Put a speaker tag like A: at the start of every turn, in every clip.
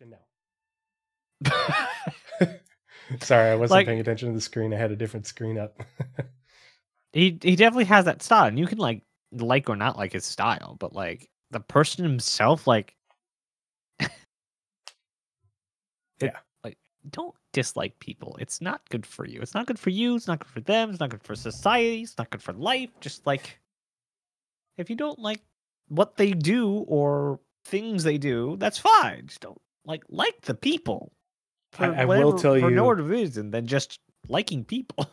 A: No. Sorry, I wasn't paying attention to the screen. I had a different screen up.
B: he definitely has that style, and you can like or not like his style, but like the person himself, like,
A: yeah,
B: like don't dislike people. It's not good for you. It's not good for you. It's not good for them. It's not good for society. It's not good for life. Just like, if you don't like what they do or things they do, that's fine. Just don't like the people.
A: I will tell you,
B: for no other reason than just liking people.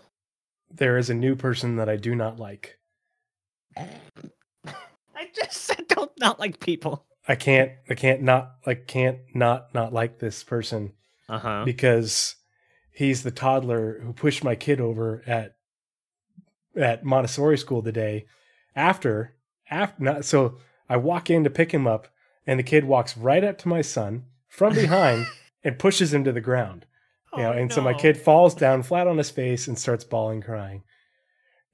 A: There is a new person that I do not like.
B: I just said don't not like people.
A: I can't not like this person. Because he's the toddler who pushed my kid over at Montessori school today. So I walk in to pick him up, and the kid walks right up to my son from behind and pushes him to the ground. So my kid falls down flat on his face and starts bawling, crying.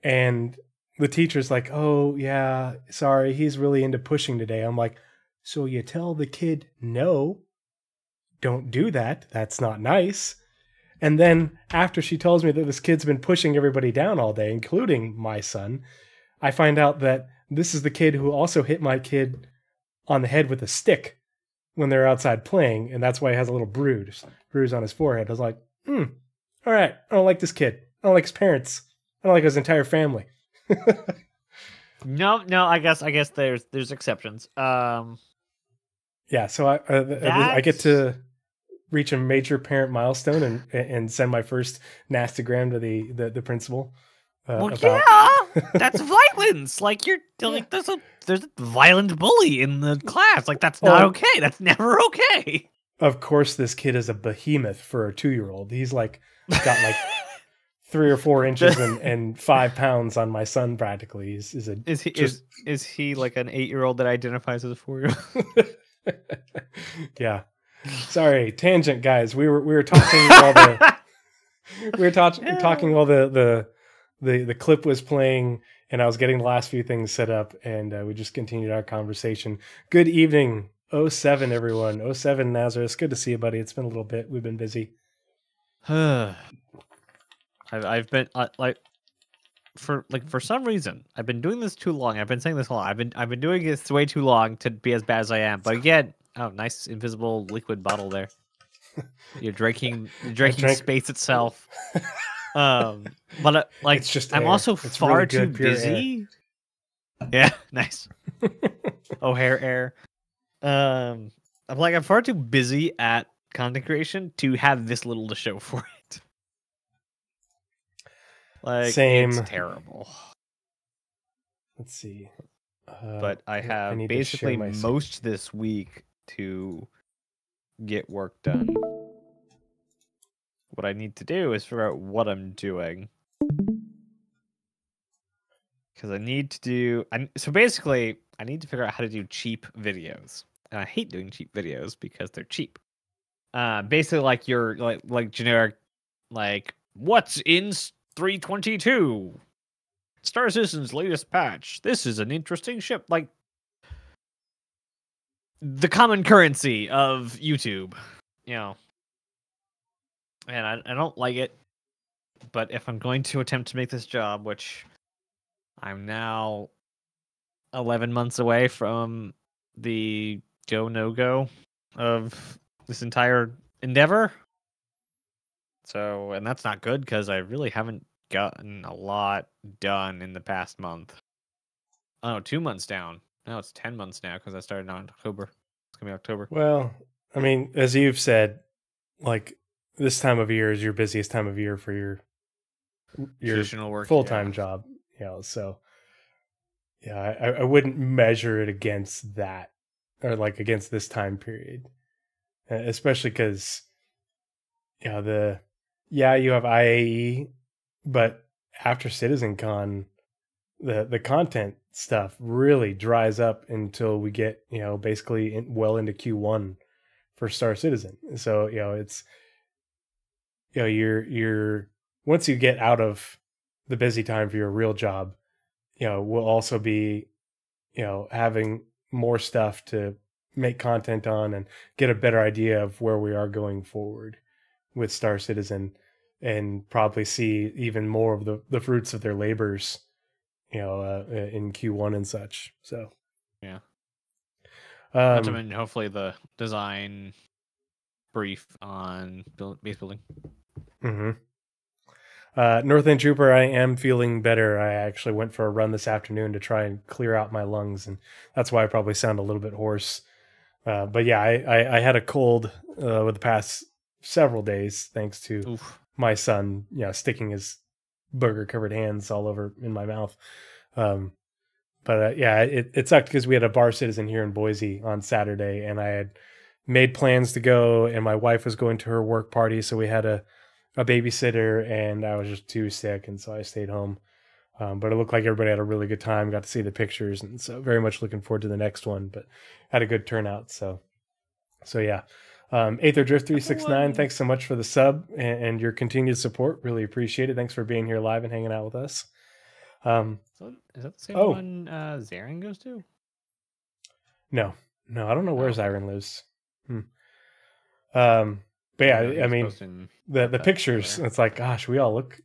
A: And the teacher's like, "Oh yeah, sorry, he's really into pushing today." I'm like, "So you tell the kid no, don't do that. That's not nice." And then after she tells me that this kid's been pushing everybody down all day, including my son, I find out that this is the kid who also hit my kid on the head with a stick when they're outside playing, and that's why he has a little bruise on his forehead. I was like, all right, I don't like this kid. I don't like his parents. I don't like his entire family.
B: No, I guess there's exceptions.
A: Yeah, so I get to reach a major parent milestone and send my first nastygram to the principal.
B: That's violence. Like like there's a violent bully in the class. Like that's not okay. That's never okay.
A: Of course, this kid is a behemoth for a 2-year-old. He's like got like 3 or 4 inches and 5 pounds on my son practically.
B: Is he like an 8-year-old that identifies as a 4-year-old?
A: Yeah. Sorry, tangent guys. We were talking while talking while the clip was playing, and I was getting the last few things set up, and we just continued our conversation. Good evening, 07 everyone. 07 Nazeris. Good to see you, buddy. It's been a little bit. We've been busy.
B: I've been for some reason I've been doing this too long. I've been saying this a lot. I've been doing this way too long to be as bad as I am. But again, nice invisible liquid bottle there. You're drinking space itself. But
A: it's just
B: I'm
A: air.
B: also
A: it's
B: far
A: really
B: too
A: good,
B: busy. Yeah, nice. O'Hare air. I'm far too busy at content creation to have this little to show for it. Like,
A: same.
B: It's terrible.
A: Let's see.
B: But I have basically most this week to get work done. What I need to do is figure out what I'm doing. Because I need to do... So basically, I need to figure out how to do cheap videos. And I hate doing cheap videos because they're cheap. Basically, like your like generic, like, what's in 322? Star Citizen's latest patch. This is an interesting ship. Like, the common currency of YouTube. You know. And I don't like it. But if I'm going to attempt to make this job, which I'm now 11 months away from the no-go of this entire endeavor. So, and that's not good because I really haven't gotten a lot done in the past month. Oh, 2 months down. No, it's 10 months now because I started in October. It's going to be October.
A: Well, I mean, as you've said, like, this time of year is your busiest time of year for your
B: traditional work,
A: full-time job. So yeah, I wouldn't measure it against that or like against this time period, especially because you have IAE, but after CitizenCon, the content stuff really dries up until we get basically well into Q1 for Star Citizen. So it's you're once you get out of the busy time for your real job, we'll also be having more stuff to make content on and get a better idea of where we are going forward with Star Citizen, and probably see even more of the fruits of their labors, in Q1 and such. So
B: yeah. Not to mention, hopefully the design brief on base building.
A: Mm-hmm. Northland Trooper, I am feeling better. I actually went for a run this afternoon to try and clear out my lungs, and that's why I probably sound a little bit hoarse. But yeah, I had a cold with the past several days, thanks to my son, sticking his burger-covered hands all over in my mouth. But yeah, it sucked because we had a Bar Citizen here in Boise on Saturday, and I had made plans to go, and my wife was going to her work party, so we had a babysitter, and I was just too sick, and so I stayed home. But it looked like everybody had a really good time, got to see the pictures, and so very much looking forward to the next one, but had a good turnout. So yeah. Aether Drift 369, thanks so much for the sub and your continued support. Really appreciate it. Thanks for being here live and hanging out with us.
B: So is that the same one Zarin goes to?
A: No, I don't know where Zarin lives. But yeah, I mean, the pictures, it's like, gosh, we all look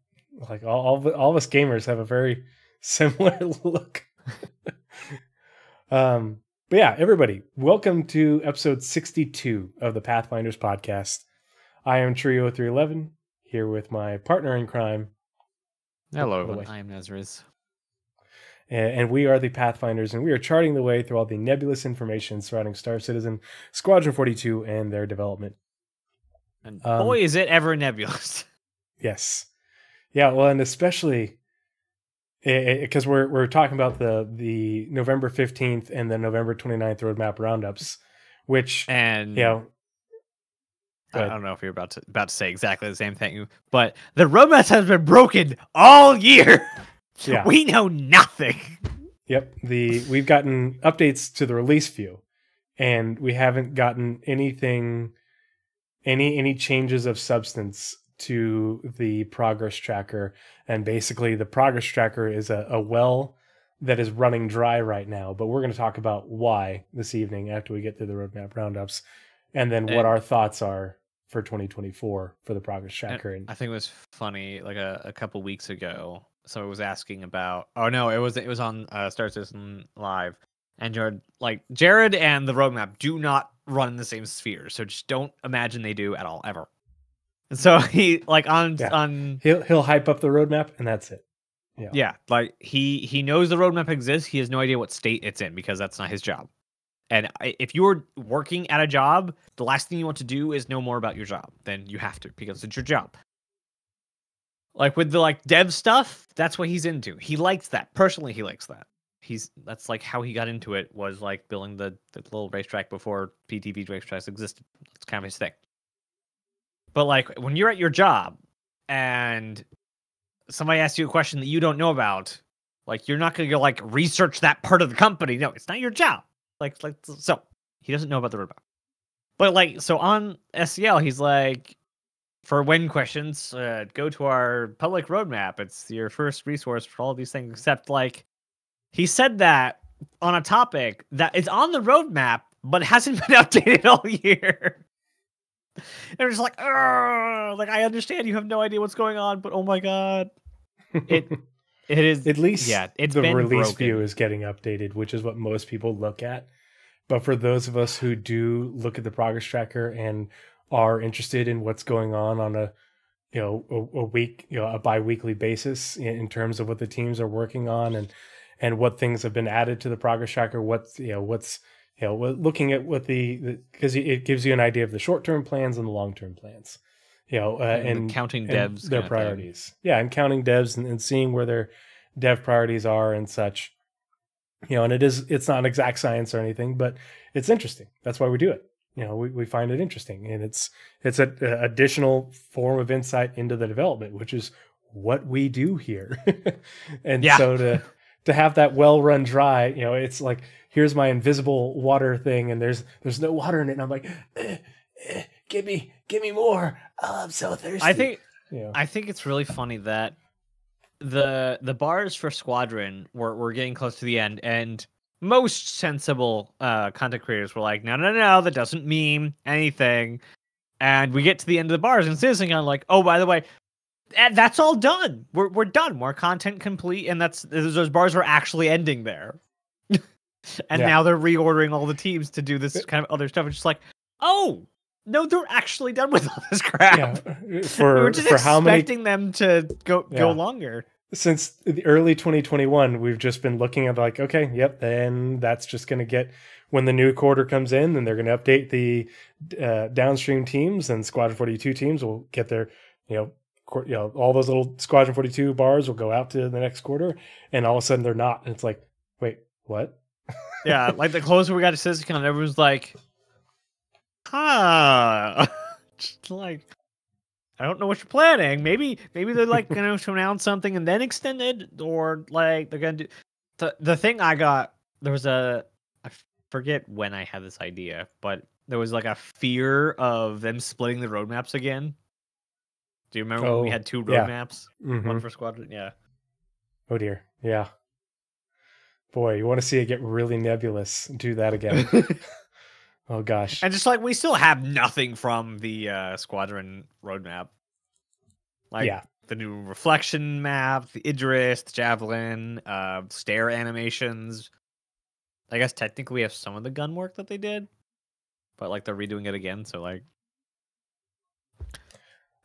A: like all of us gamers have a very similar look. But yeah, everybody, welcome to episode 62 of the Pathfinders podcast. I am Tree0311, here with my partner in crime.
B: Hello, I am Nazeris.
A: And we are the Pathfinders, and we are charting the way through all the nebulous information surrounding Star Citizen, Squadron 42, and their development.
B: And boy, is it ever nebulous.
A: Yes. Yeah, well, and especially because we're talking about the November 15th and the November 29th Roadmap Roundups, which, I
B: don't know if you're about to say exactly the same thing, but the roadmaps has been broken all year. Yeah. We know nothing.
A: Yep. We've gotten updates to the release view, and we haven't gotten anything, any changes of substance to the progress tracker. And basically the progress tracker is a well that is running dry right now, but we're going to talk about why this evening after we get through the Roadmap Roundups, and then what our thoughts are for 2024 for the progress tracker. And
B: I think it was funny, like a couple weeks ago, someone was asking about, it was on Star Citizen Live, and Jared and the roadmap do not run in the same sphere, so just don't imagine they do at all, ever. And so he
A: he'll hype up the roadmap, and that's it.
B: Yeah, like he knows the roadmap exists. He has no idea what state it's in because that's not his job. And if you're working at a job, the last thing you want to do is know more about your job. Then you have to, because it's your job. Like with the dev stuff, that's what he's into. He likes that. Personally, he likes that. That's like how he got into it, was like building the little racetrack before PTV racetracks existed. It's kind of his thing. But like when you're at your job and somebody asks you a question that you don't know about, like you're not going to go research that part of the company. No, it's not your job. So he doesn't know about the roadmap. But so on SCL, he's like, for when questions, go to our public roadmap. It's your first resource for all these things, except he said that on a topic that is on the roadmap, but hasn't been updated all year. And it's like, I understand you have no idea what's going on, but oh my god, it is
A: at least
B: it's
A: the
B: been
A: release
B: broken.
A: view is getting updated, which is what most people look at. But for those of us who do look at the progress tracker and are interested in what's going on a bi-weekly basis in terms of what the teams are working on and what things have been added to the progress tracker, looking at what because it gives you an idea of the short-term plans and the long-term plans, and
B: counting devs,
A: their priorities. Yeah, and counting devs and seeing where their dev priorities are and such. And it's not an exact science or anything, but it's interesting. That's why we do it. We find it interesting, and it's an additional form of insight into the development, which is what we do here. And so to have that well run dry, it's like, here's my invisible water thing, and there's no water in it, and I'm like, give me more. Oh, I'm so thirsty.
B: I think it's really funny that the bars for Squadron were getting close to the end, and most sensible content creators were like, no, that doesn't mean anything. And we get to the end of the bars, and Citizen kind of like, oh, by the way, that's all done. We're done. More content complete, and those bars were actually ending there. And now they're reordering all the teams to do this kind of other stuff. It's just like, oh no, they're actually done with all this crap.
A: Yeah.
B: We were just expecting them to go longer.
A: Since the early 2021, we've just been looking at like, okay, yep, then that's just going to get, when the new quarter comes in, then they're going to update the downstream teams, and Squadron 42 teams will get their, all those little Squadron 42 bars will go out to the next quarter, and all of a sudden they're not. And it's like, wait, what?
B: Yeah, like the closer we got to CitizenCon, everyone's like, just like, I don't know what you're planning. Maybe they're like going to announce something and then extend it, or like they're going to do the thing. I got, there was I forget when I had this idea, but there was like a fear of them splitting the roadmaps again. Do you remember when we had 2 roadmaps?
A: Mm-hmm.
B: One for Squadron? Yeah.
A: Oh dear. Yeah. Boy, you want to see it get really nebulous. Do that again. Oh gosh.
B: And just like, we still have nothing from the Squadron roadmap. Like the new reflection map, the Idris, the Javelin, stare animations. I guess technically we have some of the gun work that they did, but like they're redoing it again, so like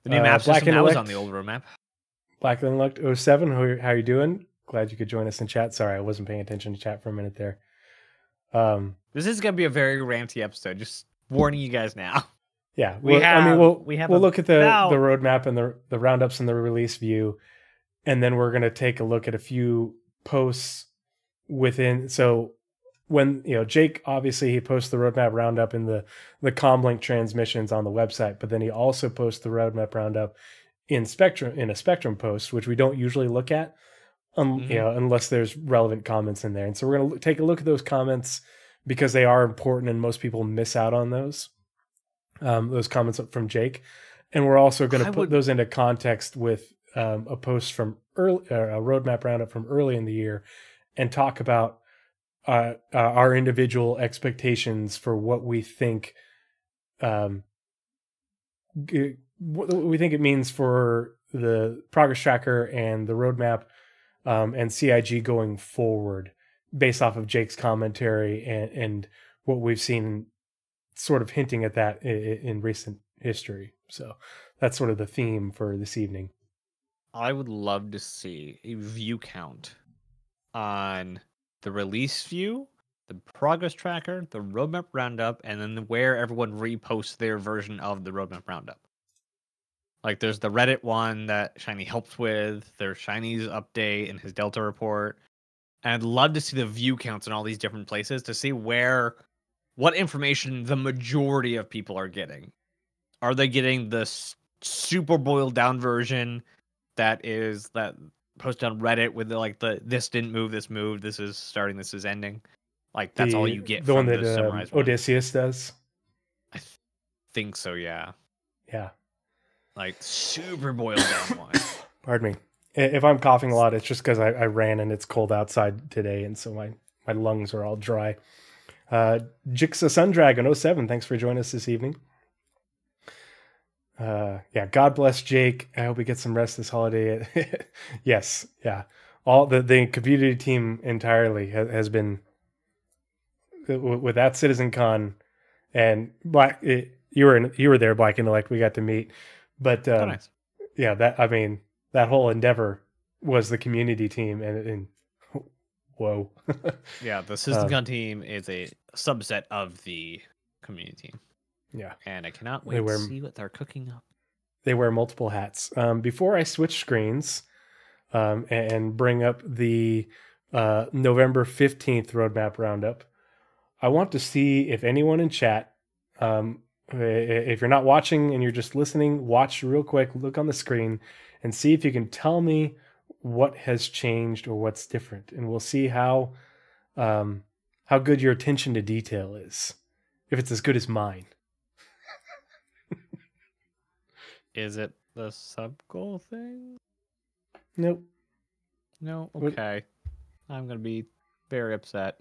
B: the new map system that was on the old roadmap.
A: Black Intellect 07, how you doing? Glad you could join us in chat. Sorry, I wasn't paying attention to chat for a minute there.
B: This is gonna be a very ranty episode. Just warning you guys now.
A: Yeah, we'll look at the roadmap and the roundups and the release view, and then we're gonna take a look at a few posts within. So when Jake, obviously he posts the roadmap roundup in the comlink transmissions on the website, but then he also posts the roadmap roundup in a Spectrum post, which we don't usually look at. Unless there's relevant comments in there. And so we're going to take a look at those comments because they are important and most people miss out on those comments from Jake. And we're also going to put those into context with a post from a roadmap roundup from early in the year, and talk about our individual expectations for what we think it means for the progress tracker and the roadmap and CIG going forward, based off of Jake's commentary and what we've seen sort of hinting at that in recent history. So that's sort of the theme for this evening.
B: I would love to see a view count on the release view, the progress tracker, the roadmap roundup, and then where everyone reposts their version of the roadmap roundup. Like, there's the Reddit one that Shiny helps with. There's Shiny's update and his Delta report. And I'd love to see the view counts in all these different places to see what information the majority of people are getting. Are they getting the super boiled down version that posted on Reddit with the this didn't move, this moved, this is starting, this is ending? Like, that's all you get. The
A: one that Odysseus does?
B: I think so, yeah.
A: Yeah.
B: Like, super boiled down one.
A: Pardon me. If I'm coughing a lot, it's just because I ran and it's cold outside today, and so my lungs are all dry. Jixa Sundragon 07, thanks for joining us this evening. God bless Jake. I hope he gets some rest this holiday. Yes, yeah. All the community team entirely has been with that CitizenCon, and you were there, Black Intellect. We got to meet. But nice. Yeah, that whole endeavor was the community team, and whoa.
B: Yeah, the CitizenCon team is a subset of the community team.
A: Yeah,
B: and I cannot wait to see what they're cooking up.
A: They wear multiple hats. Before I switch screens and bring up the November 15th roadmap roundup, I want to see if anyone in chat. If you're not watching and you're just listening, watch real quick, look on the screen, and see if you can tell me what has changed or what's different. And we'll see how good your attention to detail is, if it's as good as mine.
B: Is it the sub-goal thing?
A: Nope.
B: No? Okay. I'm going to be very upset.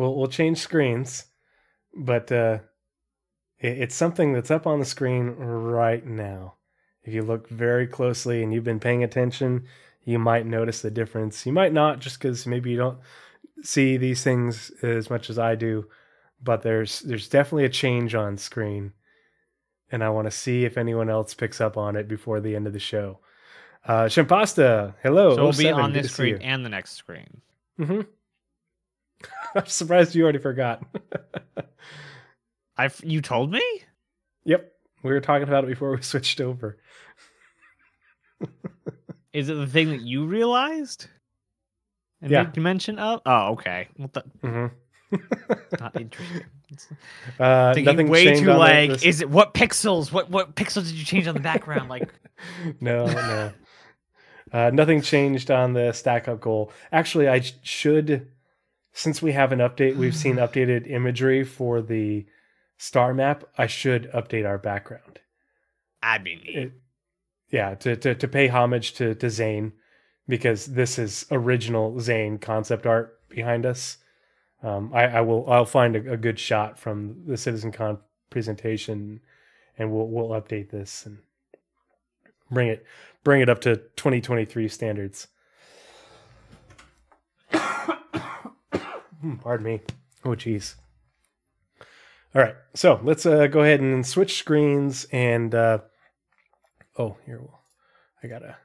A: we'll change screens, but it's something that's up on the screen right now. If you look very closely and you've been paying attention, you might notice the difference. You might not, just because maybe you don't see these things as much as I do, but there's definitely a change on screen, and I want to see if anyone else picks up on it before the end of the show. Shimpasta, hello.
B: So it'll be on this screen and the next screen.
A: Mm-hmm. I'm surprised you already forgot.
B: You told me?
A: Yep. We were talking about it before we switched over.
B: Is it the thing that you realized? And
A: yeah.
B: made mention of? Oh, okay. Well, not interesting. Thinking way too like, is it what pixels? What pixels did you change on the background? Like,
A: no. Nothing changed on the stack up goal. Actually, I should, since we have an update, we've seen updated imagery for the star map. I should update our background.
B: I'd be neat.
A: To pay homage to Zane, because this is original Zane concept art behind us. I'll find a good shot from the CitizenCon presentation, and we'll update this and bring it up to 2023 standards. Pardon me. Oh, geez. All right, so let's go ahead and switch screens and I gotta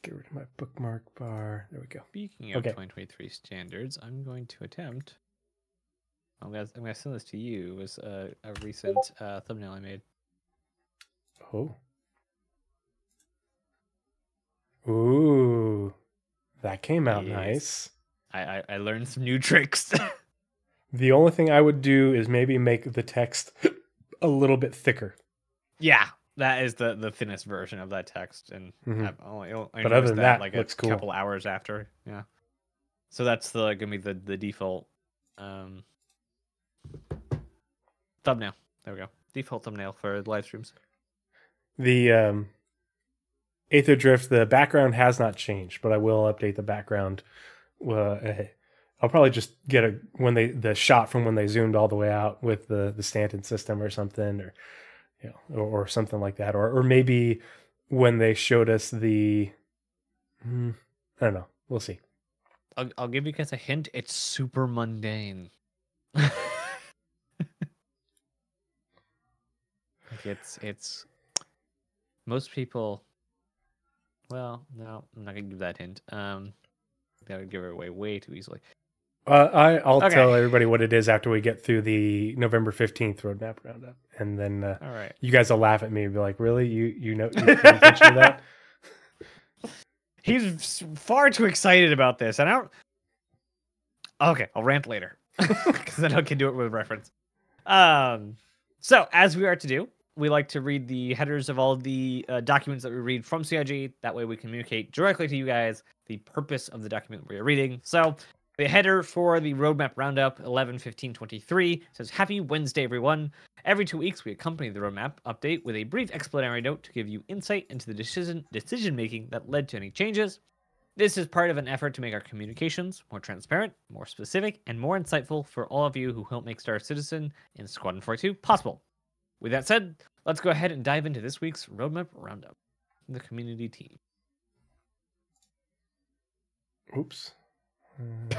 A: get rid of my bookmark bar. There we go.
B: Speaking of 2023 standards, I'm going to attempt. I'm gonna send this to you as a recent thumbnail I made.
A: Oh. Ooh, that came out nice.
B: I learned some new tricks.
A: The only thing I would do is maybe make the text a little bit thicker.
B: Yeah, that is the thinnest version of that text, and
A: but other than that,
B: like
A: looks
B: a
A: cool.
B: Couple hours after, yeah. So that's gonna be the default thumbnail. There we go. Default thumbnail for live streams.
A: The Aether Drift, the background has not changed, but I will update the background. I'll probably just get the shot from when they zoomed all the way out with the Stanton system or something, or something like that, or maybe when they showed us the, I don't know. We'll see.
B: I'll give you guys a hint. It's super mundane. It's most people. Well, no, I'm not gonna give that hint. That would give it away way too easily.
A: I'll tell everybody what it is after we get through the November 15th Roadmap Roundup, and then
B: all right,
A: you guys will laugh at me and be like, "Really? You know, you pay attention to that?"
B: He's far too excited about this, and I don't. Okay, I'll rant later because then I can do it with reference. So as we are to do, we like to read the headers of all the documents that we read from CIG. That way we communicate directly to you guys the purpose of the document we are reading. So the header for the Roadmap Roundup 11/15/23 says, "Happy Wednesday, everyone. Every 2 weeks, we accompany the Roadmap update with a brief explanatory note to give you insight into the decision-making that led to any changes. This is part of an effort to make our communications more transparent, more specific, and more insightful for all of you who help make Star Citizen and Squadron 42 possible. With that said, let's go ahead and dive into this week's Roadmap Roundup, the community team."
A: Oops. There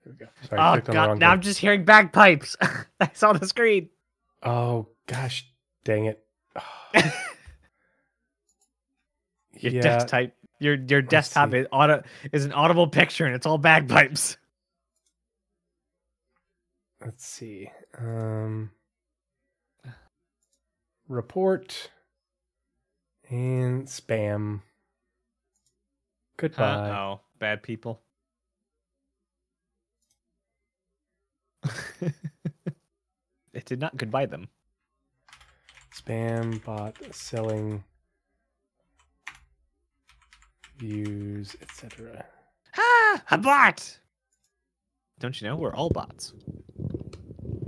A: we go. Sorry,
B: oh god, now I'm just hearing bagpipes. I saw the screen.
A: Oh gosh, dang it.
B: Your desktop is an audible picture, and it's all bagpipes.
A: Let's see. Report and spam. Goodbye.
B: Oh, bad people. It did not goodbye them.
A: Spam bot selling views, etc.
B: Ah, a bot! Don't you know we're all bots?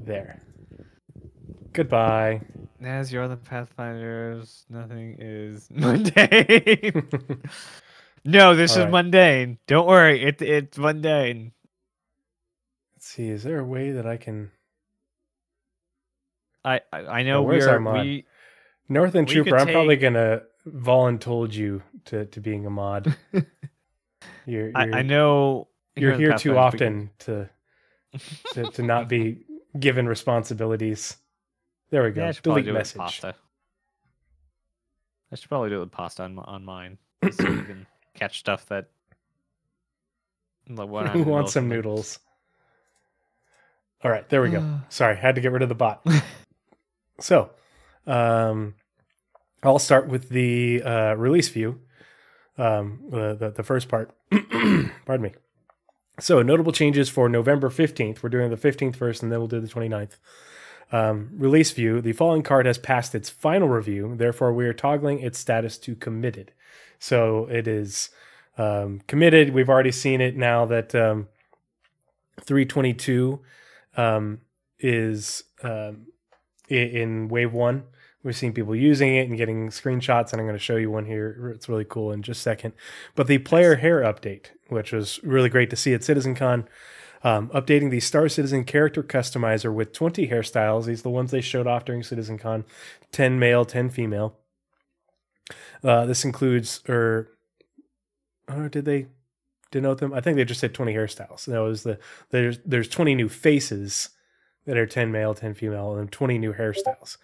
A: There. Goodbye.
B: As you're the Pathfinders, nothing is mundane. No, this is mundane. Don't worry, it's mundane.
A: Let's see. Is there a way that I can?
B: I know
A: where's our mod? Northern Trooper. I'm probably gonna voluntold you to being a mod.
B: I know
A: you're here too often to not be given responsibilities. There we go.
B: Yeah, I should
A: delete
B: do
A: message.
B: It with pasta. I should probably do it with pasta on mine, so you can catch stuff that.
A: Who wants some noodles? All right, there we go. Sorry, had to get rid of the bot. So, I'll start with the release view, the first part. Pardon me. So, notable changes for November 15th. We're doing the 15th first, and then we'll do the 29th. Release view. The following card has passed its final review. Therefore, we are toggling its status to committed. So, it is committed. We've already seen it now that 322 is in wave 1. We've seen people using it and getting screenshots, and I'm going to show you one here. It's really cool in just a second. But the player hair update, which was really great to see at CitizenCon, updating the Star Citizen character customizer with 20 hairstyles. These are the ones they showed off during CitizenCon. 10 male, 10 female. This includes, did they denote them? I think they just said 20 hairstyles. That was there's 20 new faces that are 10 male, 10 female, and 20 new hairstyles.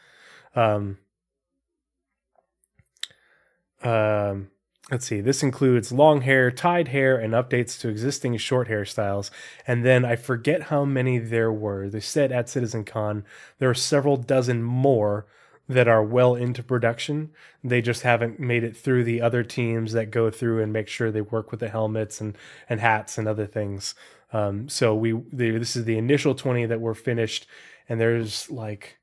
A: Let's see. This includes long hair, tied hair, and updates to existing short hairstyles. And then I forget how many there were. They said at CitizenCon there are several dozen more that are well into production. They just haven't made it through the other teams that go through and make sure they work with the helmets and hats and other things. So this is the initial 20 that were finished, and there's like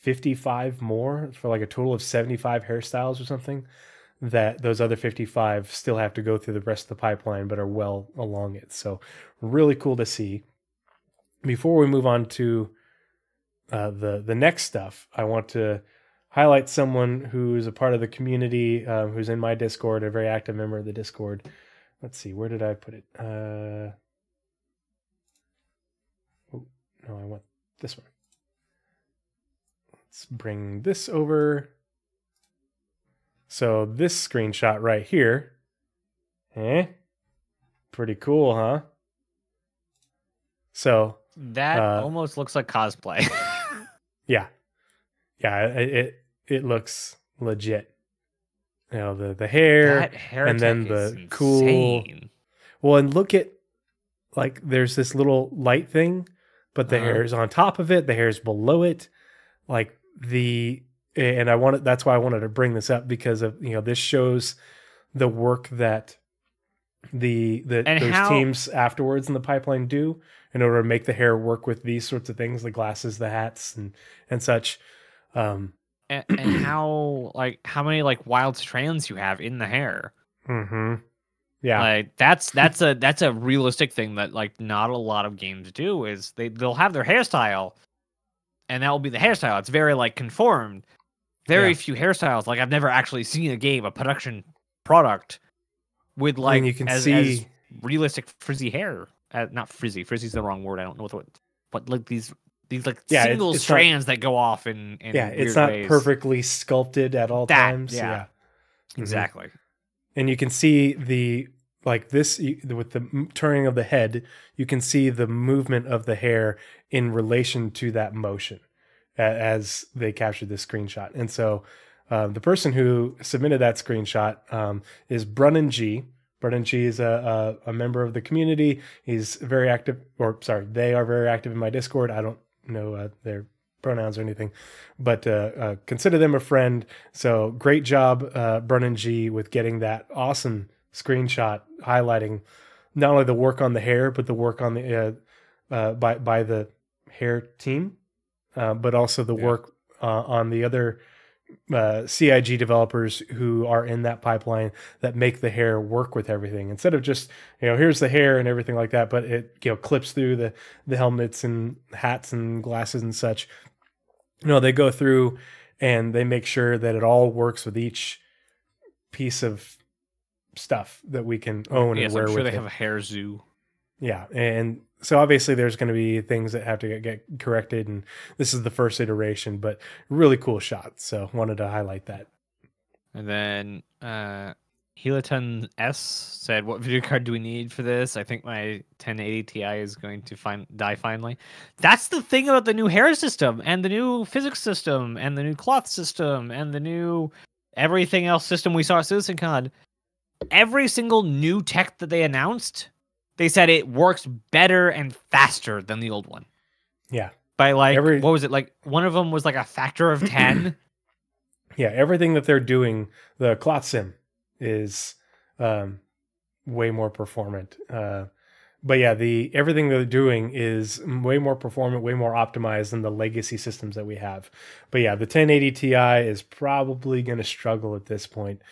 A: 55 more for like a total of 75 hairstyles or something, that those other 55 still have to go through the rest of the pipeline but are well along it. So really cool to see. Before we move on to the next stuff, I want to highlight someone who's a part of the community, who's in my Discord, a very active member of the Discord. Let's see, where did I put it? No, I want this one. Let's bring this over. So this screenshot right here, pretty cool, huh? So
B: that almost looks like cosplay.
A: yeah, it looks legit. You know, the hair and then the cool. Well, and look at, like, there's this little light thing, but the hair is on top of it. The hair is below it. Like that's why I wanted to bring this up, because of, this shows the work that those teams afterwards in the pipeline do in order to make the hair work with these sorts of things, the glasses, the hats, and such.
B: And how many like wild strands you have in the hair.
A: Mm-hmm. Yeah,
B: like that's a realistic thing that like not a lot of games do. Is they'll have their hairstyle, and that will be the hairstyle. It's very like conformed. Very few hairstyles. Like I've never actually seen a production product with like you can as realistic frizzy hair. Not frizzy. Frizzy's the wrong word. I don't know but like these like single strands that go off in
A: it's not
B: ways.
A: Perfectly sculpted at all times.
B: Yeah. Exactly.
A: And you can see with the turning of the head, you can see the movement of the hair in relation to that motion as they captured this screenshot. And so the person who submitted that screenshot is Brunnan G. Brunnan G is a member of the community. He's very active, they are very active in my Discord. I don't know their pronouns or anything, but consider them a friend. So great job, Brunnan G, with getting that awesome screenshot highlighting not only the work on the hair, but the work on the by the hair team, but also the work on the other CIG developers who are in that pipeline that make the hair work with everything, instead of just, here's the hair and everything like that, but it clips through the helmets and hats and glasses and such. They go through and they make sure that it all works with each piece of stuff that we can own and wear.
B: I'm sure
A: with
B: they
A: it.
B: have a hair zoo.
A: Yeah, and So obviously there's going to be things that have to get corrected, and this is the first iteration, but really cool shot. So wanted to highlight that.
B: And then Helaton S said, "What video card do we need for this? I think my 1080 Ti is going to die finally." That's the thing about the new hair system, and the new physics system, and the new cloth system, and the new everything else system we saw at CitizenCon. Every single new tech that they announced, they said it works better and faster than the old one.
A: Yeah.
B: By like, what was it? Like, one of them was like a factor of 10.
A: Yeah, everything that they're doing, the cloth sim is way more performant. But yeah, everything they're doing is way more performant, way more optimized than the legacy systems that we have. But yeah, the 1080 Ti is probably going to struggle at this point.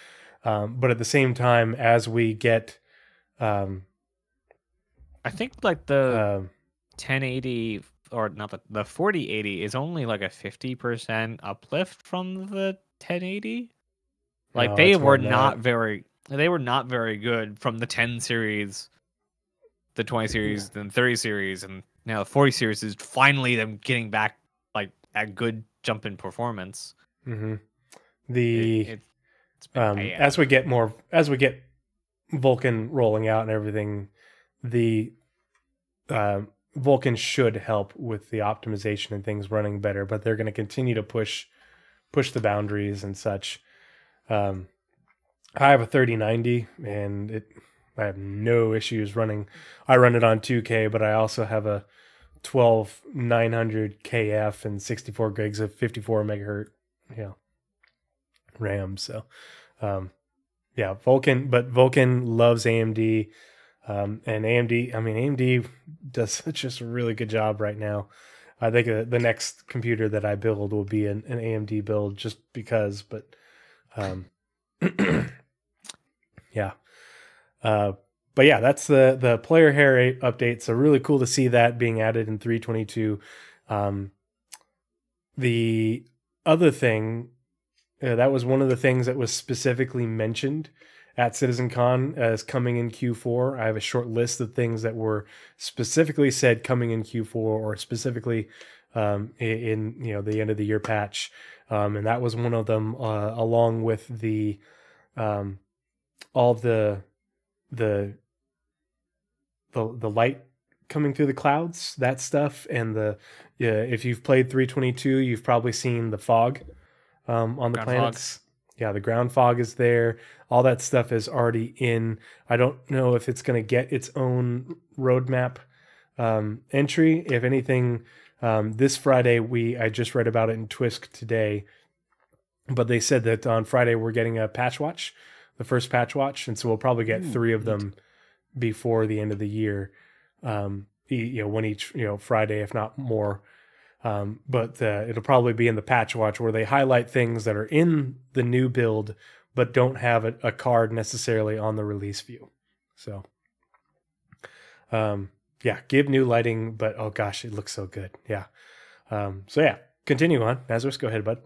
A: But at the same time, as we get...
B: I think like the 1080, or not the 4080 is only like a 50% uplift from the 1080. Like
A: No,
B: they
A: it's more
B: were
A: than
B: not
A: that.
B: very good from the 10 series, the 20 series, then 30 series, and now the 40 series is finally them getting back like a good jump in performance.
A: Mm-hmm.
B: It's been bad.
A: as we get Vulkan rolling out and everything, the Vulkan should help with the optimization and things running better, but they're going to continue to push the boundaries and such. I have a 3090 and I have no issues running. I run it on 2K, but I also have a 12900 KF and 64 gigs of 54 megahertz, RAM. So, yeah, Vulkan loves AMD. And AMD does such a really good job right now. I think the next computer that I build will be an AMD build just because, but yeah. But yeah, that's the player hair update. So really cool to see that being added in 322. The other thing, that was one of the things that was specifically mentioned at CitizenCon as coming in Q4. I have a short list of things that were specifically said coming in Q4 or specifically in the end of the year patch, and that was one of them, along with the all the light coming through the clouds, that stuff, and if you've played 322, you've probably seen the fog on the planets. Yeah, the ground fog is there. All that stuff is already in. I don't know if it's going to get its own roadmap entry. If anything, this Friday, I just read about it in Twisk today, but they said that on Friday we're getting a patch watch, the first patch watch, and so we'll probably get 3 of them before the end of the year. One each, Friday, if not more. But it'll probably be in the patch watch where they highlight things that are in the new build but don't have a card necessarily on the release view. So give new lighting, but oh gosh, it looks so good. Yeah. So yeah, continue on. Nazeris, go ahead, bud.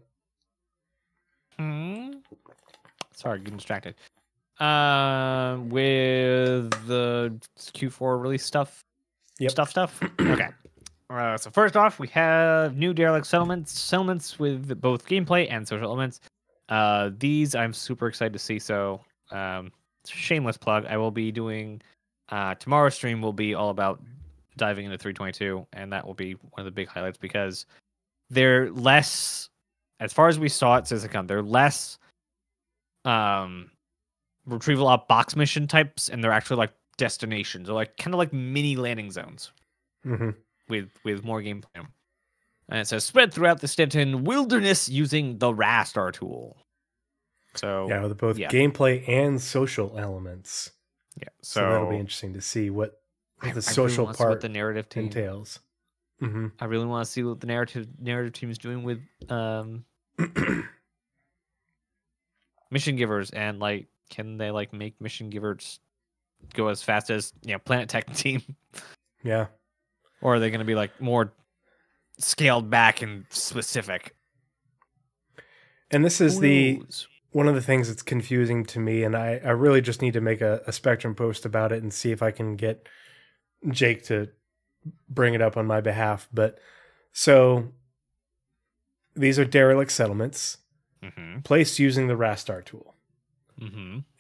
B: Sorry, getting distracted. With the Q4 release stuff.
A: Yep.
B: Stuff. Okay. So first off, we have new derelict settlements with both gameplay and social elements. These I'm super excited to see. So, shameless plug. I will be doing tomorrow's stream will be all about diving into 322, and that will be one of the big highlights because they're less, as far as we saw at CitizenCon, they're less retrieval op box mission types, and they're actually like destinations, or like kind of like mini landing zones.
A: Mm-hmm.
B: With more gameplay. And it says spread throughout the Stanton wilderness using the Rastar tool. So
A: yeah, with both gameplay and social elements.
B: Yeah,
A: so that'll be interesting to see what the social part
B: what the narrative team
A: entails. Mm-hmm.
B: I really want to see what the narrative team is doing with mission givers, and like, can they like make mission givers go as fast as Planet Tech team?
A: Yeah.
B: Or are they going to be like more scaled back and specific?
A: And this is one of the things that's confusing to me, and I really just need to make a Spectrum post about it and see if I can get Jake to bring it up on my behalf. But so these are derelict settlements placed using the Rastar tool.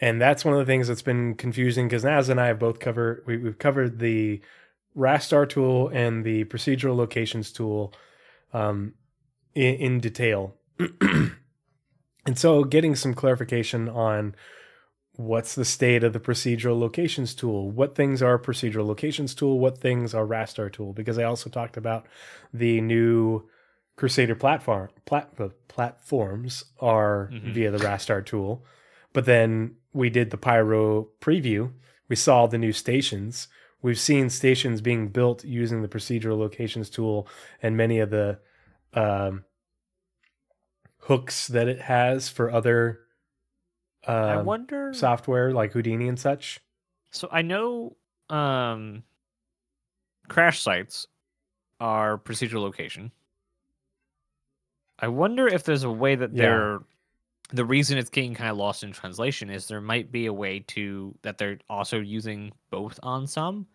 A: And that's one of the things that's been confusing, because Naz and I have both we've covered the Rastar tool and the procedural locations tool in detail. And so getting some clarification on what's the state of the procedural locations tool, what things are procedural locations tool, what things are Rastar tool, because I also talked about the new Crusader platforms are via the Rastar tool. But then we did the Pyro preview. We saw the new stations. We've seen stations being built using the procedural locations tool and many of the hooks that it has for other
B: I wonder
A: software like Houdini and such.
B: So I know crash sites are procedural location. I wonder if there's a way that the reason it's getting kind of lost in translation is there might be a way that they're also using both on some.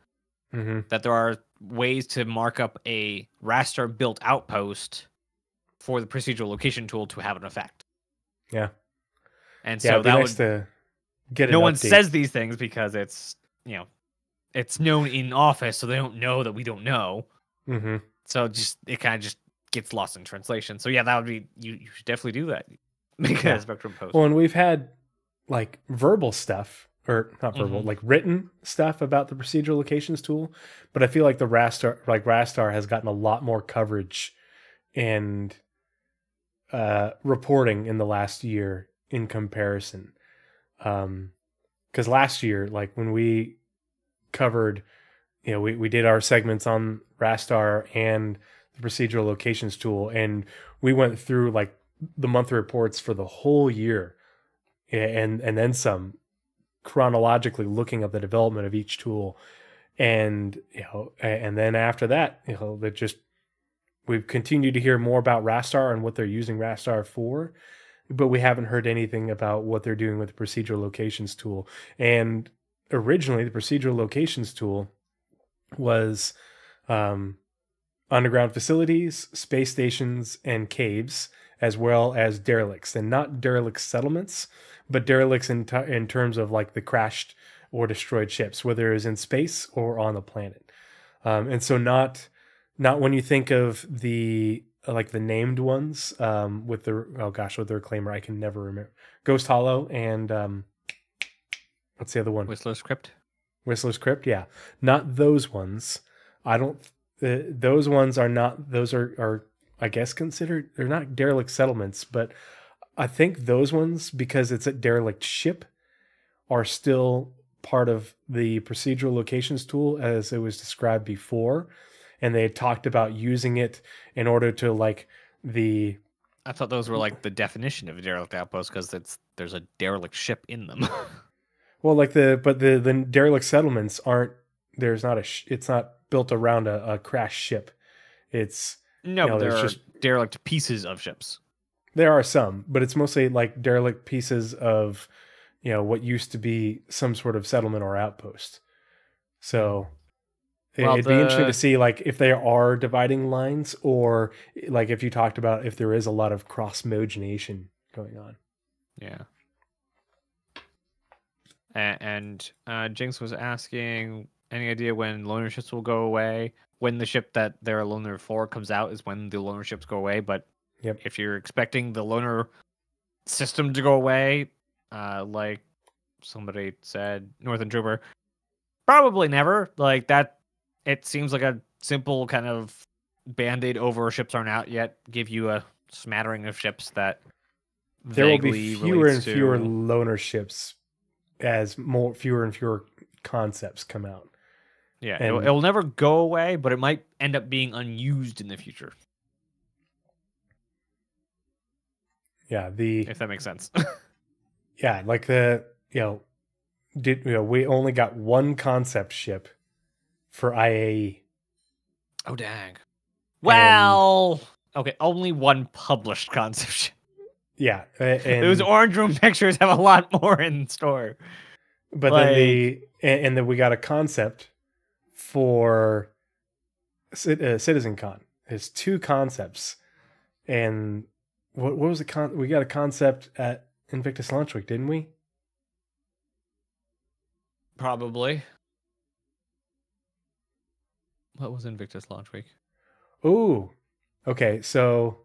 B: That there are ways to mark up a raster built outpost for the procedural location tool to have an effect.
A: Yeah.
B: And so that
A: nice to get
B: no one says these things because it's, it's known in office, so they don't know that we don't know. So it kind of just gets lost in translation. So yeah, that would be, you should definitely do that. Make a Spectrum post.
A: Well, and we've had like verbal stuff, or not verbal, like written stuff about the procedural locations tool, but I feel like the Rastar has gotten a lot more coverage and reporting in the last year in comparison. Because last year, like when we covered, we did our segments on Rastar and the procedural locations tool, and we went through like the monthly reports for the whole year and then some, chronologically looking at the development of each tool. And and then after that, we've continued to hear more about Rastar and what they're using Rastar for, but we haven't heard anything about what they're doing with the procedural locations tool. And originally the procedural locations tool was underground facilities, space stations, and caves, as well as derelicts, and not derelict settlements, but derelicts in terms of like the crashed or destroyed ships, whether it is in space or on the planet. And so not when you think of the like the named ones with the with the reclaimer, I can never remember. Ghost Hollow and what's the other one?
B: Whistler's Crypt.
A: Whistler's Crypt, yeah. Not those ones. I don't. Those ones are not. Those are I guess considered. They're not derelict settlements, but I think those ones, because it's a derelict ship, are still part of the procedural locations tool as it was described before, and they had talked about using it in order to like the.
B: I thought those were like the definition of a derelict outpost because there's a derelict ship in them.
A: Well, like the derelict settlements aren't. There's not it's not built around a crashed ship. It's
B: there are just derelict pieces of ships.
A: There are some, but it's mostly like derelict pieces of, what used to be some sort of settlement or outpost. So it'd be interesting to see like if there are dividing lines, or like if you talked about if there is a lot of cross-mogenation going on.
B: Yeah. And Jinx was asking, any idea when loaner ships will go away? When the ship that they're a loaner for comes out is when the loaner ships go away. But if you're expecting the loaner system to go away, like somebody said, Northern Trooper, probably never. Like that, it seems like a simple kind of band-aid over ships aren't out yet. Give you a smattering of ships that
A: there will be fewer and fewer loaner ships as fewer and fewer concepts come out.
B: Yeah, it'll never go away, but it might end up being unused in the future.
A: Yeah,
B: if that makes sense.
A: Yeah, like we only got one concept ship for IAE.
B: Oh dang. Well, okay, only one published concept ship.
A: Yeah,
B: and those Orange Room pictures have a lot more in store.
A: But then we got a concept for Citizen Con. There's 2 concepts, and what was the we got a concept at Invictus Launch Week, didn't we?
B: Probably. What was Invictus Launch Week?
A: Ooh, okay. So,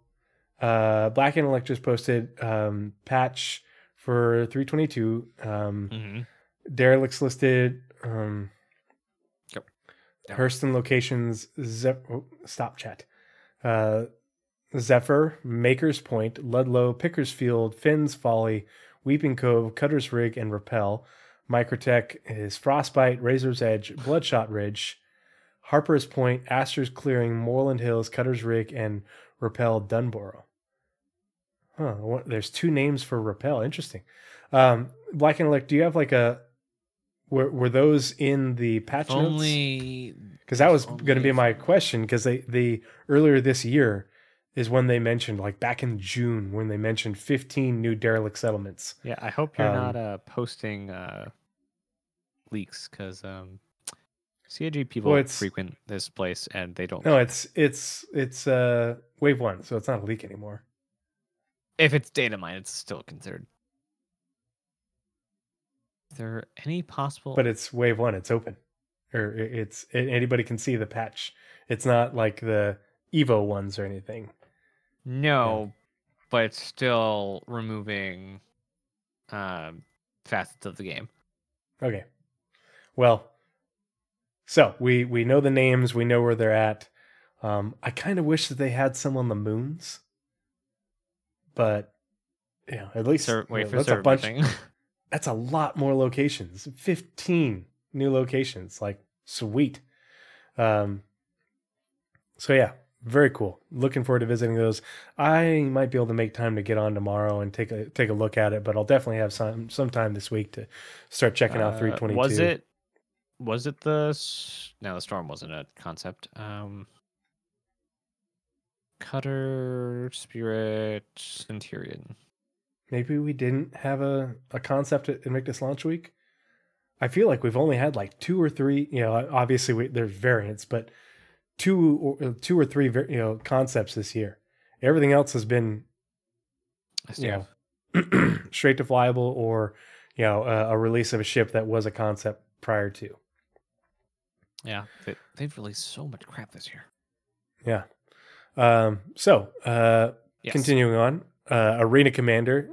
A: Black Intellect just posted patch for 322. Derelicts listed.
B: Yep.
A: Hurston locations. Stop chat. Zephyr, Maker's Point, Ludlow, Pickersfield, Finn's Folly, Weeping Cove, Cutter's Rig, and Rappel. Microtech is Frostbite, Razor's Edge, Bloodshot Ridge, Harper's Point, Astor's Clearing, Moreland Hills, Cutter's Rig, and Rappel Dunborough. Huh, there's 2 names for Rappel. Interesting. Black Intellect, do you have like a... Were those in the patch notes? Because that was going to be my question, because they earlier this year is when they mentioned, like back in June, when they mentioned 15 new derelict settlements.
B: Yeah, I hope you're not posting leaks, because CIG people frequent this place and they don't.
A: No, it's wave 1, so it's not a leak anymore.
B: If it's data mine, it's still considered. Is there any possible?
A: But it's wave 1. It's open, or anybody can see the patch. It's not like the Evo ones or anything.
B: No, but it's still removing facets of the game.
A: Okay. Well, so we know the names. We know where they're at. I kind of wish that they had some on the moons, but at least that's a bunch. That's a lot more locations. 15 new locations. Like, sweet. So yeah, very cool. Looking forward to visiting those. I might be able to make time to get on tomorrow and take a look at it, but I'll definitely have some time this week to start checking out 322.
B: Was it the Storm wasn't a concept. Cutter, Spirit, Centurion.
A: Maybe we didn't have a concept at Invictus Launch Week. I feel like we've only had like 2 or 3. Obviously there's variants, but 2 or 3 concepts this year. Everything else has been straight to flyable, or a release of a ship that was a concept prior to.
B: Yeah, they've released so much crap this year.
A: Yeah. Continuing on, Arena Commander,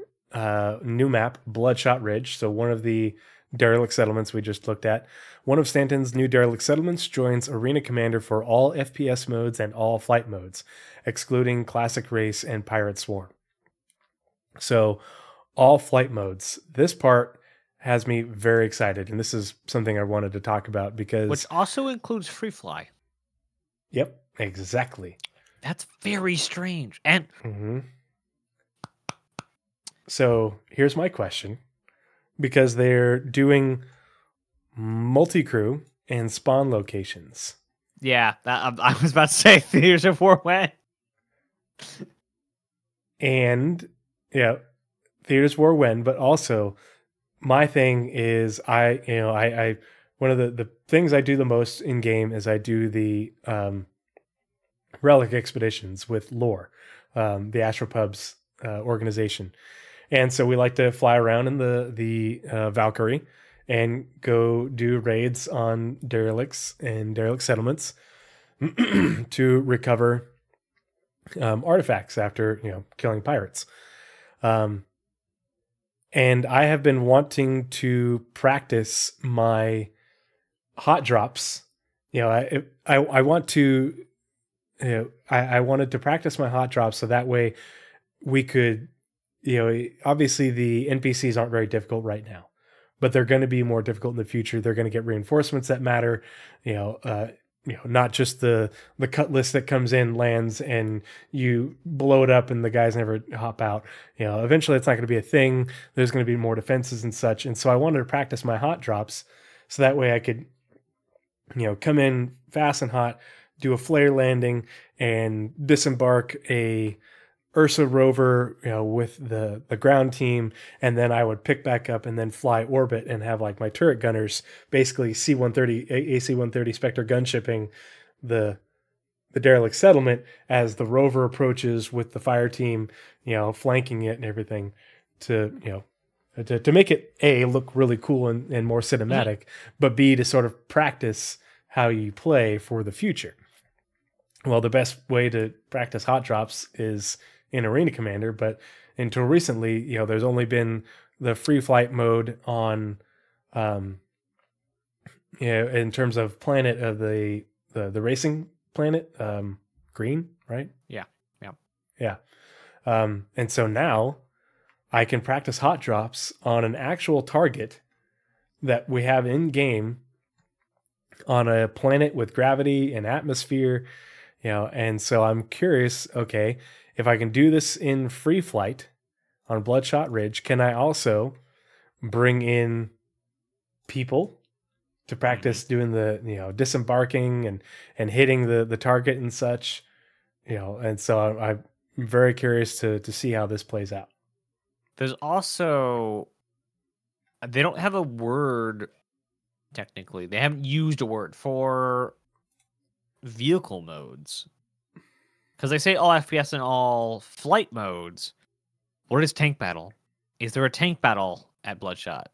A: new map, Bloodshot Ridge. So one of the derelict settlements we just looked at. One of Stanton's new derelict settlements joins Arena Commander for all FPS modes and all flight modes, excluding Classic Race and Pirate Swarm. So all flight modes. This part has me very excited, and this is something I wanted to talk about because...
B: Which also includes free fly.
A: Yep, exactly.
B: That's very strange. And...
A: So here's my question. Because they're doing multi-crew and spawn locations.
B: Yeah, I was about to say Theaters of War when.
A: And, Theaters of War when, but also my thing is I one of the things I do the most in game is I do the relic expeditions with Lore, the Astropubs organization. And so we like to fly around in the Valkyrie and go do raids on derelicts and derelict settlements to recover artifacts after killing pirates. And I have been wanting to practice my hot drops. I want to. I wanted to practice my hot drops so that way we could. Obviously the NPCs aren't very difficult right now, but they're going to be more difficult in the future. They're going to get reinforcements that matter, not just the cut list that comes in, lands, and you blow it up and the guys never hop out. Eventually it's not going to be a thing. There's going to be more defenses and such. And so I wanted to practice my hot drops so that way I could, come in fast and hot, do a flare landing and disembark a Ursa rover, with the ground team, and then I would pick back up and then fly orbit and have like my turret gunners basically AC-130 Spectre gunshipping the the derelict settlement as the rover approaches with the fire team, flanking it and everything to make it A, look really cool and more cinematic, but B, to sort of practice how you play for the future. Well, the best way to practice hot drops is in Arena Commander, but until recently, there's only been the free flight mode on, in terms of planet of the racing planet, green, right?
B: Yeah.
A: And so now I can practice hot drops on an actual target that we have in game on a planet with gravity and atmosphere, and so I'm curious, okay, if I can do this in free flight on Bloodshot Ridge, can I also bring in people to practice doing the disembarking and hitting the target and such, and so I'm very curious to see how this plays out.
B: There's also, they don't have a word, technically. They haven't used a word for vehicle modes. Because they say all FPS and all flight modes. What is tank battle? Is there a tank battle at Bloodshot?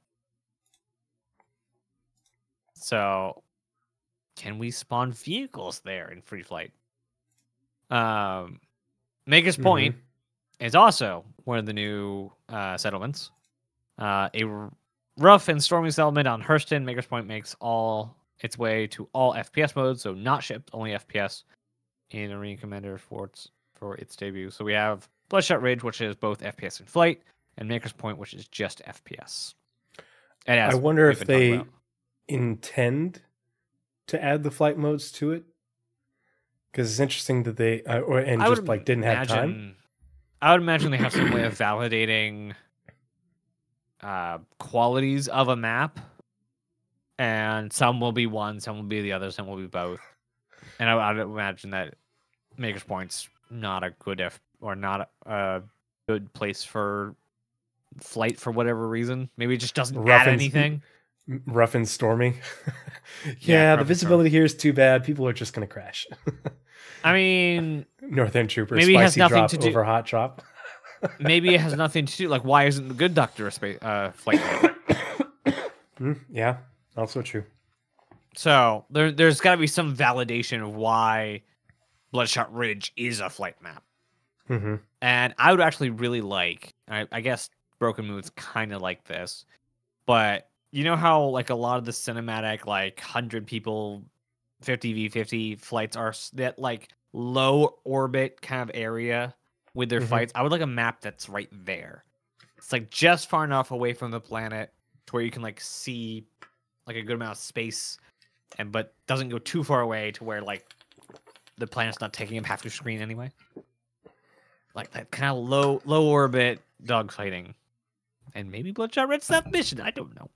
B: So, can we spawn vehicles there in free flight? Maker's Point is also one of the new settlements. A rough and stormy settlement on Hurston. Maker's Point makes all its way to all FPS modes, so not shipped, only FPS in Arena Commander for its debut. So we have Bloodshot Ridge, which is both FPS and flight, and Maker's Point, which is just FPS. And
A: I wonder if they intend to add the flight modes to it, because it's interesting that they didn't have time.
B: I would imagine they have some way of validating qualities of a map, and some will be one, some will be the other, some will be both. And I would imagine that Maker's Point's not a good not a good place for flight for whatever reason. Maybe it just doesn't add anything.
A: Rough and stormy. Yeah, the visibility here is too bad. People are just going to crash.
B: I mean,
A: North End Trooper,
B: maybe
A: spicy
B: it has nothing
A: drop
B: to do
A: over hot drop.
B: Maybe it has nothing to do. Like, why isn't the Good Doctor a flight mode?
A: Yeah, also true.
B: So there's got to be some validation of why Bloodshot Ridge is a flight map. And I would actually really like, I guess Broken Moon's kind of like this, but you know how like a lot of the cinematic, like 100 people, 50v50 flights are that like low orbit kind of area with their fights? I would like a map that's right there. It's like just far enough away from the planet to where you can like see like a good amount of space, but doesn't go too far away to where like the planet's not taking up half your screen anyway. Like that kind of low orbit dogfighting. And maybe Bloodshot Red's that mission. I don't know.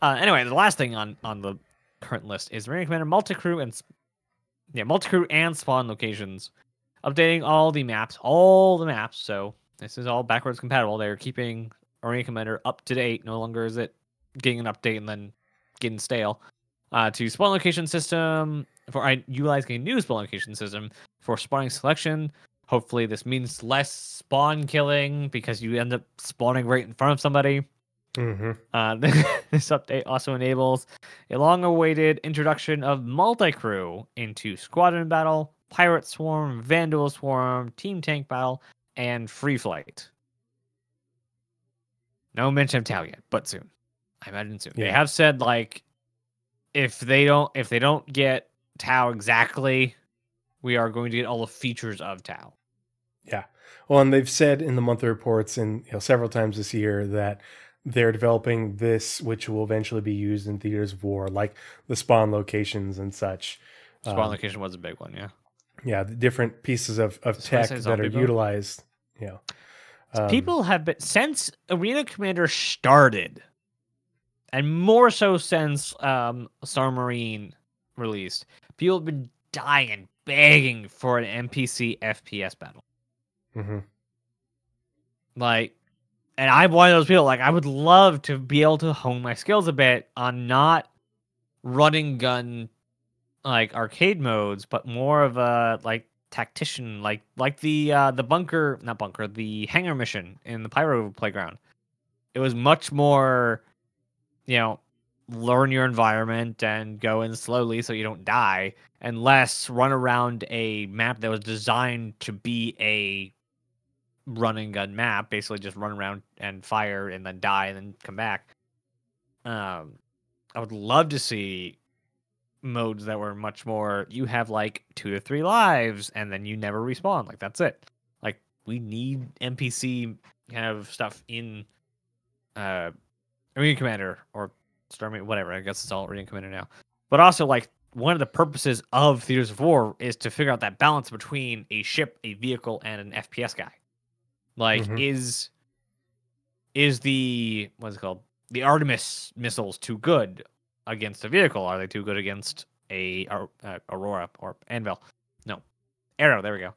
B: Anyway, the last thing on the current list is Arena Commander multi-crew and spawn locations. Updating all the maps. So this is all backwards compatible. They're keeping Arena Commander up to date. No longer is it getting an update and then getting stale. To spawn location system for utilizing a new spawn location system for spawning selection. Hopefully this means less spawn killing because you end up spawning right in front of somebody. This update also enables a long-awaited introduction of multi-crew into Squadron Battle, Pirate Swarm, Vandal Swarm, Team Tank Battle, and Free Flight. No mention of Tau yet, but soon. I imagine soon. Yeah. They have said like if they don't get Tau exactly, we are going to get all the features of Tau.
A: Yeah. Well, and they've said in the monthly reports and several times this year that they're developing this, which will eventually be used in theaters of war, like the spawn locations and such.
B: Spawn location was a big one, yeah.
A: Yeah, the different pieces of tech that are utilized. Yeah.
B: People have been, since Arena Commander started, and more so since Star Marine released, people have been dying and begging for an NPC FPS battle. Like, and I'm one of those people, like, I would love to be able to hone my skills a bit on not running gun like arcade modes, but more of a like tactician, like the bunker, not bunker, the hangar mission in the Pyro Playground. It was much more, you know, learn your environment and go in slowly so you don't die, and less run around a map that was designed to be a run and gun map, basically just run around and fire and then die and then come back. I would love to see modes that were much more, you have like 2 to 3 lives and then you never respawn, like that's it. Like we need NPC kind of stuff in Arena Commander or Starmate, whatever. I guess it's all Arena Commander now. But also, like, one of the purposes of Theaters of War is to figure out that balance between a ship, a vehicle, and an FPS guy. Like, is the, what's it called? The Artemis missiles too good against a vehicle? Are they too good against a Aurora or Anvil? No, Arrow. There we go.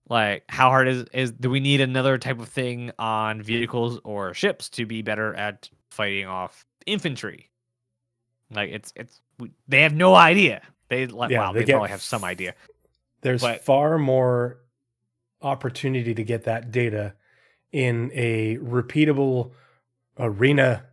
B: Like, how hard is do we need another type of thing on vehicles or ships to be better at fighting off infantry? Like, they have no idea. They probably have some idea.
A: There's far more opportunity to get that data in a repeatable arena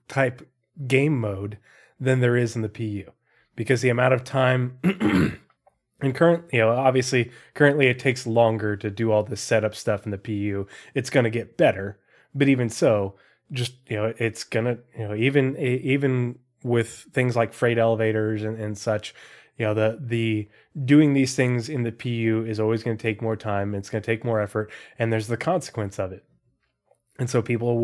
A: type game mode than there is in the PU, because the amount of time and obviously currently it takes longer to do all this setup stuff in the PU. It's going to get better, but even so, just, it's going to, even with things like freight elevators and such, the doing these things in the PU is always going to take more time. It's going to take more effort, and there's the consequence of it. And so people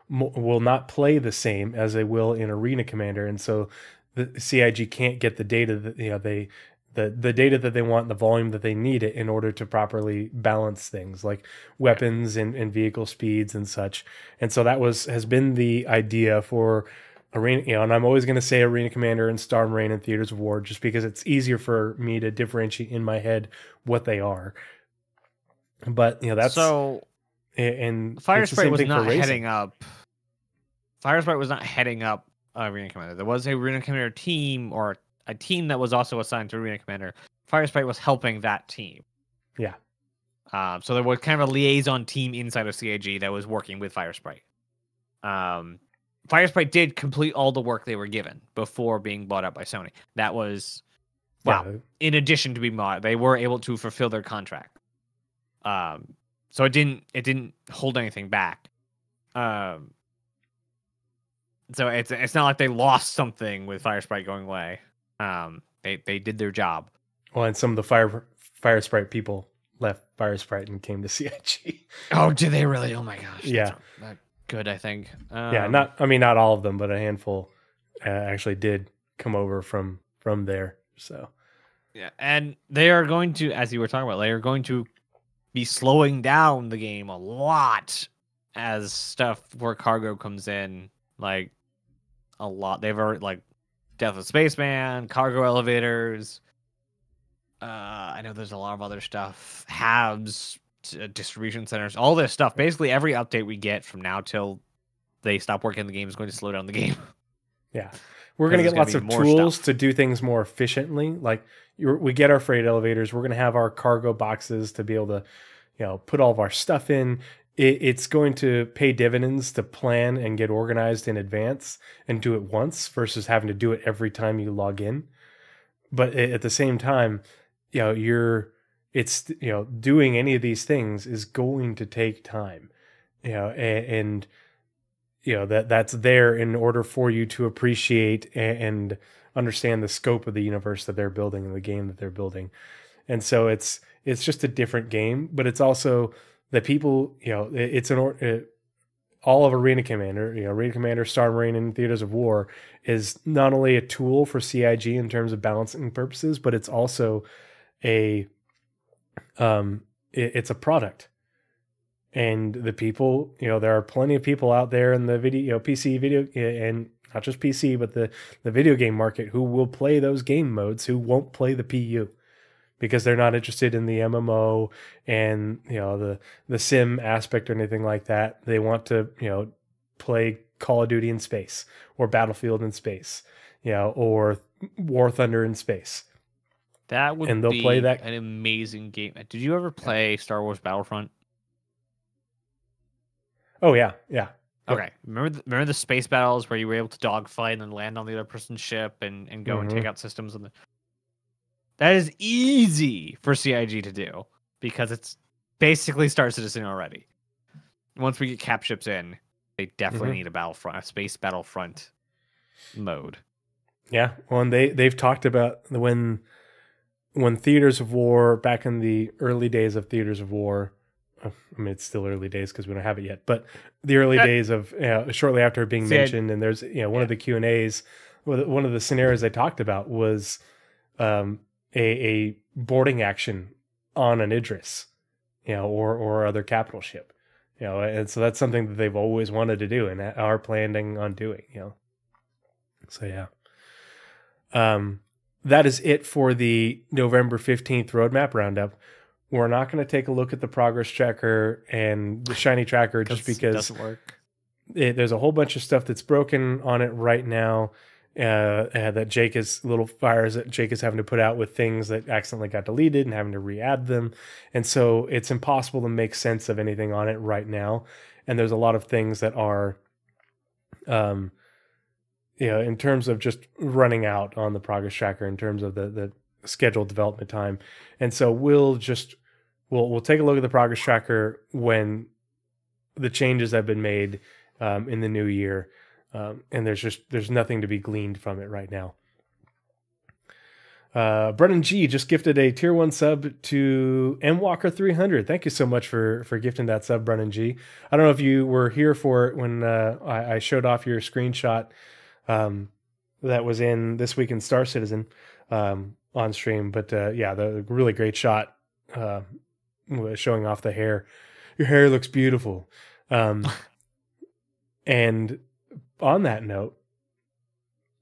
A: will not play the same as they will in Arena Commander, and so the CIG can't get the data that the data that they want, the volume that they need it in order to properly balance things like weapons and vehicle speeds and such. And so that has been the idea for Arena, and I'm always going to say Arena Commander and Star Marine and Theaters of War just because it's easier for me to differentiate in my head what they are. But that's
B: so.
A: And
B: Firesprite was not heading up. Firesprite was not heading up Arena Commander. There was a Arena Commander team, or a team that was also assigned to Arena Commander. Firesprite was helping that team.
A: Yeah.
B: So there was kind of a liaison team inside of CAG that was working with Firesprite. Firesprite did complete all the work they were given before being bought up by Sony. That was, in addition to being bought, they were able to fulfill their contract. So it didn't hold anything back. So it's not like they lost something with Firesprite going away. They did their job.
A: Well, and some of the Firesprite people left Firesprite and came to CIG.
B: Oh, did they really? Oh my gosh.
A: Yeah.
B: That's good, I think.
A: Not all of them, but a handful actually did come over from there. So
B: yeah, and they are going to, as you were talking about, they are going to be slowing down the game a lot as stuff where cargo comes in, like a lot. They've already, like, Death of Spaceman, cargo elevators. I know there's a lot of other stuff, halves, distribution centers, all this stuff. Basically, every update we get from now till they stop working the game is going to slow down the game.
A: Yeah, we're going to get lots of tools to do things more efficiently. Like, we get our freight elevators. We're going to have our cargo boxes to be able to, put all of our stuff in. It's going to pay dividends to plan and get organized in advance and do it once versus having to do it every time you log in. But at the same time, doing any of these things is going to take time, and that's there in order for you to appreciate and understand the scope of the universe that they're building and the game that they're building. And so it's just a different game, but it's also that people, it's all of Arena Commander, Arena Commander, Star Marine, and Theaters of War is not only a tool for CIG in terms of balancing purposes, but it's also it's a product. And the people, there are plenty of people out there in the video, PC video, and not just PC, but the video game market who will play those game modes, who won't play the PU because they're not interested in the MMO and, the sim aspect or anything like that. They want to, play Call of Duty in space or Battlefield in space, or War Thunder in space.
B: That would
A: and they'll
B: be
A: play that.
B: an amazing game. Did you ever play Star Wars Battlefront?
A: Oh yeah, yeah.
B: Okay. Remember the space battles where you were able to dogfight and then land on the other person's ship and go and take out systems on the. That is easy for CIG to do because it's basically Star Citizen already. Once we get cap ships in, they definitely need a space battlefront mode.
A: Yeah, well, and they've talked about when Theaters of War, back in the early days of Theaters of War, I mean, it's still early days because we don't have it yet, but the early days of shortly after it being mentioned, and there's one of the Q&As, one of the scenarios they talked about was a boarding action on an Idris, or other capital ship, and so that's something that they've always wanted to do and are planning on doing, So yeah. That is it for the November 15th Roadmap Roundup. We're not going to take a look at the progress tracker and the Shiny Tracker just because
B: it doesn't work.
A: There's a whole bunch of stuff that's broken on it right now. That little fires that Jake is having to put out with things that accidentally got deleted and having to re-add them. And so it's impossible to make sense of anything on it right now. And there's a lot of things that are, in terms of just running out on the progress tracker in terms of the scheduled development time. And so we'll take a look at the progress tracker when the changes have been made in the new year. And there's nothing to be gleaned from it right now. Brennan G just gifted a tier 1 sub to MWalker300. Thank you so much for gifting that sub, Brennan G. I don't know if you were here for it when I showed off your screenshot that was in This Week in Star Citizen on stream. But the really great shot showing off the hair. Your hair looks beautiful. And on that note,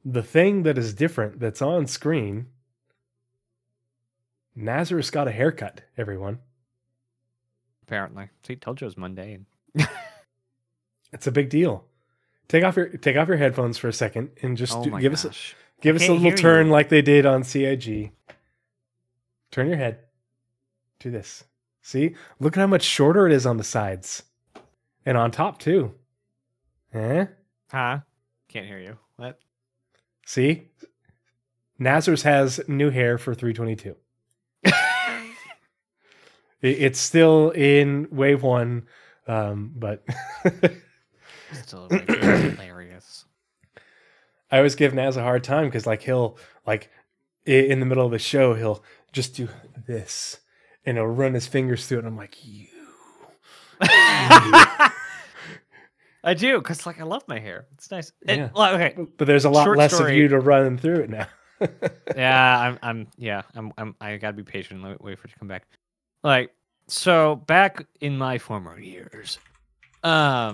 A: the thing that is different that's on screen, Nazeris got a haircut, everyone.
B: Apparently. See, told you it was mundane.
A: It's a big deal. Take off your headphones for a second and just give us a little turn like they did on CIG. Turn your head. Do this. See? Look at how much shorter it is on the sides. And on top too. Eh?
B: Huh? Can't hear you. What?
A: See? Nazeris has new hair for 322. It's still in wave 1, but
B: still hilarious.
A: I always give Naz a hard time because he'll in the middle of the show he'll just do this and he'll run his fingers through it and I'm like, you.
B: I do, because I love my hair. It's nice.
A: Yeah.
B: Okay,
A: but there's a lot less of you to run through it now.
B: Yeah, I gotta be patient. Wait for it to come back. So back in my former years, I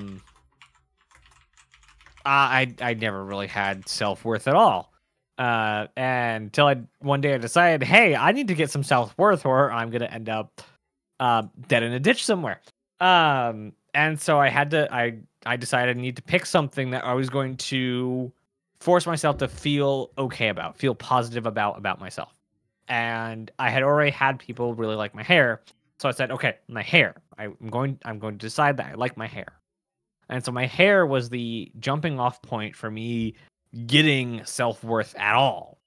B: never really had self-worth at all. Until one day I decided, hey, I need to get some self-worth or I'm gonna end up dead in a ditch somewhere. And so I decided I need to pick something that I was going to force myself to feel okay about, feel positive about myself. And I had already had people really like my hair. So I said, okay, my hair. I'm going to decide that I like my hair. And so my hair was the jumping off point for me getting self-worth at all.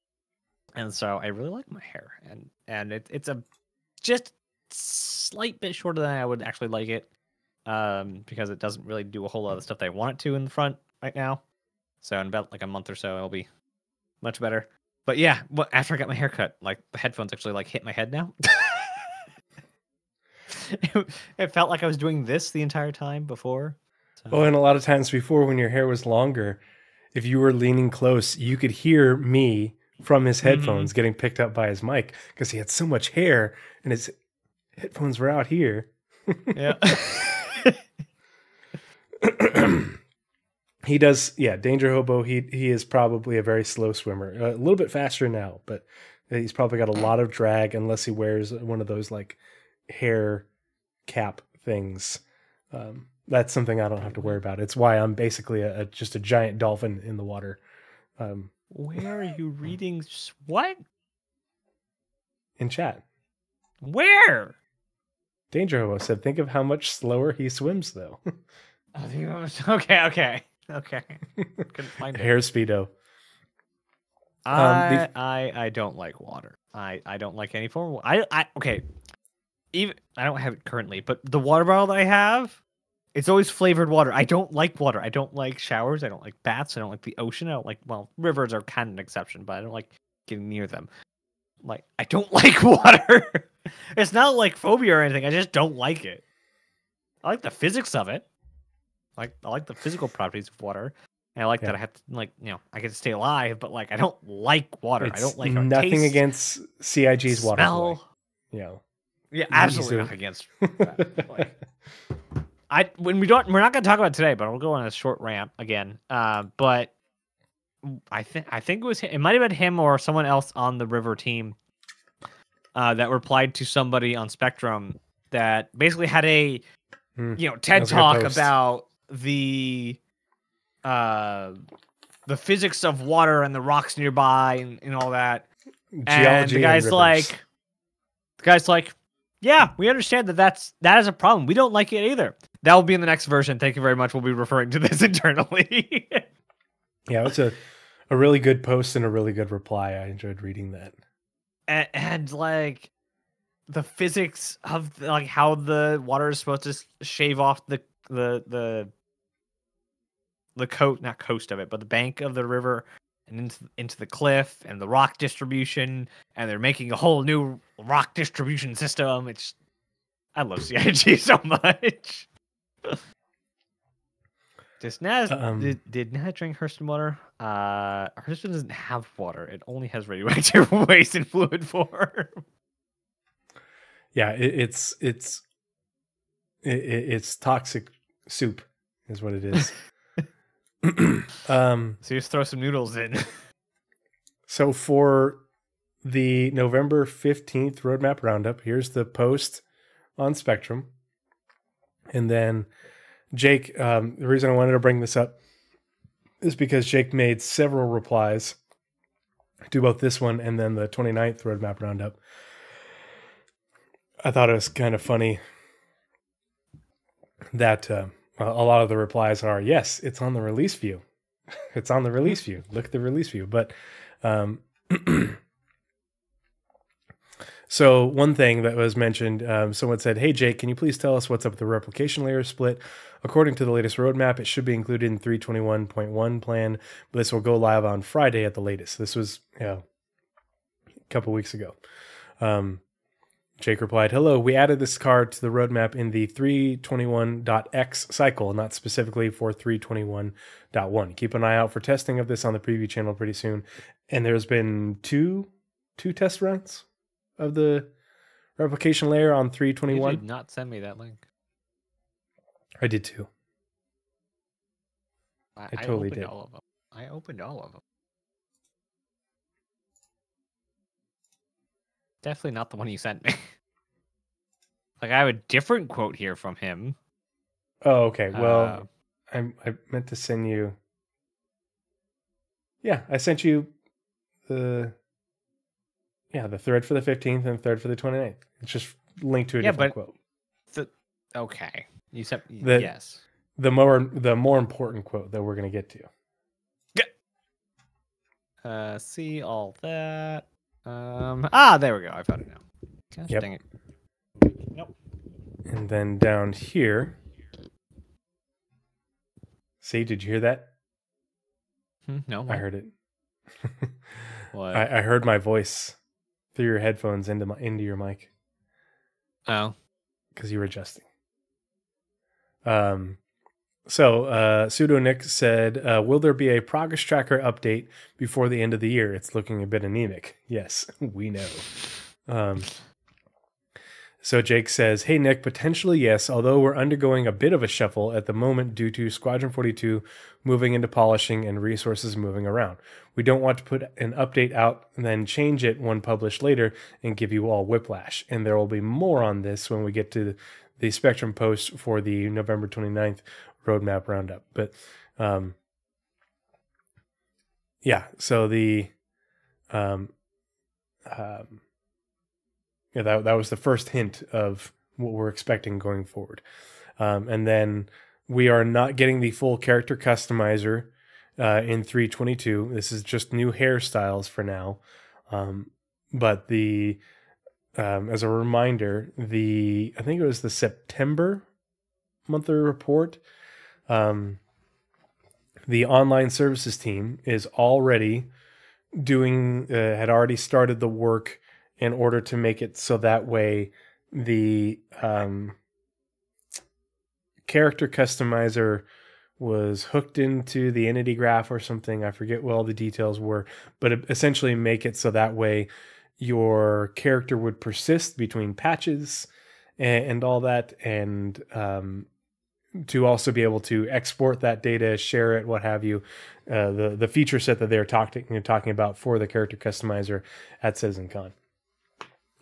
B: And so I really like my hair. And it's a just slight bit shorter than I would actually like it. Because it doesn't really do a whole lot of stuff that I want it to in the front right now. So in about a month or so, it'll be much better. But yeah, after I got my hair cut, the headphones actually hit my head now. It felt like I was doing this the entire time before. So.
A: Well, and a lot of times before when your hair was longer, if you were leaning close, you could hear me from his headphones getting picked up by his mic because he had so much hair and his headphones were out here.
B: Yeah.
A: He does, Danger Hobo, he is probably a very slow swimmer. A little bit faster now, but he's probably got a lot of drag unless he wears one of those hair cap things. That's something I don't have to worry about. It's why I'm basically just a giant dolphin in the water.
B: Where are you reading? What?
A: in chat.
B: Where?
A: Danger Hobo said, think of how much slower he swims, though.
B: Okay. Couldn't find it.
A: Hair speedo.
B: I don't like water. I don't like any form of okay. Even I don't have it currently, but the water bottle that I have, it's always flavored water. I don't like water. I don't like showers. I don't like baths. I don't like the ocean. I don't like, well, rivers are kind of an exception, but I don't like getting near them. Like, I don't like water. It's not like phobia or anything. I just don't like it. I like the physics of it. I like the physical properties of water. And I like that I have to, like, I get to stay alive, but like I don't like water. I don't like
A: nothing
B: taste,
A: against CIG's water boy.
B: Yeah, absolutely nothing against that. We're not going to talk about it today, but I'll go on a short rant again. But I think it was him. It might have been him or someone else on the River team that replied to somebody on Spectrum that basically had a TED talk about the physics of water and the rocks nearby and all that.
A: Geology
B: and the guy's like, yeah, we understand that is a problem. We don't like it either. That will be in the next version. Thank you very much. We'll be referring to this internally.
A: Yeah, it's a really good post and a really good reply. I enjoyed reading that.
B: And like the physics of like how the water is supposed to shave off the not coast of it, but the bank of the river and into the cliff and the rock distribution, and they're making a whole new rock distribution system. I love CIG so much. Did Naz drink Hurston water? Hurston doesn't have water. It only has radioactive waste in fluid form.
A: Yeah, it's toxic soup is what it is.
B: So you just throw some noodles in.
A: So for the November 15th Roadmap Roundup, here's the post on Spectrum. And then Jake, the reason I wanted to bring this up is because Jake made several replies to both this one and then the 29th Roadmap Roundup. I thought it was kind of funny that a lot of the replies are, yes, it's on the release view. It's on the release view. Look at the release view. But so one thing that was mentioned, someone said, hey, Jake, can you please tell us what's up with the replication layer split? According to the latest roadmap, it should be included in 321.1 plan, but this will go live on Friday at the latest. This was a couple weeks ago. Jake replied, hello, we added this card to the roadmap in the 321.x cycle, not specifically for 321.1. Keep an eye out for testing of this on the preview channel pretty soon. And there's been two test runs of the replication layer on 321.
B: You did not send me that link.
A: I did too. I totally did.
B: All of them. I opened all of them. Definitely not the one you sent me. Like, I have a different quote here from him.
A: Oh, okay. Well, I meant to send you. Yeah, I sent you the thread for the 15th and thread for the 29th. It's just linked to a different quote.
B: Okay. You sent yes.
A: The more important quote that we're going to get to.
B: Yeah. See all that. There we go. I found it now. Gosh, dang it. Nope.
A: And then down here. See, did you hear that?
B: No.
A: I heard it.
B: What?
A: I heard my voice through your headphones into your mic.
B: Oh.
A: Because you were adjusting. Pseudo Nick said, will there be a progress tracker update before the end of the year? It's looking a bit anemic. Yes, we know. So Jake says, hey, Nick, potentially yes, although we're undergoing a bit of a shuffle at the moment due to Squadron 42 moving into polishing and resources moving around. We don't want to put an update out and then change it when published later and give you all whiplash. And there will be more on this when we get to the Spectrum post for the November 29th Roadmap Roundup. But so the that was the first hint of what we're expecting going forward. And then we are not getting the full character customizer in 3.22. This is just new hairstyles for now. But as a reminder, I think it was the September monthly report. The online services team is already had already started the work in order to make it so that way the character customizer was hooked into the entity graph or something. I forget what all the details were, but essentially make it so that way your character would persist between patches and all that, and to also be able to export that data, share it, what have you. The feature set that they're talking about for the character customizer at CitizenCon.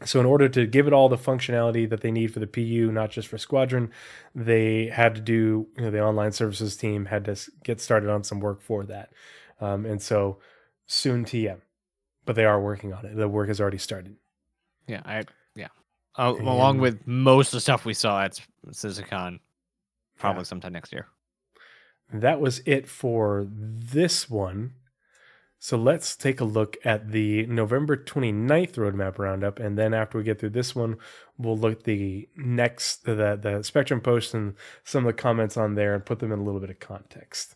A: So in order to give it all the functionality that they need for the PU, not just for Squadron, they had to do, the online services team had to get started on some work for that. And so soon TM, but they are working on it. The work has already started.
B: Yeah. Along with most of the stuff we saw at CitizenCon, probably sometime next year.
A: That was it for this one. So let's take a look at the November 29th Roadmap Roundup. And then after we get through this one, we'll look at the Spectrum post and some of the comments on there and put them in a little bit of context.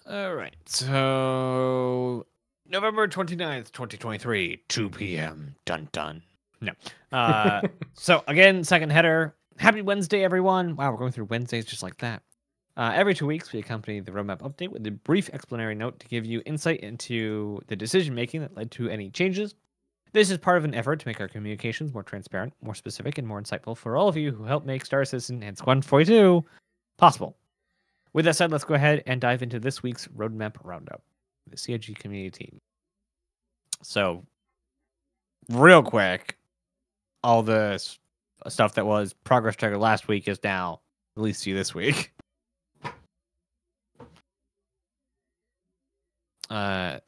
B: All right. So November 29th, 2023, 2 p.m. Dun dun. No. So again, second header. Happy Wednesday, everyone. Wow, we're going through Wednesdays just like that. Every 2 weeks, we accompany the roadmap update with a brief explanatory note to give you insight into the decision-making that led to any changes. This is part of an effort to make our communications more transparent, more specific, and more insightful for all of you who helped make Star Citizen and Squadron 42 possible. With that said, let's go ahead and dive into this week's Roadmap Roundup, the CIG community team. So, real quick, all the stuff that was progress tracker last week is now released to you this week.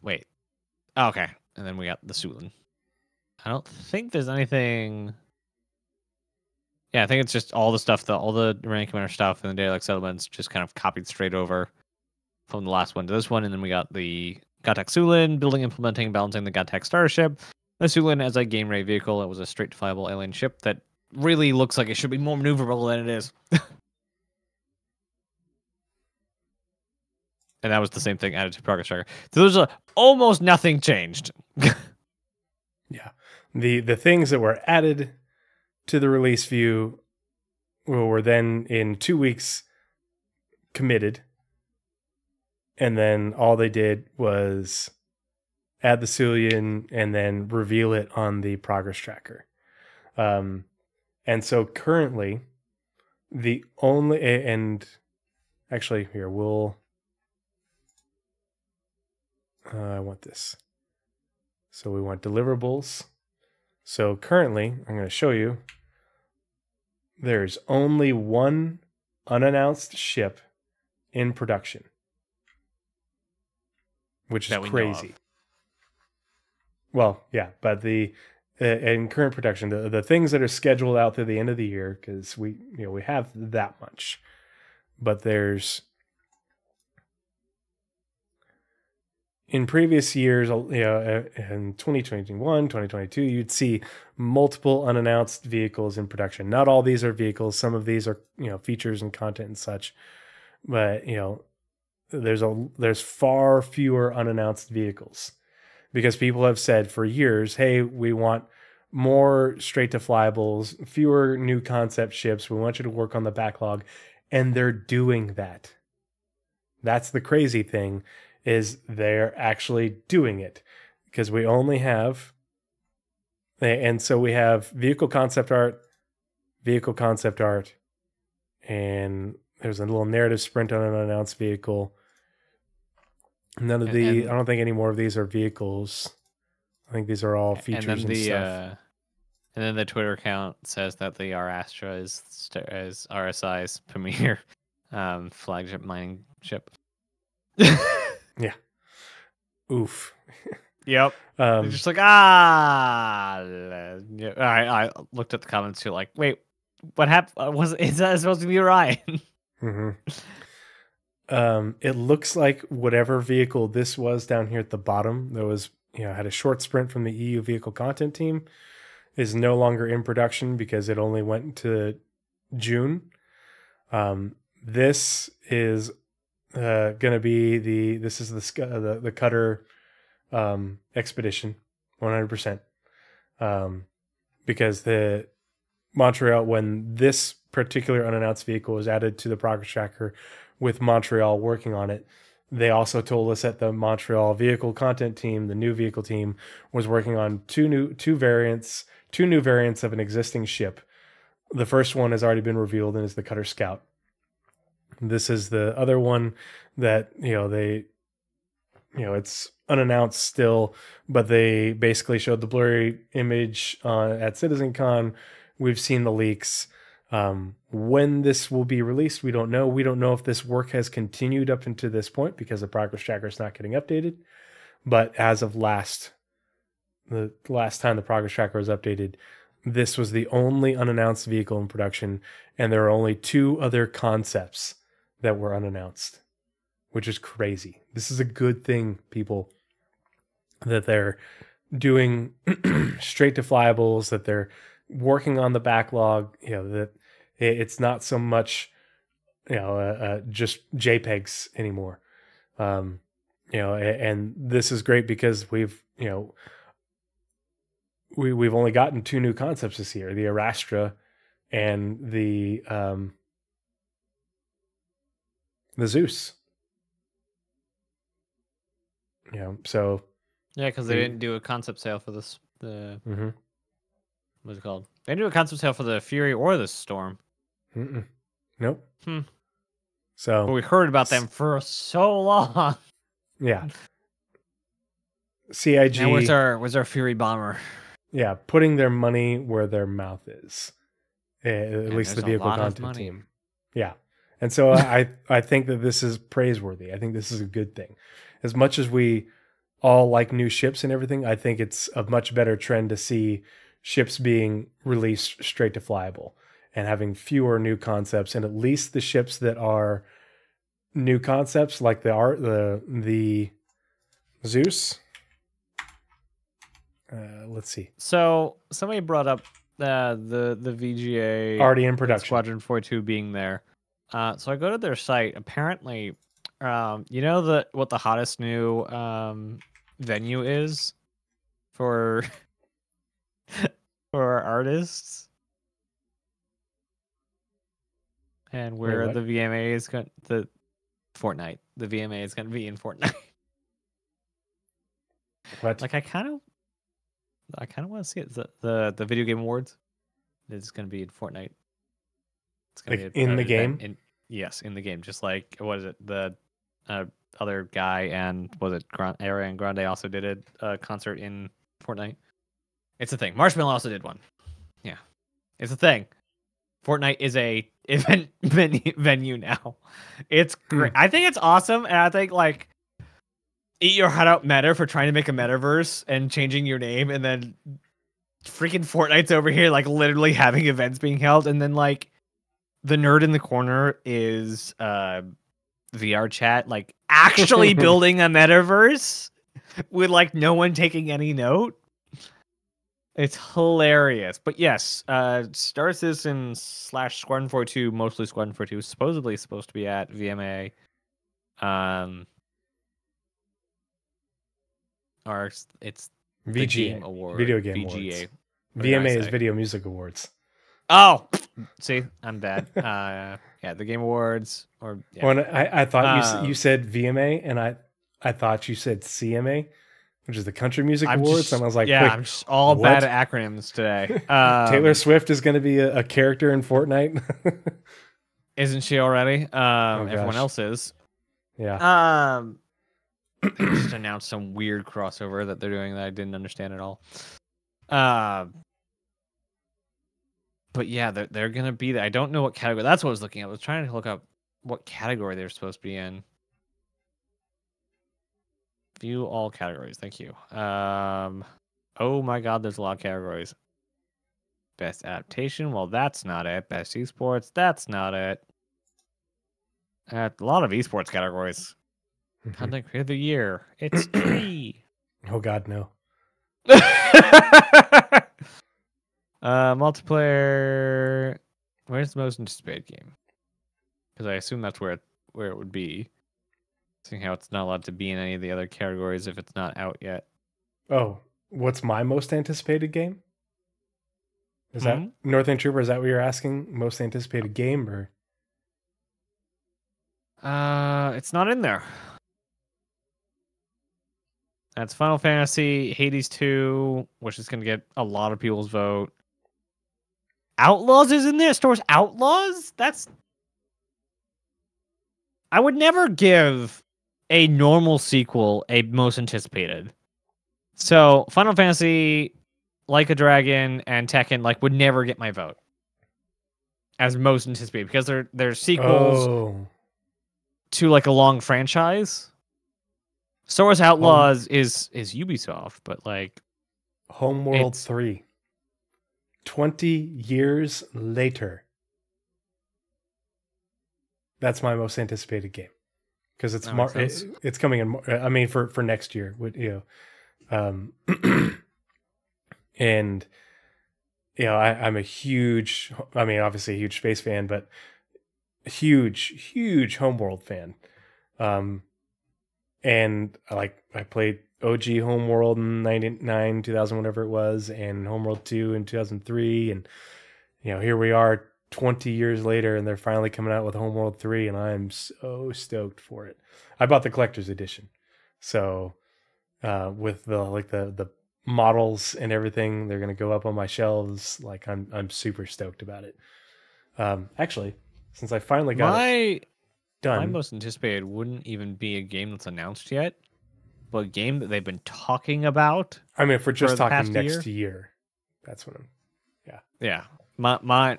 B: Wait. Oh, okay. And then we got the Sulin. I don't think there's anything. Yeah, I think it's just all the stuff, all the Rank Commander stuff and the Daily settlements just kind of copied straight over from the last one to this one. And then we got the Gatek Sulin, building, implementing, balancing the Gatek starship. The Sulin as a game ready vehicle. It was a straight flyable alien ship that really looks like it should be more maneuverable than it is. And that was the same thing added to Progress Tracker. So there's almost nothing changed.
A: Yeah. The things that were added to the release view were then in 2 weeks committed. And then all they did was add the Sulian and then reveal it on the Progress Tracker. And so currently, the only... And actually, here, I want this. So we want deliverables. So currently, I'm going to show you, there's only one unannounced ship in production, which is crazy. Well, yeah, but in current production, the things that are scheduled out through the end of the year, because we have that much, but there's... In previous years, in 2021, 2022, you'd see multiple unannounced vehicles in production. Not all these are vehicles. Some of these are, features and content and such. But, there's far fewer unannounced vehicles because people have said for years, hey, we want more straight to flyables, fewer new concept ships. We want you to work on the backlog. And they're doing that. That's the crazy thing. Is they're actually doing it because we only have, and so we have vehicle concept art, and there's a little narrative sprint on an unannounced vehicle. None of I don't think any more of these are vehicles. I think these are all features and stuff.
B: And then the Twitter account says that the R Astra is RSI's premier flagship mining ship.
A: Yeah. Oof.
B: Yep. They're just like, ah. Yeah. I looked at the comments too, like, wait, what happened? Is that supposed to be Ryan?
A: It looks like whatever vehicle this was down here at the bottom that was, had a short sprint from the EU vehicle content team is no longer in production because it only went to June. This is going to be the Cutter expedition 100%. Because the Montreal, when this particular unannounced vehicle was added to the progress tracker with Montreal working on it, they also told us that the Montreal vehicle content team, the new vehicle team, was working on two new variants of an existing ship. The first one has already been revealed and is the Cutter Scout. This is the other one that, it's unannounced still, but they basically showed the blurry image at CitizenCon. We've seen the leaks. When this will be released, we don't know. We don't know if this work has continued up into this point because the progress tracker is not getting updated. But as of the last time the progress tracker was updated, this was the only unannounced vehicle in production, and there are only 2 other concepts that were unannounced, which is crazy. This is a good thing, people, that they're doing straight to flyable, that they're working on the backlog, that it's not so much, just JPEGs anymore. And this is great because we've only gotten 2 new concepts this year, the Arastra and the Zeus. So
B: yeah, because they didn't do a concept sale for this. What's it called? They didn't do a concept sale for the Fury or the Storm.
A: Nope.
B: So, but we heard about them for so long.
A: Yeah. CIG.
B: Now where's our Fury bomber?
A: Yeah, putting their money where their mouth is. At least the vehicle content team. Yeah. And so I think that this is praiseworthy. I think this is a good thing. As much as we all like new ships and everything, I think it's a much better trend to see ships being released straight to flyable and having fewer new concepts, and at least the ships that are new concepts, like the Zeus. Let's see.
B: So somebody brought up the VGA
A: already in production,
B: Squadron 42 being there. So I go to their site. Apparently, what the hottest new venue is for for artists, and where the VMA is going. Fortnite. The VMA is going to be in Fortnite.
A: What?
B: Like I kind of want to see it. The Video Game Awards is going to be in Fortnite. It's going to be
A: in the game.
B: Yes, in the game. Just like what is it? The other guy and was it Ariana Grande also did a concert in Fortnite. It's a thing. Marshmallow also did one. Yeah, it's a thing. Fortnite is a event venue now. It's great. I think it's awesome, and I think like eat your heart out, Meta, for trying to make a metaverse and changing your name, and then freaking Fortnite's over here like literally having events being held, and then like the nerd in the corner is VR chat like actually building a metaverse with like no one taking any note. It's hilarious. But yes, Star Citizen / Squadron 42, mostly Squadron 42, supposedly supposed to be at VMA. Or it's
A: VGA
B: Game Award.
A: Video Game
B: VGA.
A: Awards. VMA is Video Music Awards.
B: Oh, see, I'm bad. Yeah, the Game Awards. Or yeah.
A: When I thought you said VMA, and I thought you said CMA, which is the Country Music Awards. And I was like,
B: yeah, I'm just all bad at acronyms today.
A: Taylor Swift is going to be a character in Fortnite.
B: Isn't she already? Everyone else is.
A: Yeah.
B: They just announced some weird crossover that they're doing that I didn't understand at all. But yeah, they're gonna be there. I don't know what category. That's what I was looking at. I was trying to look up what category they're supposed to be in. View all categories. Thank you. Oh my God, there's a lot of categories. Best adaptation. Well, that's not it. Best esports. That's not it. A lot of esports categories. Content creator of the year. It's Tree.
A: Oh God, no.
B: Multiplayer. Where's the most anticipated game? Because I assume that's where it would be. Seeing how it's not allowed to be in any of the other categories if it's not out yet.
A: Oh, what's my most anticipated game? Is that Northern Trooper? Is that what you're asking? Most anticipated game, or?
B: It's not in there. That's Final Fantasy, Hades 2, which is going to get a lot of people's vote. Outlaws is in there. Star Wars Outlaws? I would never give a normal sequel a most anticipated. So Final Fantasy, Like a Dragon, and Tekken would never get my vote as most anticipated because they're sequels to a long franchise. Star Wars Outlaws is Ubisoft, but
A: Homeworld 3. 20 years later. That's my most anticipated game because it's it's coming in. I mean, for next year, and I'm a huge. I mean, obviously a huge space fan, but huge Homeworld fan. And I played OG Homeworld in 99, 2000, whatever it was, and Homeworld 2 in 2003. And, here we are 20 years later, and they're finally coming out with Homeworld 3, and I'm so stoked for it. I bought the collector's edition. So, with the models and everything, they're going to go up on my shelves. I'm super stoked about it. Actually, since I finally got it done.
B: My most anticipated wouldn't even be a game that's announced yet, but a game that they've been talking about.
A: I mean, if we're just talking next year, that's what
B: Yeah. My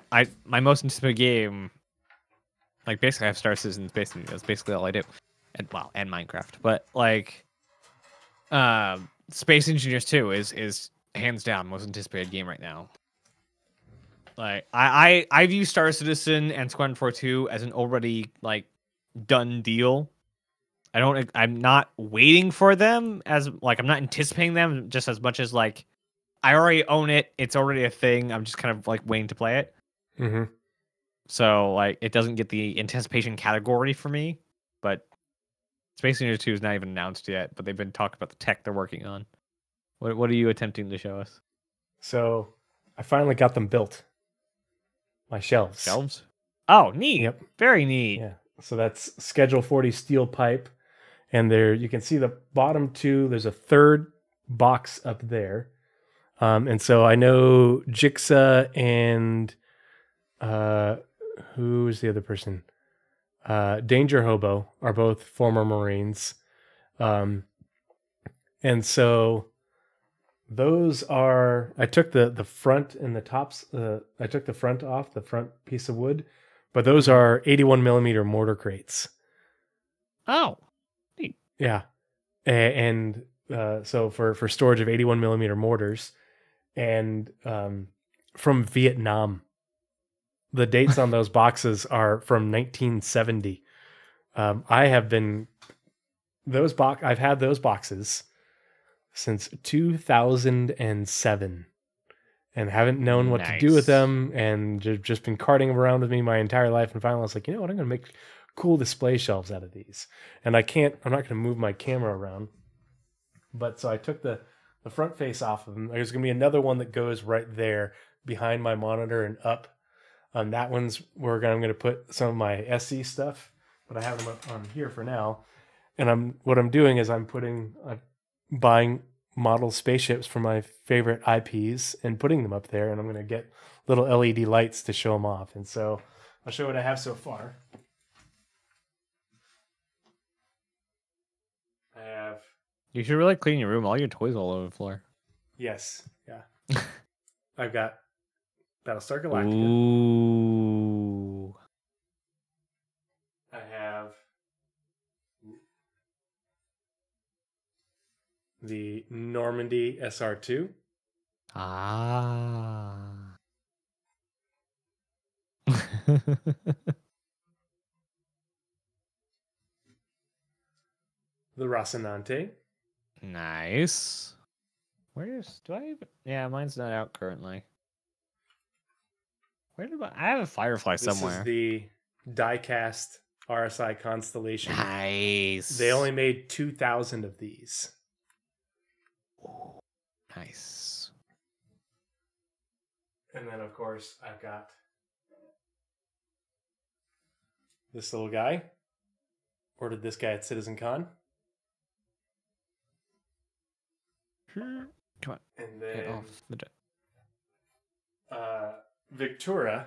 B: most anticipated game, basically I have Star Citizen. Basically, that's basically all I do, and Minecraft. But Space Engineers 2 is hands down most anticipated game right now. I view Star Citizen and Squadron 4-2 as an already done deal. I'm not waiting for them as I'm not anticipating them just as much as I already own it. It's already a thing. I'm just kind of waiting to play it.
A: Mm-hmm.
B: So it doesn't get the anticipation category for me. But Space Engineers 2 is not even announced yet. But they've been talking about the tech they're working on. What are you attempting to show us?
A: So I finally got them built. My shelves.
B: Shelves? Oh, neat.
A: Yep.
B: Very neat.
A: Yeah. So that's Schedule 40 steel pipe. And there you can see the bottom two. There's a third box up there. And so I know Jigsaw and who is the other person? Danger Hobo are both former Marines. And so those are, I took the front and the tops, I took the front off, the front piece of wood, but those are 81 millimeter mortar crates.
B: Oh, neat.
A: Yeah. And so for storage of 81 millimeter mortars, and from Vietnam. The dates on those boxes are from 1970. I've had those boxes since 2007 and haven't known what to do with them, and just been carting them around with me my entire life. And finally I was like, you know what, I'm going to make cool display shelves out of these. And I'm not going to move my camera around. But so I took the front face off of them. There's going to be another one that goes right there behind my monitor and up. That one's where I'm going to put some of my SC stuff, but I have them up on here for now. And what I'm doing is I'm buying model spaceships for my favorite IPs and putting them up there, and I'm going to get little LED lights to show them off. And so I'll show you what I have so far. I have...
B: You should really clean your room. All your toys all over the floor.
A: Yes. Yeah. I've got Battlestar Galactica.
B: Ooh.
A: I have the Normandy SR2.
B: Ah.
A: The Rocinante.
B: Nice. Do I even? Yeah, mine's not out currently. Where did I have a Firefly somewhere.
A: This is the diecast RSI Constellation.
B: Nice.
A: They only made 2,000 of these.
B: Ooh, nice.
A: And then, of course, I've got this little guy. Ordered this guy at CitizenCon.
B: Come on.
A: And then
B: Get off the
A: Victura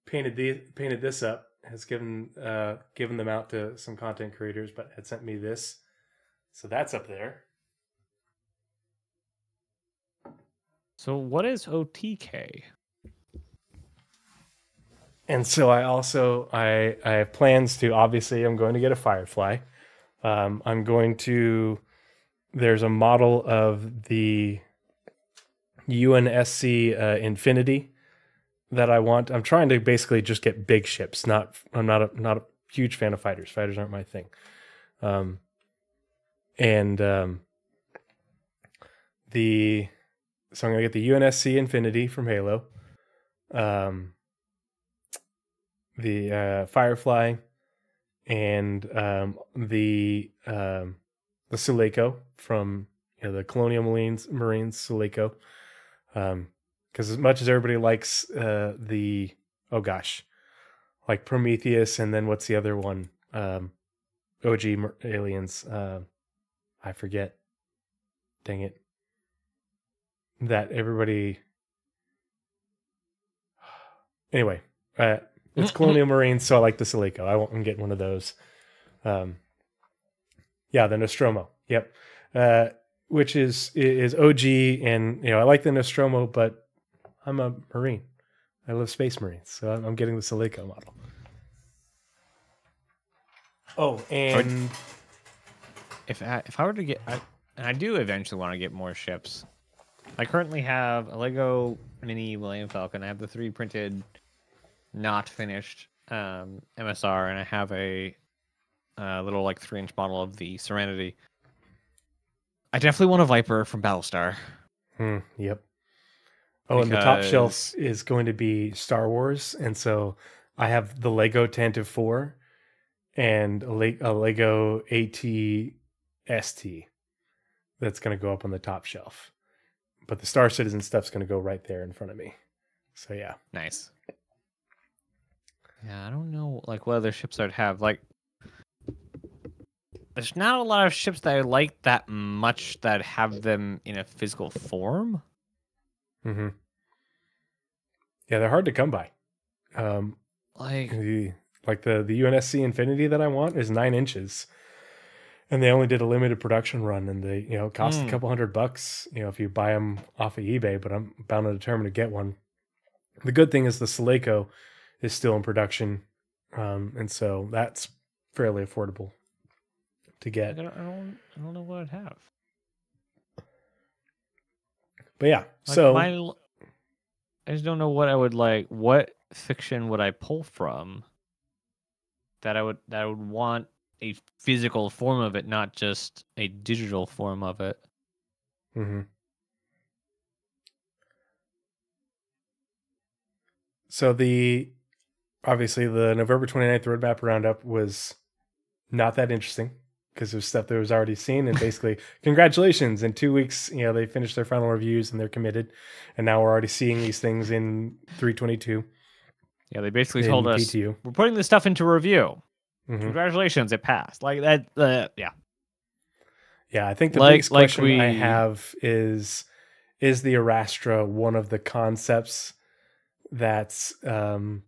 A: painted this up, has given them out to some content creators, but had sent me this. So that's up there.
B: So what is OTK?
A: And so I have plans to, obviously I'm going to get a Firefly. There's a model of the UNSC Infinity that I want. I'm trying to basically just get big ships. I'm not a huge fan of fighters. Fighters aren't my thing. So I'm gonna get the UNSC Infinity from Halo, the Firefly, and the Sulaco from the Colonial Marines Sulaco. Because as much as everybody likes like Prometheus, and then what's the other one? OG aliens. I forget. Dang it. That everybody. Anyway, it's Colonial Marines, so I like the Sulaco. I'm getting one of those. The Nostromo. Yep. Which is OG, and I like the Nostromo, but I'm a Marine. I love Space Marines, so I'm getting the Sulaco model. Oh, and
B: if I were to get, and I do eventually want to get more ships. I currently have a Lego Mini Millennium Falcon. I have the 3D printed, not finished MSR, and I have a little 3-inch model of the Serenity. I definitely want a Viper from Battlestar.
A: Yep. Oh, and the top shelf is going to be Star Wars, and so I have the Lego Tantive 4 and a Lego AT-ST that's going to go up on the top shelf. But the Star Citizen stuff's going to go right there in front of me. So yeah.
B: Nice. Yeah, I don't know what other ships I'd have. There's not a lot of ships that I like that much that have them in a physical form.
A: Mm-hmm. Yeah, they're hard to come by. The UNSC Infinity that I want is 9 inches, and they only did a limited production run, and they cost a couple $100. If you buy them off of eBay, but I'm bound and determined to get one. The good thing is the Sulaco is still in production, and so that's fairly affordable to get.
B: I don't know what I'd have.
A: But yeah,
B: I just don't know what I would like. What fiction would I pull from that I would want a physical form of it, not just a digital form of it?
A: Mm-hmm. So obviously the November 29th Roadmap Roundup was not that interesting because it was stuff that was already seen, and basically congratulations, in 2 weeks they finished their final reviews and they're committed, and now we're already seeing these things in 322.
B: Yeah, they basically told us
A: PTU.
B: We're putting this stuff into review.
A: Mm-hmm.
B: Congratulations, it passed. That.
A: Yeah, I think the biggest question I have is the Arastra one of the concepts that's on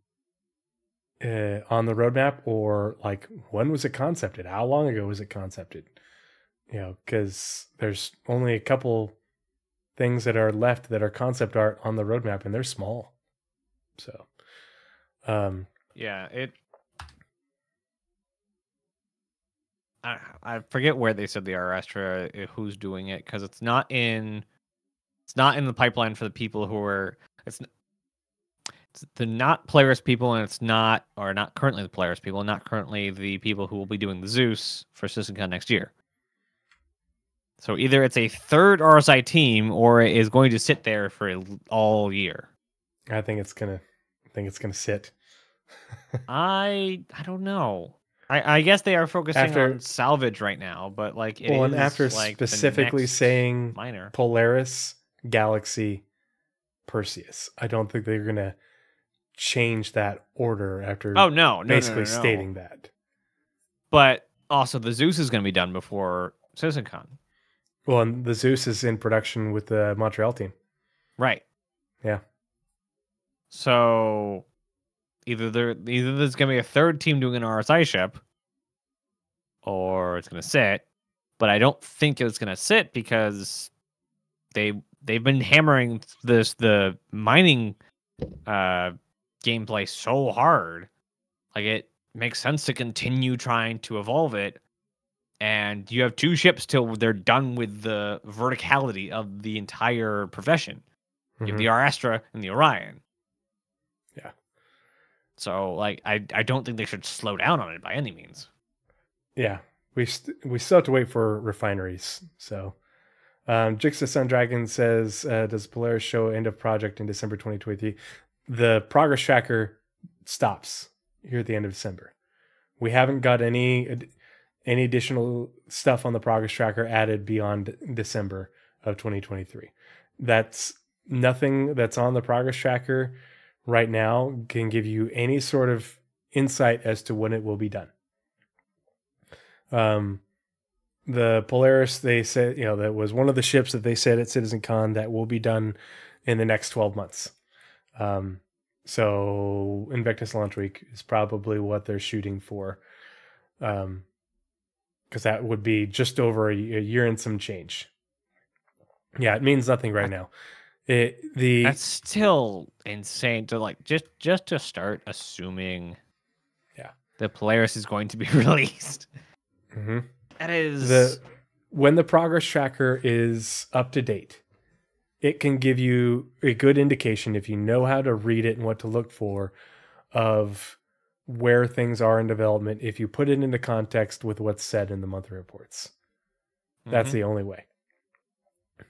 A: the roadmap, or when was it concepted? How long ago was it concepted? Because there's only a couple things that are left that are concept art on the roadmap, and they're small. So,
B: I forget where they said the Arastra, who's doing it, because it's not in the pipeline for the people who are it's the not Polaris people, and it's not currently the Polaris people, and not currently the people who will be doing the Zeus for CitizenCon next year. So either it's a third RSI team, or it is going to sit there for all year.
A: I think it's gonna sit.
B: I don't know. I guess they are focusing on salvage right now, but like
A: and after like specifically saying
B: minor
A: Polaris, Galaxy, Perseus, I don't think they're gonna change that order after basically stating that.
B: But also the Zeus is going to be done before CitizenCon.
A: Well, and the Zeus is in production with the Montreal team.
B: Right.
A: Yeah.
B: So either there's going to be a third team doing an RSI ship, or it's going to sit. But I don't think it's going to sit because they've been hammering the mining gameplay so hard. Like, it makes sense to continue trying to evolve it, and you have 2 ships till they're done with the verticality of the entire profession. You have the Arastra and the Orion.
A: Yeah. So
B: like I don't think they should slow down on it by any means.
A: Yeah. We still have to wait for refineries. So Jixta Sun Dragon says, does Polaris show end of project in December 2023? The progress tracker stops here at the end of December. We haven't got any additional stuff on the progress tracker added beyond December of 2023. That's nothing that's on the progress tracker right now can give you any sort of insight as to when it will be done. The Polaris, they said, that was one of the ships that they said at CitizenCon that will be done in the next 12 months. So Invictus Launch Week is probably what they're shooting for. Because that would be just over a year and some change. Yeah, it means nothing right now. That's
B: still insane to like just to start assuming.
A: Yeah,
B: the Polaris is going to be released.
A: Mm-hmm.
B: That is
A: when the progress tracker is up to date, it can give you a good indication, if you know how to read it and what to look for, of where things are in development if you put it into context with what's said in the monthly reports. That's the only way.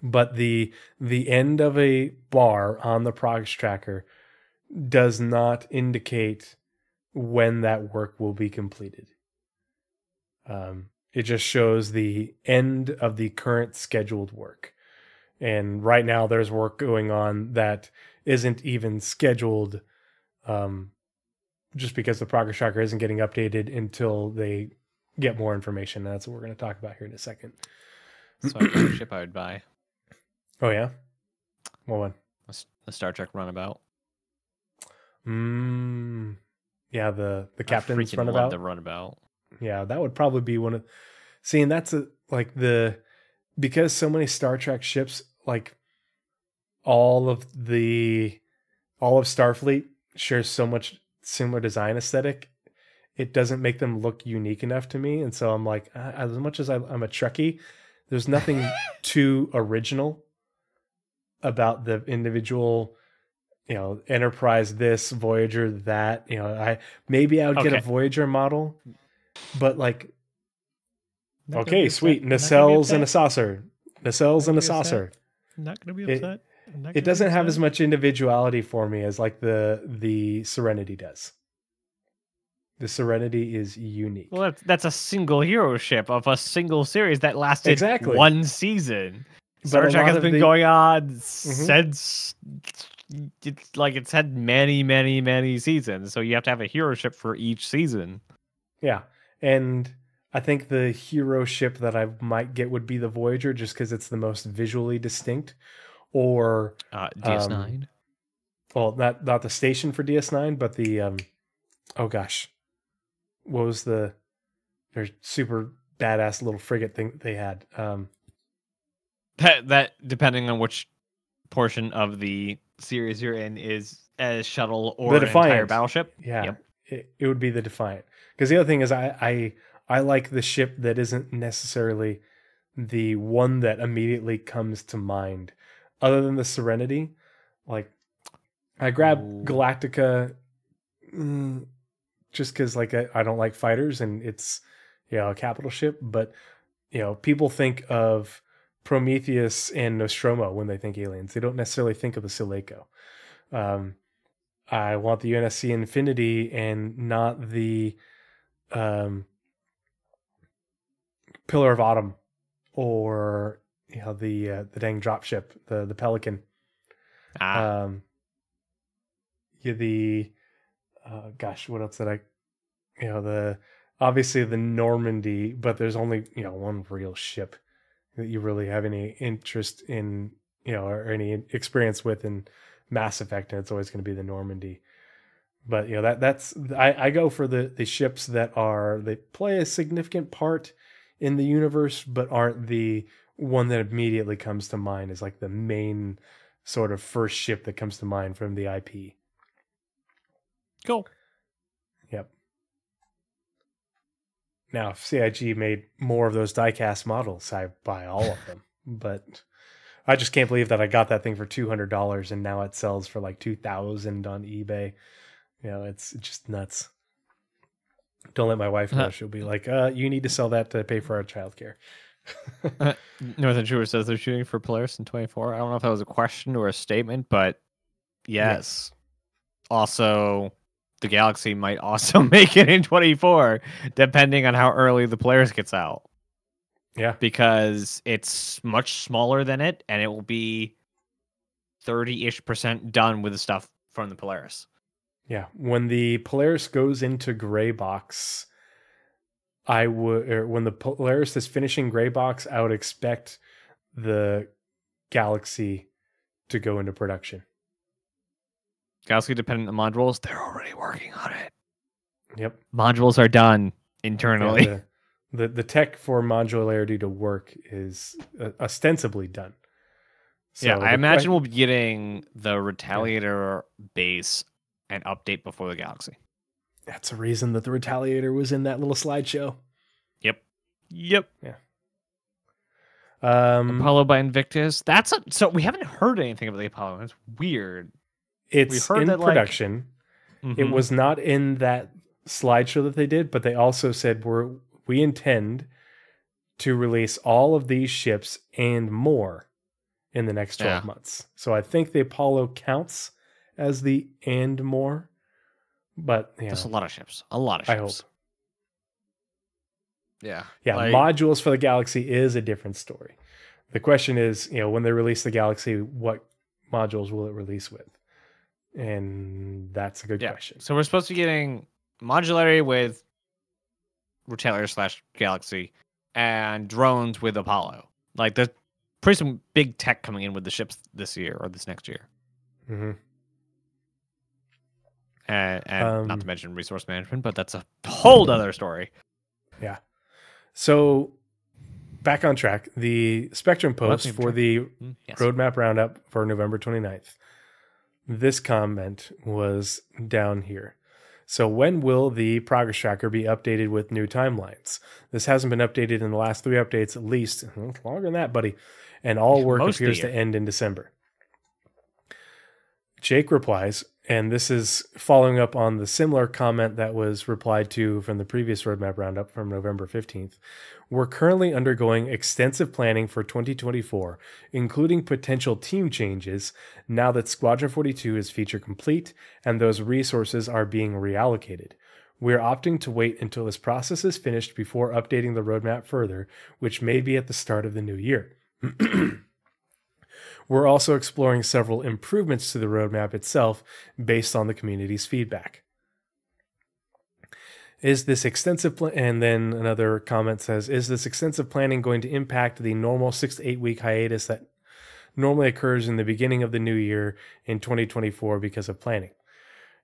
A: But the end of a bar on the progress tracker does not indicate when that work will be completed. It just shows the end of the current scheduled work. And right now there's work going on that isn't even scheduled, just because the progress tracker isn't getting updated until they get more information. And that's what we're going to talk about here in a second.
B: So a ship I would buy.
A: Oh, yeah? What one?
B: The Star Trek Runabout.
A: Yeah, the Captain's Runabout.
B: Love the Runabout.
A: Yeah, that would probably be one of... See, and that's because so many Star Trek ships, like all of Starfleet shares so much similar design aesthetic, it doesn't make them look unique enough to me. And so I'm like, as much as I'm a Trekkie, there's nothing too original about the individual, Enterprise this, Voyager that. I would get a Voyager model, but like, okay, sweet, nacelles and a saucer, nacelles and a saucer.
B: I'm not gonna be upset.
A: It doesn't have as much individuality for me as like the Serenity does. The Serenity is unique.
B: Well, that's a single hero ship of a single series that lasted one season. Star Trek has been going on since it's had many, many, many seasons. So you have to have a hero ship for each season.
A: Yeah. And I think the hero ship that I might get would be the Voyager, just because it's the most visually distinct. Or
B: DS9.
A: Well, not the station for DS9, but the oh gosh, what was their super badass little frigate thing that they had?
B: That depending on which portion of the series you're in is a shuttle or an entire battleship.
A: Yeah, yep. It would be the Defiant. Because the other thing is I I like the ship that isn't necessarily the one that immediately comes to mind. Other than the Serenity, like I grabbed Galactica just because like I don't like fighters and it's a capital ship, but people think of Prometheus and Nostromo when they think aliens. They don't necessarily think of the Sulaco. I want the UNSC Infinity and not the Pillar of Autumn or the dang dropship, the Pelican. What else did I obviously the Normandy, but there's only one real ship that you really have any interest in, or any experience with in Mass Effect, and it's always going to be the Normandy. But that's I go for the ships that they play a significant part in the universe, but aren't the one that immediately comes to mind as like the main sort of first ship that comes to mind from the IP.
B: Cool.
A: Yep. Now, if CIG made more of those diecast models, I'd buy all of them. But I just can't believe that I got that thing for $200 and now it sells for like $2,000 on eBay. It's just nuts. Don't let my wife know. She'll be like, you need to sell that to pay for our childcare.
B: Northern Trooper says they're shooting for Polaris in 24. I don't know if that was a question or a statement, but yes. Also, the Galaxy might also make it in 24, depending on how early the Polaris gets out.
A: Yeah.
B: Because it's much smaller than it, and it will be 30-ish% done with the stuff from the Polaris.
A: Yeah. When the Polaris goes into gray box, when the Polaris is finishing gray box, I would expect the Galaxy to go into production.
B: Galaxy dependent modules, they're already working on it.
A: Yep.
B: Modules are done internally.
A: Yeah, the tech for modularity to work is ostensibly done. So
B: I imagine we'll be getting the Retaliator base and update before the Galaxy.
A: That's a reason that the Retaliator was in that little slideshow.
B: Yep.
A: Yeah.
B: Apollo by Invictus. So we haven't heard anything about the Apollo. It's weird.
A: It's in production. It was not in that slideshow that they did, but they also said we intend to release all of these ships and more in the next 12 months. So I think the Apollo counts as the and more, but
B: that's a lot of ships. A lot of ships.
A: I hope.
B: Yeah.
A: Modules for the Galaxy is a different story. The question is, when they release the Galaxy, what modules will it release with? And that's a good question.
B: So we're supposed to be getting modularity with Retaliator / Galaxy and drones with Apollo. Like there's pretty some big tech coming in with the ships this year or this next year.
A: Mm-hmm.
B: And not to mention resource management, but that's a whole other story.
A: Yeah. So back on track, the Spectrum post for the Roadmap Roundup for November 29th. This comment was down here. So when will the progress tracker be updated with new timelines? This hasn't been updated in the last 3 updates at least. Longer than that, buddy. And all work appears to end in December. Jake replies, and this is following up on the similar comment that was replied to from the previous Roadmap Roundup from November 15th. We're currently undergoing extensive planning for 2024, including potential team changes now that Squadron 42 is feature complete and those resources are being reallocated. We're opting to wait until this process is finished before updating the roadmap further, which may be at the start of the new year. We're also exploring several improvements to the roadmap itself based on the community's feedback. Is this extensive and then another comment says, is this extensive planning going to impact the normal 6 to 8 week hiatus that normally occurs in the beginning of the new year in 2024 because of planning?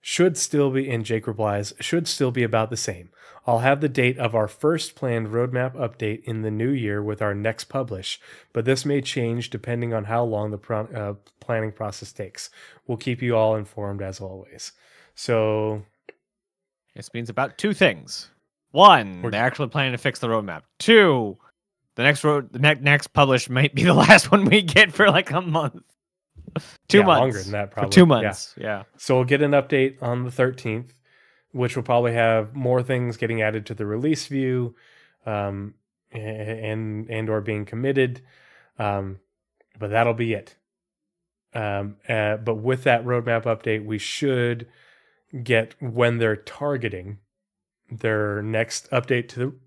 A: Should still be, and Jake replies, should still be about the same. I'll have the date of our first planned roadmap update in the new year with our next publish, but this may change depending on how long the planning process takes. We'll keep you all informed as always. So
B: this means about 2 things. One, they're actually planning to fix the roadmap. Two, the next publish might be the last one we get for like a month. 2 months.
A: Longer than that, probably.
B: For 2 months, yeah.
A: So we'll get an update on the 13th, which will probably have more things getting added to the release view, and or being committed. But that'll be it. But with that roadmap update, we should get when they're targeting their next update to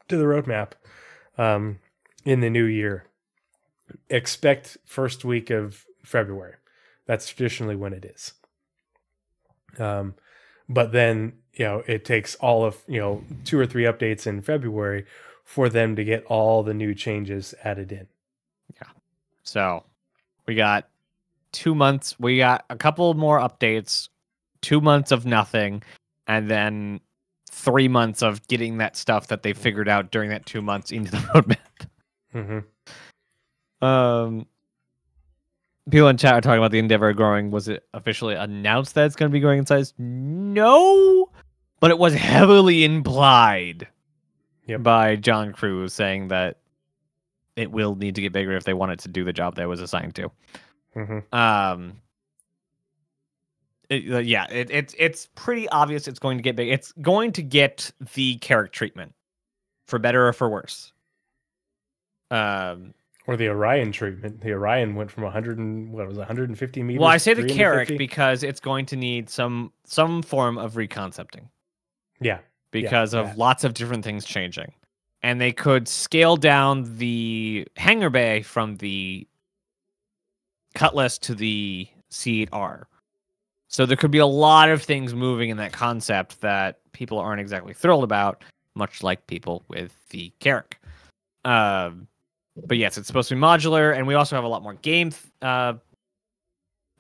A: the roadmap in the new year. Expect first week of February. That's traditionally when it is. But then, it takes all of, 2 or 3 updates in February for them to get all the new changes added in.
B: Yeah. So we got 2 months. We got a couple more updates, 2 months of nothing, and then 3 months of getting that stuff that they figured out during that 2 months into the roadmap. People in chat are talking about the Endeavor growing. Was it officially announced that it's going to be growing in size? No, but it was heavily implied by John Cruz, saying that it will need to get bigger if they want it to do the job that it was assigned to. It's pretty obvious it's going to get big. It's going to get the Carrack treatment, for better or for worse.
A: Or the Orion treatment. The Orion went from 150 meters.
B: Well, I say the
A: 350?
B: Carrack because it's going to need some form of reconcepting.
A: Yeah.
B: Because of lots of different things changing. And they could scale down the hangar bay from the Cutlass to the C8R. So there could be a lot of things moving in that concept that people aren't exactly thrilled about, much like people with the Carrack. But yes, it's supposed to be modular, and we also have a lot more game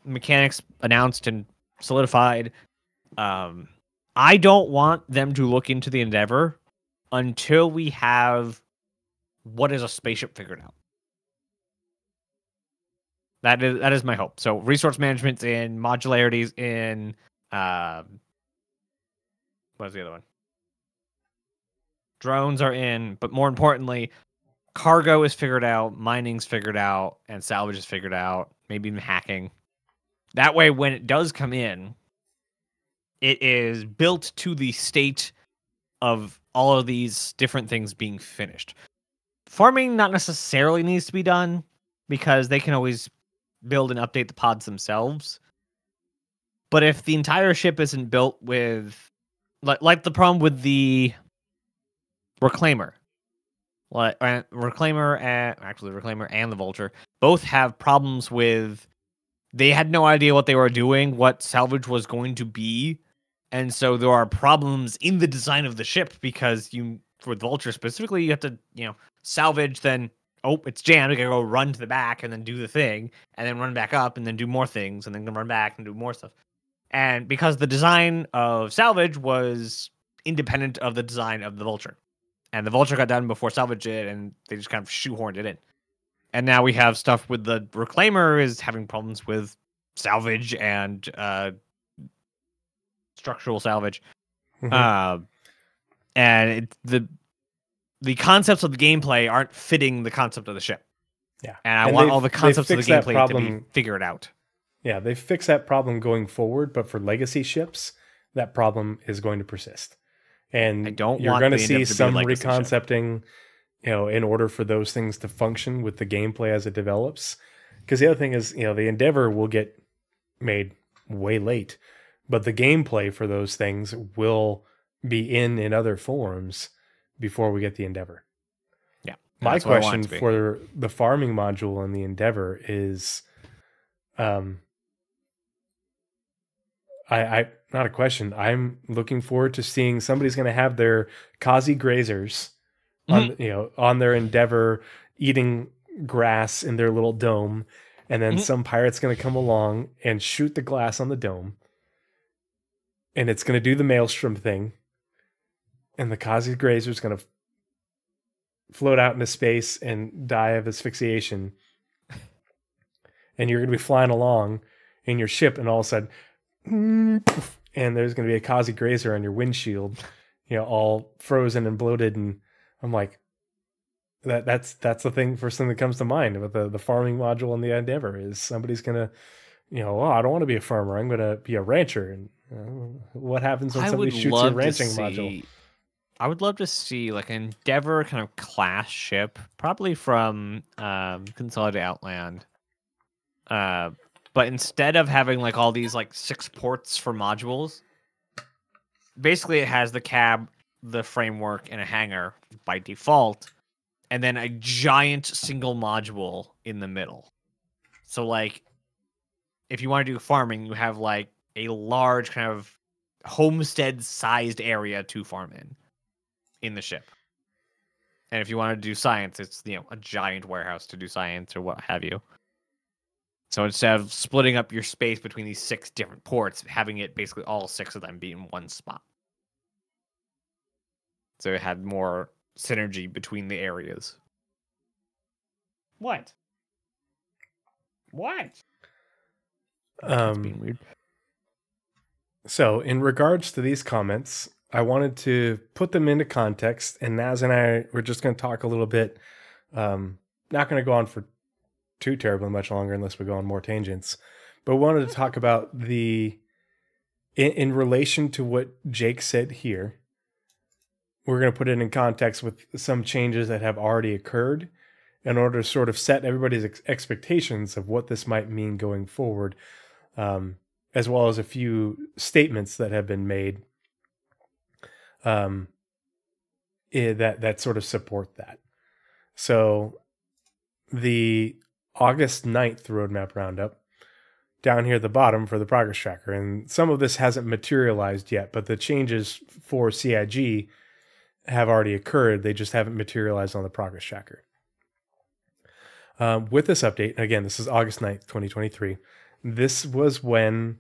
B: mechanics announced and solidified. I don't want them to look into the Endeavor until we have what is a spaceship figured out. That is my hope. So resource management's in, modularity's in, what's the other one? Drones are in, but more importantly, cargo is figured out, mining's figured out, and salvage is figured out, maybe even hacking. That way, when it does come in, it is built to the state of all of these different things being finished. Farming not necessarily needs to be done, because they can always build and update the pods themselves. But if the entire ship isn't built with... Like the problem with the Reclaimer. Reclaimer and the Vulture both have problems with, they had no idea what they were doing, what salvage was going to be, and so there are problems in the design of the ship because for the Vulture specifically, you have to salvage, then it's jammed, you gotta go run to the back and then do the thing, and then run back up and then do more things, and then run back and do more stuff. And because the design of salvage was independent of the design of the Vulture. And the Vulture got done before salvage did, and they just kind of shoehorned it in. And now we have stuff with the Reclaimer is having problems with salvage and structural salvage. And the concepts of the gameplay aren't fitting the concept of the ship.
A: Yeah.
B: And I want all the concepts of the gameplay to be figured out.
A: Yeah, they fix that problem going forward, but for legacy ships, that problem is going to persist. And you're going to see some reconcepting, in order for those things to function with the gameplay as it develops. Because the other thing is, the Endeavor will get made way late, but the gameplay for those things will be in other forms before we get the Endeavor.
B: Yeah.
A: My question for the farming module in the Endeavor is, not a question. I'm looking forward to seeing somebody's going to have their Kazi grazers on their Endeavor eating grass in their little dome, and then some pirate's going to come along and shoot the glass on the dome, and it's going to do the maelstrom thing, and the Kazi grazer's going to float out into space and die of asphyxiation, and you're going to be flying along in your ship, and all of a sudden, and there's going to be a Kazi grazer on your windshield, all frozen and bloated. And I'm like, that's the thing. First thing that comes to mind with the farming module and the Endeavor is somebody's gonna, I don't want to be a farmer. I'm gonna be a rancher. And what happens when somebody shoots your ranching module?
B: I would love to see like an Endeavor kind of class ship, probably from Consolidated Outland. But instead of having like all these like 6 ports for modules, basically it has the cab, the framework, and a hangar by default, and then a giant single module in the middle. So like, if you want to do farming, you have like a large kind of homestead-sized area to farm in the ship. And if you want to do science, it's a giant warehouse to do science or what have you. So instead of splitting up your space between these 6 different ports, having it basically all 6 of them be in one spot. So it had more synergy between the areas. What? That's being weird.
A: So in regards to these comments, I wanted to put them into context, and Naz and I were just going to talk a little bit. Not going to go on for too terribly much longer unless we go on more tangents, but wanted to talk about in relation to what Jake said here. We're going to put it in context with some changes that have already occurred in order to sort of set everybody's expectations of what this might mean going forward, as well as a few statements that have been made that sort of support that. So the August 9th Roadmap Roundup, down here at the bottom for the progress tracker, and some of this hasn't materialized yet, but the changes for CIG have already occurred. They just haven't materialized on the progress tracker. With this update, again, this is August 9th, 2023. This was when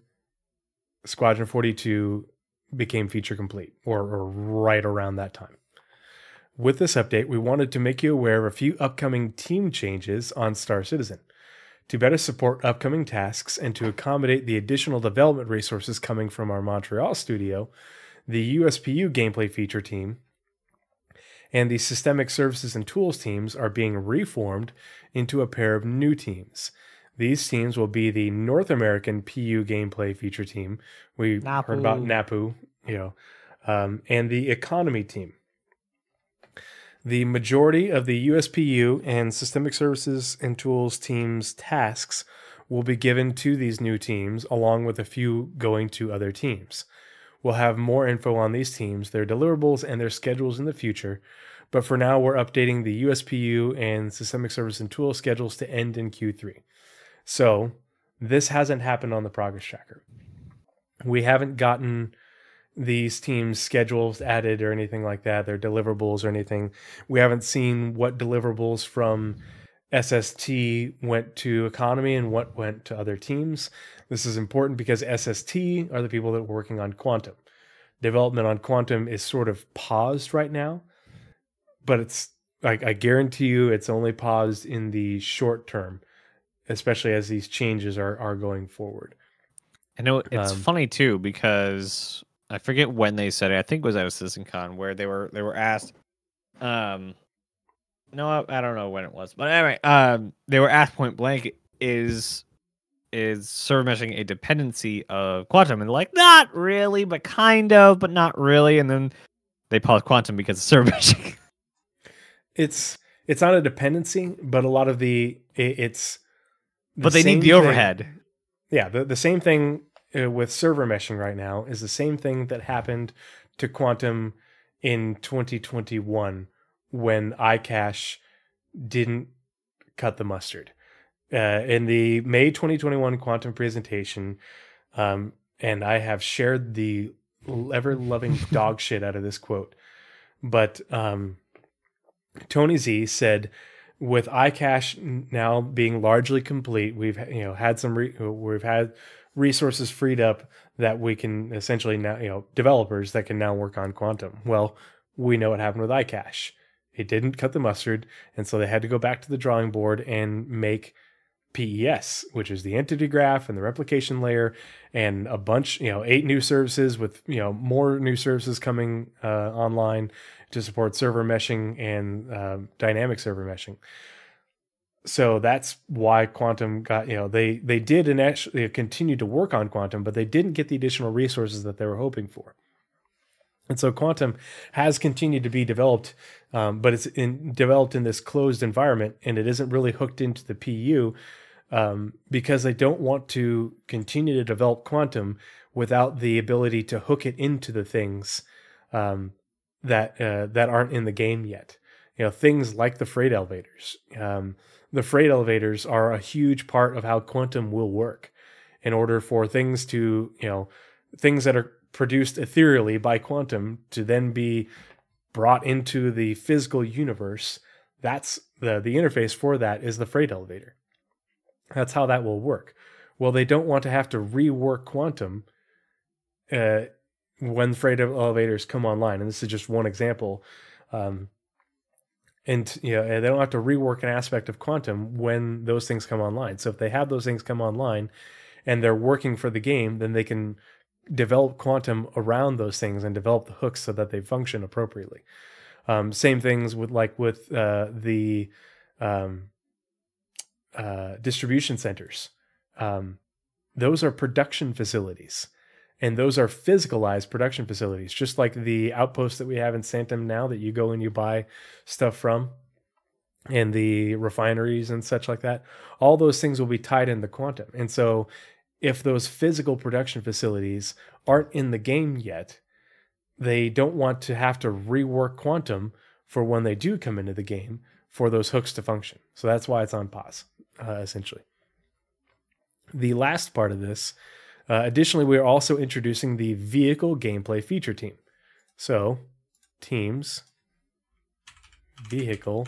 A: Squadron 42 became feature complete, or right around that time. With this update, we wanted to make you aware of a few upcoming team changes on Star Citizen. To better support upcoming tasks and to accommodate the additional development resources coming from our Montreal studio, the USPU gameplay feature team and the Systemic Services and Tools teams are being reformed into a pair of new teams. These teams will be the North American PU gameplay feature team. We heard about NAPU, and the Economy team. The majority of the USPU and Systemic Services and Tools teams' tasks will be given to these new teams, along with a few going to other teams. We'll have more info on these teams, their deliverables, and their schedules in the future, but for now we're updating the USPU and Systemic Service and Tool schedules to end in Q3. So this hasn't happened on the progress tracker. We haven't gotten these teams' schedules added or anything like that, their deliverables or anything. We haven't seen what deliverables from SST went to Economy and what went to other teams. This is important because SST are the people that are working on Quantum. Development on Quantum is sort of paused right now, but it's like, I guarantee you it's only paused in the short term, especially as these changes are going forward.
B: I know it's funny too, because I forget when they said it. I think it was at a CitizenCon where they were asked, no, I don't know when it was, but anyway, they were asked point blank, is server meshing a dependency of Quantum? And they're like, not really, but kind of, but not really. And then they paused Quantum because of server meshing.
A: It's not a dependency, but a lot of
B: but they need the overhead.
A: Yeah, the same thing with server meshing right now is the same thing that happened to Quantum in 2021 when iCache didn't cut the mustard. In the May 2021 Quantum presentation, and I have shared the ever-loving dog shit out of this quote, but Tony Z said, with iCache now being largely complete, we've had resources freed up that we can essentially now, developers that can now work on Quantum. Well, we know what happened with iCache. It didn't cut the mustard, and so they had to go back to the drawing board and make PES, which is the entity graph and the replication layer, and a bunch, 8 new services with, more new services coming online to support server meshing and dynamic server meshing. So that's why Quantum got, they did and actually continued to work on Quantum, but they didn't get the additional resources that they were hoping for. And so Quantum has continued to be developed, but it's developed in this closed environment, and it isn't really hooked into the PU because they don't want to continue to develop Quantum without the ability to hook it into the things that aren't in the game yet. Things like the freight elevators. The freight elevators are a huge part of how Quantum will work. In order for things to, things that are produced ethereally by Quantum to then be brought into the physical universe, that's the interface for that is the freight elevator. That's how that will work. Well, they don't want to have to rework Quantum when freight elevators come online. And this is just one example. And they don't have to rework an aspect of Quantum when those things come online. So if they have those things come online and they're working for the game, then they can develop Quantum around those things and develop the hooks so that they function appropriately. Same things with the distribution centers. Those are production facilities, and those are physicalized production facilities, just like the outposts that we have in Sanctum now that you go and you buy stuff from, and the refineries and such like that. All those things will be tied into Quantum. And so if those physical production facilities aren't in the game yet, they don't want to have to rework Quantum for when they do come into the game for those hooks to function. So that's why it's on pause, essentially. The last part of this, additionally, we are also introducing the vehicle gameplay feature team. So, teams, vehicle,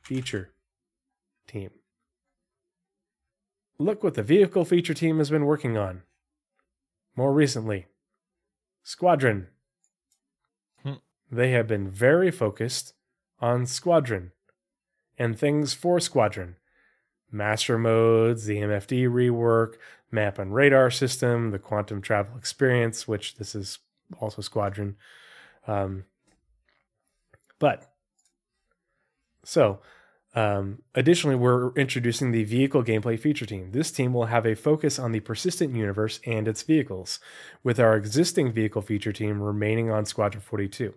A: feature team. Look what the vehicle feature team has been working on. More recently, Squadron. They have been very focused on Squadron and things for Squadron. Master modes, the MFD rework, map and radar system, the quantum travel experience, which this is also Squadron. Additionally, we're introducing the vehicle gameplay feature team. This team will have a focus on the persistent universe and its vehicles, with our existing vehicle feature team remaining on Squadron 42.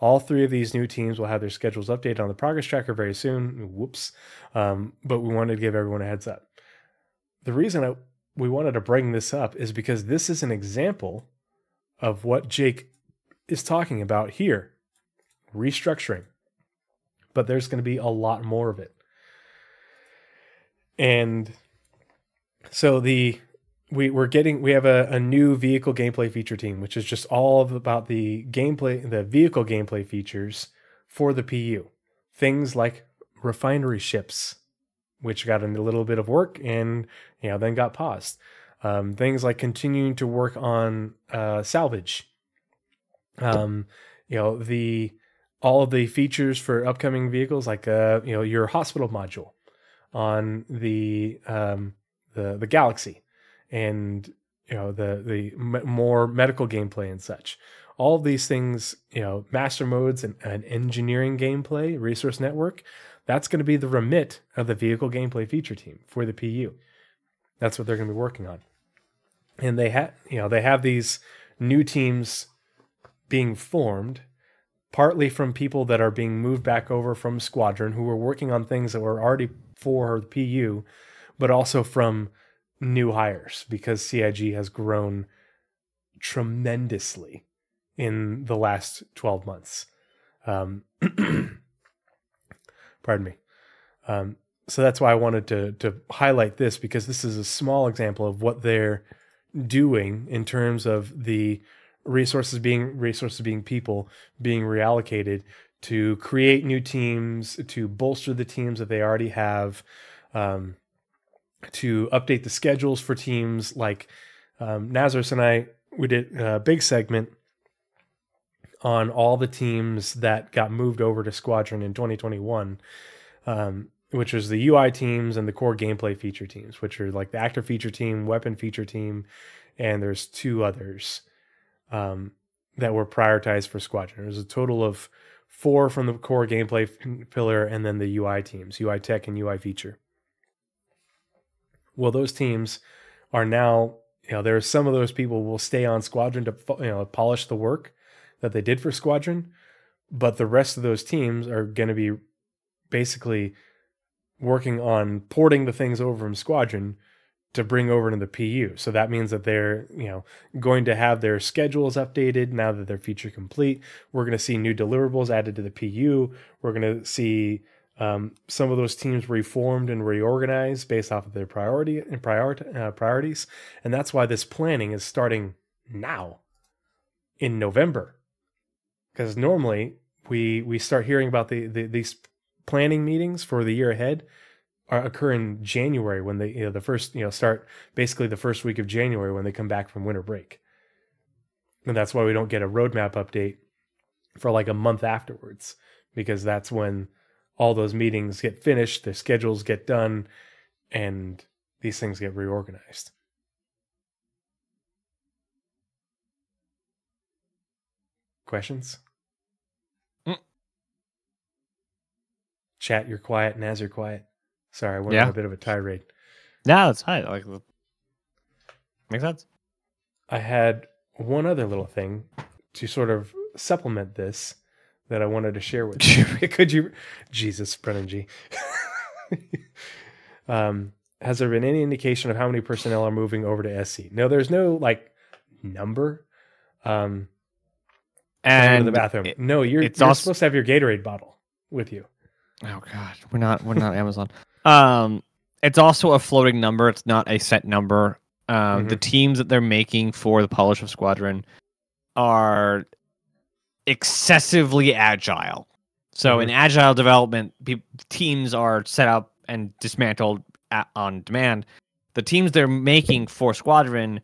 A: All 3 of these new teams will have their schedules updated on the progress tracker very soon. Whoops. But we wanted to give everyone a heads up. The reason we wanted to bring this up is because this is an example of what Jake is talking about here. Restructuring. But there's going to be a lot more of it. And so we have a new vehicle gameplay feature team, which is just all about the gameplay, the vehicle gameplay features for the PU. Things like refinery ships, which got a little bit of work and then got paused. Things like continuing to work on salvage. All of the features for upcoming vehicles, like your hospital module on the Galaxy, and the more medical gameplay and such. All of these things, master modes and engineering gameplay, resource network, that's going to be the remit of the vehicle gameplay feature team for the PU. That's what they're going to be working on. And they have these new teams being formed, partly from people that are being moved back over from Squadron who were working on things that were already for the PU, but also from new hires, because CIG has grown tremendously in the last 12 months. Pardon me. So that's why I wanted to highlight this, because this is a small example of what they're doing in terms of the resources being people being reallocated to create new teams, to bolster the teams that they already have, to update the schedules for teams like Nazeris and I. We did a big segment on all the teams that got moved over to Squadron in 2021. which is the UI teams and the core gameplay feature teams, which are like the actor feature team, weapon feature team, and there's 2 others that were prioritized for Squadron. There's a total of 4 from the core gameplay pillar, and then the UI teams, UI tech and UI feature. Well, those teams are now, there are some of those people will stay on Squadron to polish the work that they did for Squadron, but the rest of those teams are going to be basically working on porting the things over from Squadron to bring over to the PU. So that means that they're, going to have their schedules updated now that they're feature complete. We're going to see new deliverables added to the PU. We're going to see some of those teams reformed and reorganized based off of their priorities. And that's why this planning is starting now in November. Because normally we start hearing about these planning meetings for the year ahead occur in January, when they the first start basically the first week of January when they come back from winter break. And that's why we don't get a roadmap update for like a month afterwards, because that's when all those meetings get finished, their schedules get done, and these things get reorganized. Questions? Chat, you're quiet. Naz, you're quiet. Sorry, I went on a bit of a tirade.
B: No, it's fine. Like, makes sense.
A: I had one other little thing to sort of supplement this that I wanted to share with you. Could you, Jesus, Brennan G. Has there been any indication of how many personnel are moving over to SC? No, there's no number. And the bathroom. No, you're supposed to have your Gatorade bottle with you.
B: Oh God, we're not Amazon. It's also a floating number. It's not a set number. The teams that they're making for the Polish of Squadron are excessively agile. So in agile development, teams are set up and dismantled on demand. The teams they're making for Squadron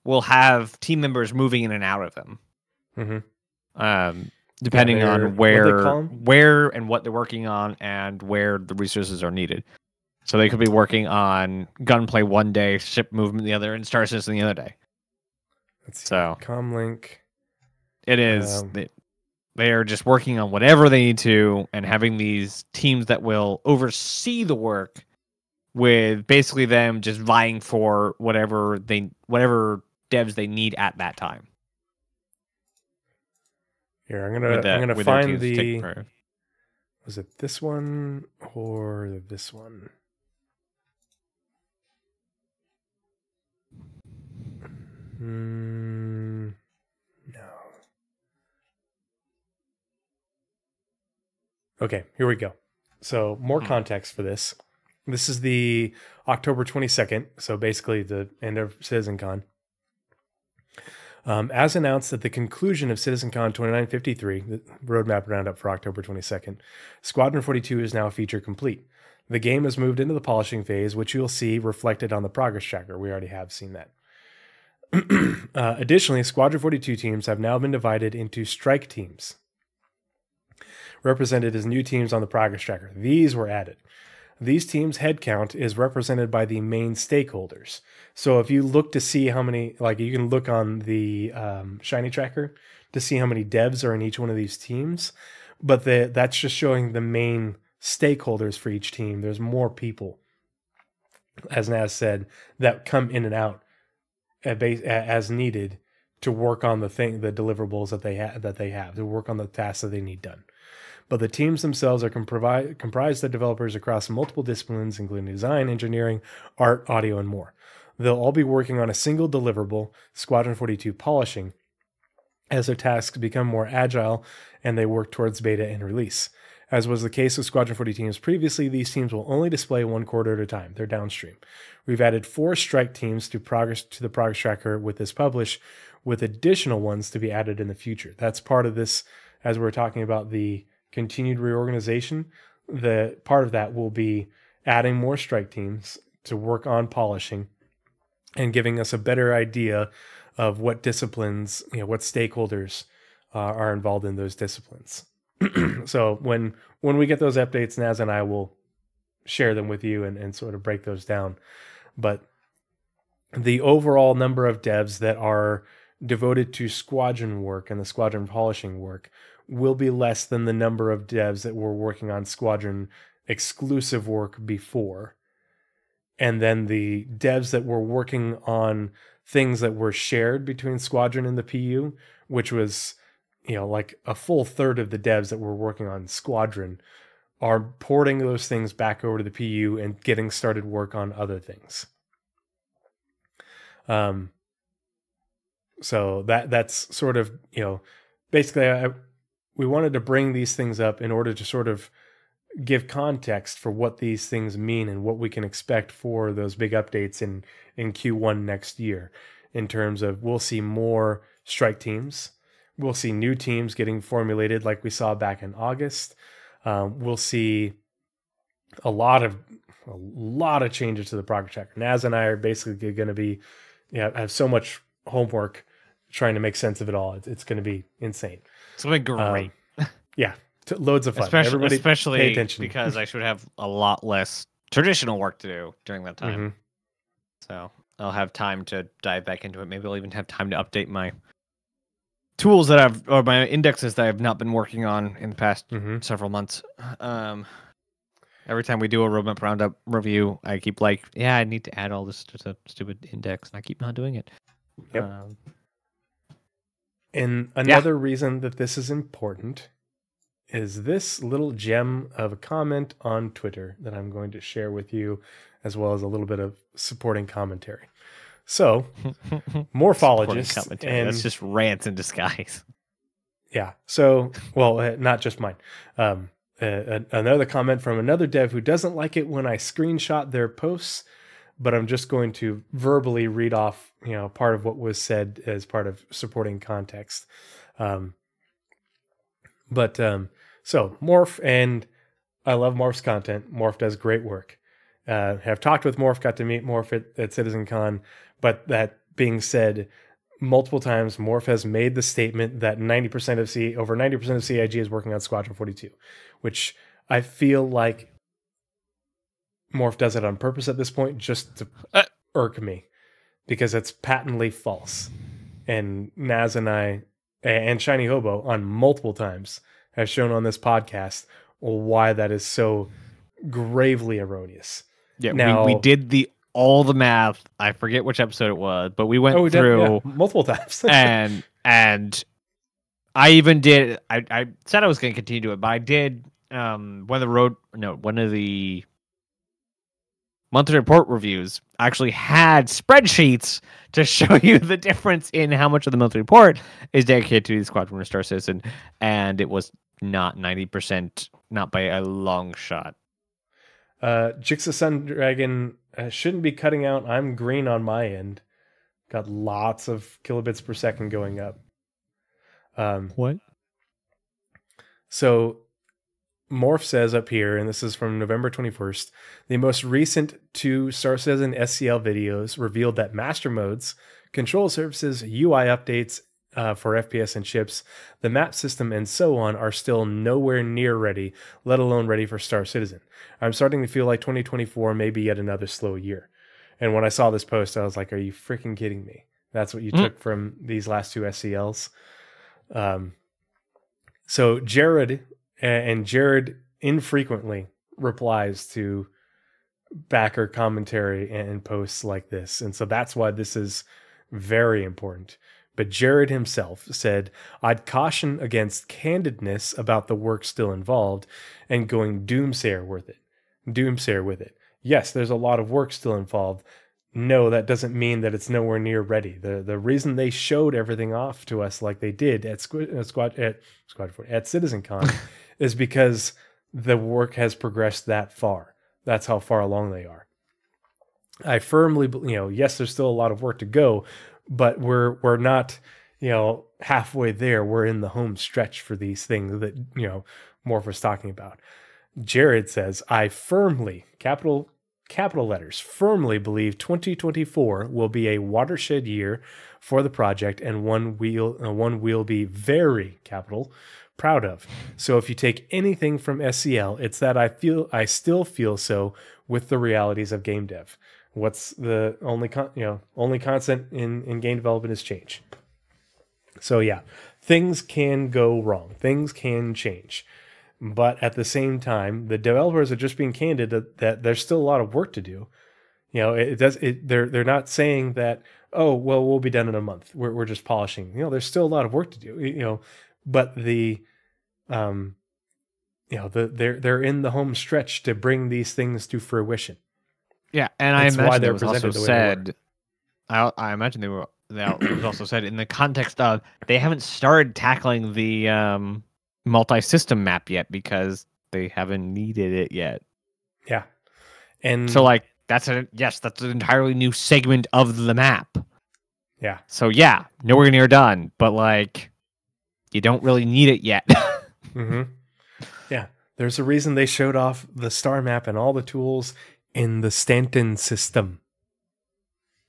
B: will have team members moving in and out of them. Depending on where and what they're working on and where the resources are needed. So they could be working on gunplay one day, ship movement the other, and Star Citizen the other day. So
A: Comlink.
B: It is. They are just working on whatever they need to, and having these teams that will oversee the work, with basically them just vying for whatever devs they need at that time.
A: Here, I'm gonna find the. Was it this one or this one? No. Okay, here we go. So more context for this. This is the October 22nd, so basically the end of CitizenCon. As announced at the conclusion of CitizenCon 2953, the Roadmap Roundup for October 22nd, Squadron 42 is now feature complete. The game has moved into the polishing phase, which you'll see reflected on the progress tracker. We already have seen that. Additionally, Squadron 42 teams have now been divided into strike teams, represented as new teams on the progress tracker. These were added. These teams' headcount is represented by the main stakeholders. So if you look to see how many, you can look on the Shinytracker to see how many devs are in each one of these teams, but that's just showing the main stakeholders for each team. There's more people, as Naz said, that come in and out as needed to work on the deliverables that they have, to work on the tasks that they need done. But the teams themselves are comprised of developers across multiple disciplines, including design, engineering, art, audio, and more. They'll all be working on a single deliverable, Squadron 42 polishing, as their tasks become more agile and they work towards beta and release. As was the case with Squadron 40 teams previously, these teams will only display one quarter at a time. They're downstream. We've added 4 strike teams to the progress tracker with this publish, with additional ones to be added in the future. That's part of this, as we're talking about the continued reorganization. The part of that will be adding more strike teams to work on polishing and giving us a better idea of what disciplines, what stakeholders are involved in those disciplines. So when we get those updates, Naz and I will share them with you and sort of break those down. But the overall number of devs that are devoted to squadron work and the squadron polishing work will be less than the number of devs that were working on squadron exclusive work before. And then the devs that were working on things that were shared between squadron and the PU, which was, like a full third of the devs that were working on squadron, are porting those things back over to the PU and getting started work on other things. So that's sort of, basically we wanted to bring these things up in order to sort of give context for what these things mean and what we can expect for those big updates in Q1 next year, in terms of we'll see more strike teams. We'll see new teams getting formulated like we saw back in August. We'll see a lot of changes to the progress tracker. Naz and I are basically going to be, have so much homework trying to make sense of it all. It's going to be insane.
B: It's going to be great.
A: Yeah, loads of fun.
B: Especially
A: pay attention.
B: because I should have a lot less traditional work to do during that time. Mm-hmm. So I'll have time to dive back into it. Maybe I'll even have time to update my tools or my indexes that I've not been working on in the past several months. Every time we do a Roadmap Roundup review, I keep I need to add all this to the stupid index, and I keep not doing it.
A: Yep. And another reason that this is important is this little gem of a comment on Twitter that I'm going to share with you, as well as a little bit of supporting commentary. So, morphologists, and
B: that's just rants in disguise.
A: Yeah. So, well, not just mine. Another comment from another dev who doesn't like it when I screenshot their posts, but I'm just going to verbally read off, part of what was said as part of supporting context. So Morph, and I love Morph's content. Morph does great work. Have talked with Morph, got to meet Morph at CitizenCon, but that being said, multiple times Morph has made the statement that over 90% of CIG is working on Squadron 42, which I feel like Morph does it on purpose at this point, just to irk me, because it's patently false. And Naz and I and ShinyHobo on multiple times have shown on this podcast why that is so gravely erroneous.
B: Yeah, now, we did all the math. I forget which episode it was, but we went through
A: multiple times.
B: and I even did. I said I was going to continue to do it, but I did. One of the monthly report reviews actually had spreadsheets to show you the difference in how much of the monthly report is dedicated to the Squadron or Star Citizen, and it was not 90%, not by a long shot.
A: Jigsaw Sun Dragon shouldn't be cutting out. I'm green on my end. Got lots of kilobits per second going up.
B: What?
A: So Morph says up here, and this is from November 21st, the most recent 2 Star Citizen SCL videos revealed that master modes, control surfaces, UI updates for FPS and ships, the map system, and so on are still nowhere near ready, let alone ready for Star Citizen. I'm starting to feel like 2024 may be yet another slow year. And when I saw this post, I was like, are you freaking kidding me? That's what you took from these last 2 SCLs? So Jared infrequently replies to backer commentary and posts like this. And so that's why this is very important. But Jared himself said, I'd caution against candidness about the work still involved and going doomsayer with it. Yes, there's a lot of work still involved. No, that doesn't mean that it's nowhere near ready. The reason they showed everything off to us like they did at CitizenCon is because the work has progressed that far. That's how far along they are. I firmly, yes, there's still a lot of work to go, but we're not, halfway there. We're in the home stretch for these things that, Morph was talking about. Jared says, I firmly, capital letters, firmly believe 2024 will be a watershed year for the project, and one we'll be very capital proud of. So if you take anything from SCL, it's that I still feel so with the realities of game dev. What's the only constant in game development is change. So yeah, things can go wrong. Things can change. But at the same time, the developers are just being candid that there's still a lot of work to do. They're not saying that, oh, well, we'll be done in a month. We're just polishing. There's still a lot of work to do. But they're in the home stretch to bring these things to fruition.
B: Yeah, and I imagine it was also said. I imagine that was also said in the context of they haven't started tackling the multi-system map yet because they haven't needed it yet.
A: Yeah, and
B: so that's an entirely new segment of the map.
A: Yeah.
B: So yeah, nowhere near done, but you don't really need it yet.
A: Mm-hmm. Yeah, there's a reason they showed off the star map and all the tools in the Stanton system.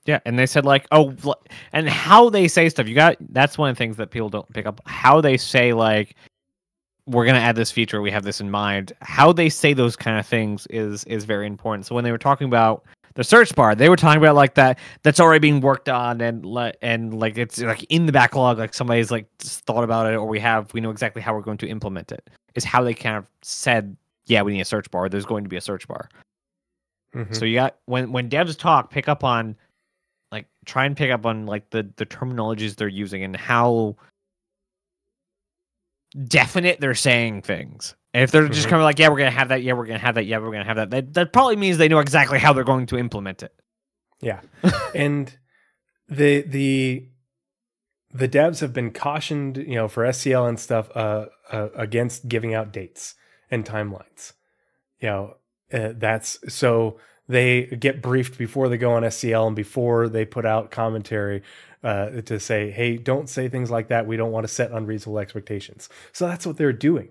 B: Yeah, and they said and how they say stuff. That's one of the things that people don't pick up. How they say we're gonna add this feature, we have this in mind. How they say those kind of things is very important. So when they were talking about the search bar, they were talking about that's already being worked on and it's in the backlog, somebody's thought about it, or we know exactly how we're going to implement it. Is how they kind of said, yeah, we need a search bar. There's going to be a search bar. Mm-hmm. So you got when devs talk, try and pick up on the terminologies they're using and how definite they're saying things. And if they're just kind of yeah, we're gonna have that, yeah, we're gonna have that, yeah, we're gonna have that, that probably means they know exactly how they're going to implement it.
A: Yeah. And the devs have been cautioned, for SCL and stuff, against giving out dates and timelines. That's so they get briefed before they go on SCL and before they put out commentary to say, hey, don't say things like that. We don't want to set unreasonable expectations. So that's what they're doing.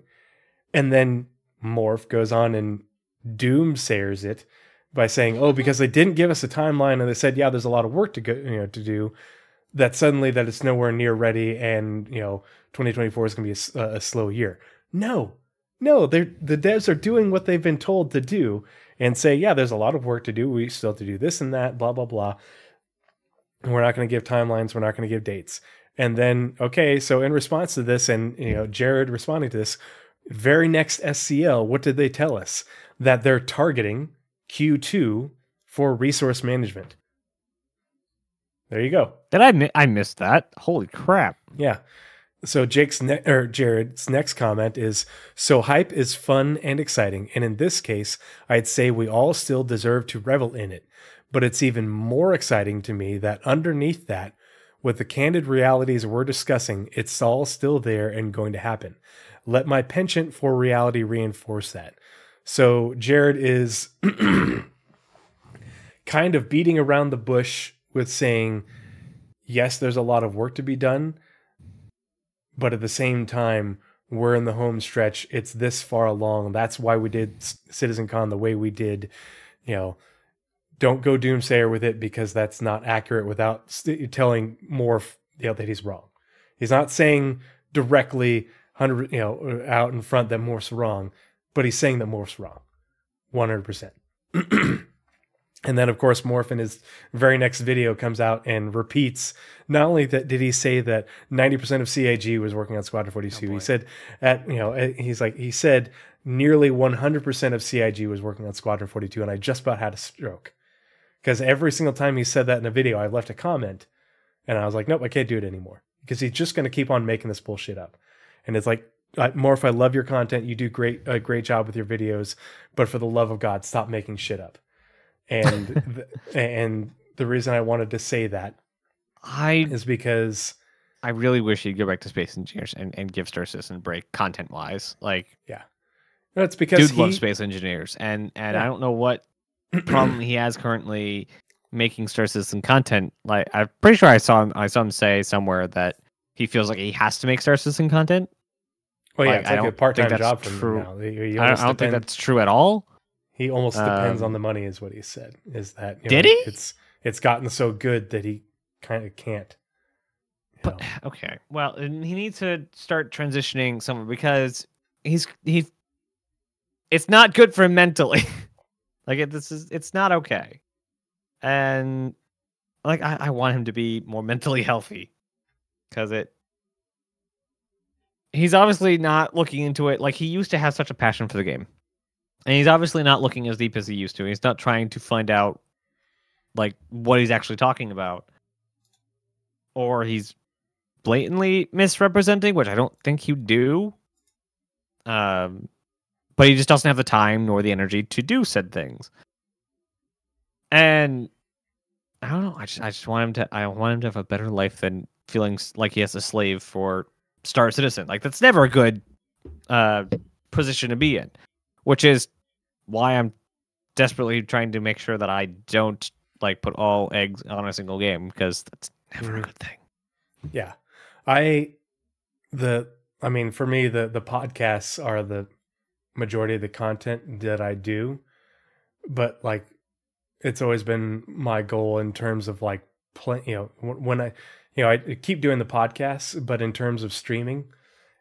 A: And then Morph goes on and doomsayers it by saying, oh, because they didn't give us a timeline and they said, yeah, there's a lot of work to go, to do, that suddenly that it's nowhere near ready and, 2024 is going to be a slow year. No, the devs are doing what they've been told to do and say, yeah, there's a lot of work to do. We still have to do this and that, blah, blah, blah. And we're not going to give timelines. We're not going to give dates. And then, okay, so in response to this and, Jared responding to this, very next SCL, what did they tell us? That they're targeting Q2 for resource management. There you go.
B: Did I missed that? Holy crap.
A: Yeah. So Jared's next comment is, so hype is fun and exciting. And in this case, I'd say we all still deserve to revel in it. But it's even more exciting to me that underneath that, with the candid realities we're discussing, it's all still there and going to happen. Let my penchant for reality reinforce that. So Jared is kind of beating around the bush with saying, yes, there's a lot of work to be done, but at the same time, we're in the home stretch. It's this far along. That's why we did CitizenCon the way we did. Don't go doomsayer with it because that's not accurate without telling Morph that he's wrong. He's not saying directly 100 out in front that Morph's wrong, but he's saying that Morph's wrong 100%. And then, of course, Morph in his very next video comes out and repeats, not only that did he say that 90% of CIG was working on Squadron 42, he said he said nearly 100% of CIG was working on Squadron 42, and I just about had a stroke. Because every single time he said that in a video, I left a comment, and I was like, nope, I can't do it anymore. Because he's just going to keep on making this bullshit up. And it's like, Morph, I love your content. You do a great job with your videos, but for the love of God, stop making shit up. And and the reason I wanted to say that is because
B: I really wish he'd go back to Space Engineers and give Star Citizen a break content wise.
A: Yeah, no, it's because
B: dude loves Space Engineers, and I don't know what problem he has currently making Star Citizen content. I'm pretty sure I saw him say somewhere that he feels like he has to make Star Citizen content.
A: Well, yeah, it's like a part-time job for him now.
B: I don't think that's true at all.
A: He almost depends on the money, is what he said. Is that
B: did he?
A: It's gotten so good that he kind of can't.
B: But okay, well, and he needs to start transitioning somewhere because he's it's not good for him mentally. Like it's not okay. And like I want him to be more mentally healthy because he's obviously not looking into it like he used to have such a passion for the game. And he's obviously not looking as deep as he used to. He's not trying to find out like what he's actually talking about. Or he's blatantly misrepresenting, which I don't think he'd do. But he just doesn't have the time nor the energy to do said things. And I don't know. I just want him to. I want him to have a better life than feeling like he has to slave for Star Citizen. Like that's never a good position to be in. Which is why I'm desperately trying to make sure that I don't like put all eggs on a single game because that's never a good thing.
A: Yeah, I mean, for me, the podcasts are the majority of the content that I do, but like, it's always been my goal in terms of like when I keep doing the podcasts, but in terms of streaming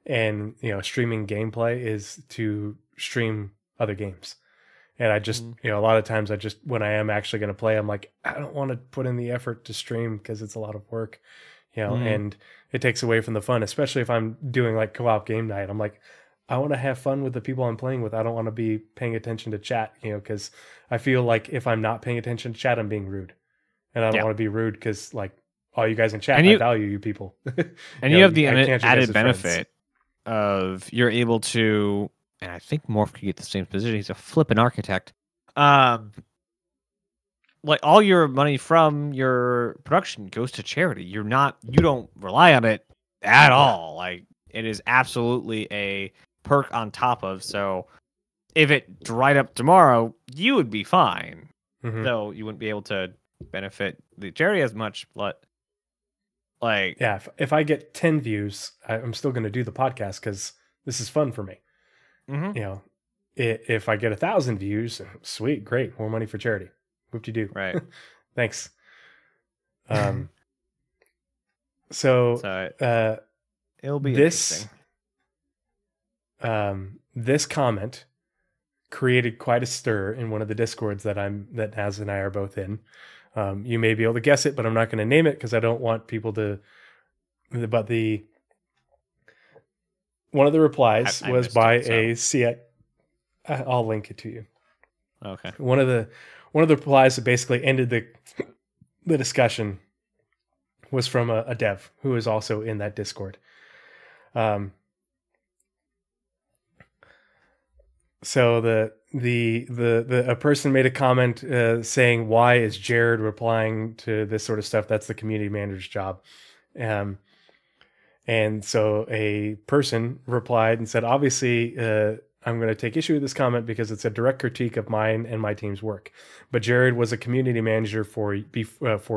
A: and streaming gameplay is to stream other games. And I just a lot of times when I am actually going to play, I'm like, I don't want to put in the effort to stream because it's a lot of work, and it takes away from the fun, especially if I'm doing like co-op game night. I'm like, I want to have fun with the people I'm playing with. I don't want to be paying attention to chat, because I feel like if I'm not paying attention to chat, I'm being rude. And I don't want to be rude because like all you guys in chat, I value you people.
B: And you have the added benefit of you're able to, and I think Morph could get the same position. He's a flippin' architect. Like all your money from your production goes to charity. You don't rely on it at all. Like it is absolutely a perk on top of. So if it dried up tomorrow, you would be fine. Though you wouldn't be able to benefit the charity as much. But like,
A: yeah, if I get 10 views, I'm still going to do the podcast because this is fun for me. If I get 1,000 views, sweet, great, more money for charity. Whoop-de-doo.
B: Right.
A: Thanks. So
B: it'll be interesting.
A: This comment created quite a stir in one of the Discords that Naz and I are both in. You may be able to guess it, but I'm not going to name it because I don't want people to. But one of the replies was by a CX. I'll link it to you.
B: Okay.
A: One of the replies that basically ended the discussion was from a dev who is also in that Discord. So a person made a comment saying, "Why is Jared replying to this sort of stuff? That's the community manager's job." And so a person replied and said, "Obviously, I'm going to take issue with this comment because it's a direct critique of mine and my team's work. But Jared was a community manager for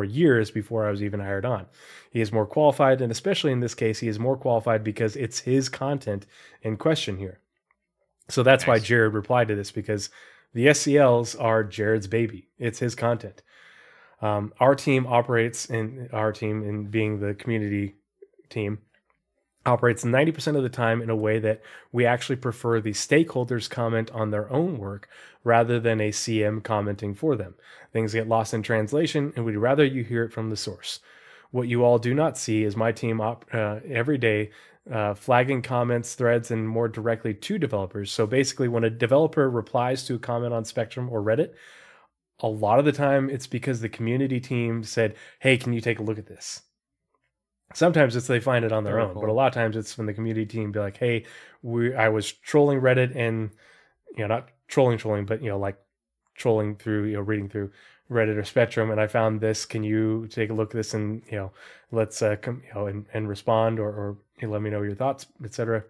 A: years before I was even hired on. He is more qualified, and especially in this case, he is more qualified because it's his content in question here." So that's why Jared replied to this, because the SCLs are Jared's baby. It's his content. Our team, in being the community team, operates 90% of the time in a way that we actually prefer the stakeholders comment on their own work rather than a CM commenting for them. Things get lost in translation, and we'd rather you hear it from the source. What you all do not see is my team every day flagging comments, threads, and more directly to developers. So basically, when a developer replies to a comment on Spectrum or Reddit, a lot of the time it's because the community team said, "Hey, can you take a look at this?" Sometimes it's they find it on their own, but a lot of times it's when the community team be like, "Hey, I was trolling Reddit and not trolling, but like trolling through reading through Reddit or Spectrum, and I found this. Can you take a look at this and let's come and respond or let me know your thoughts, etc."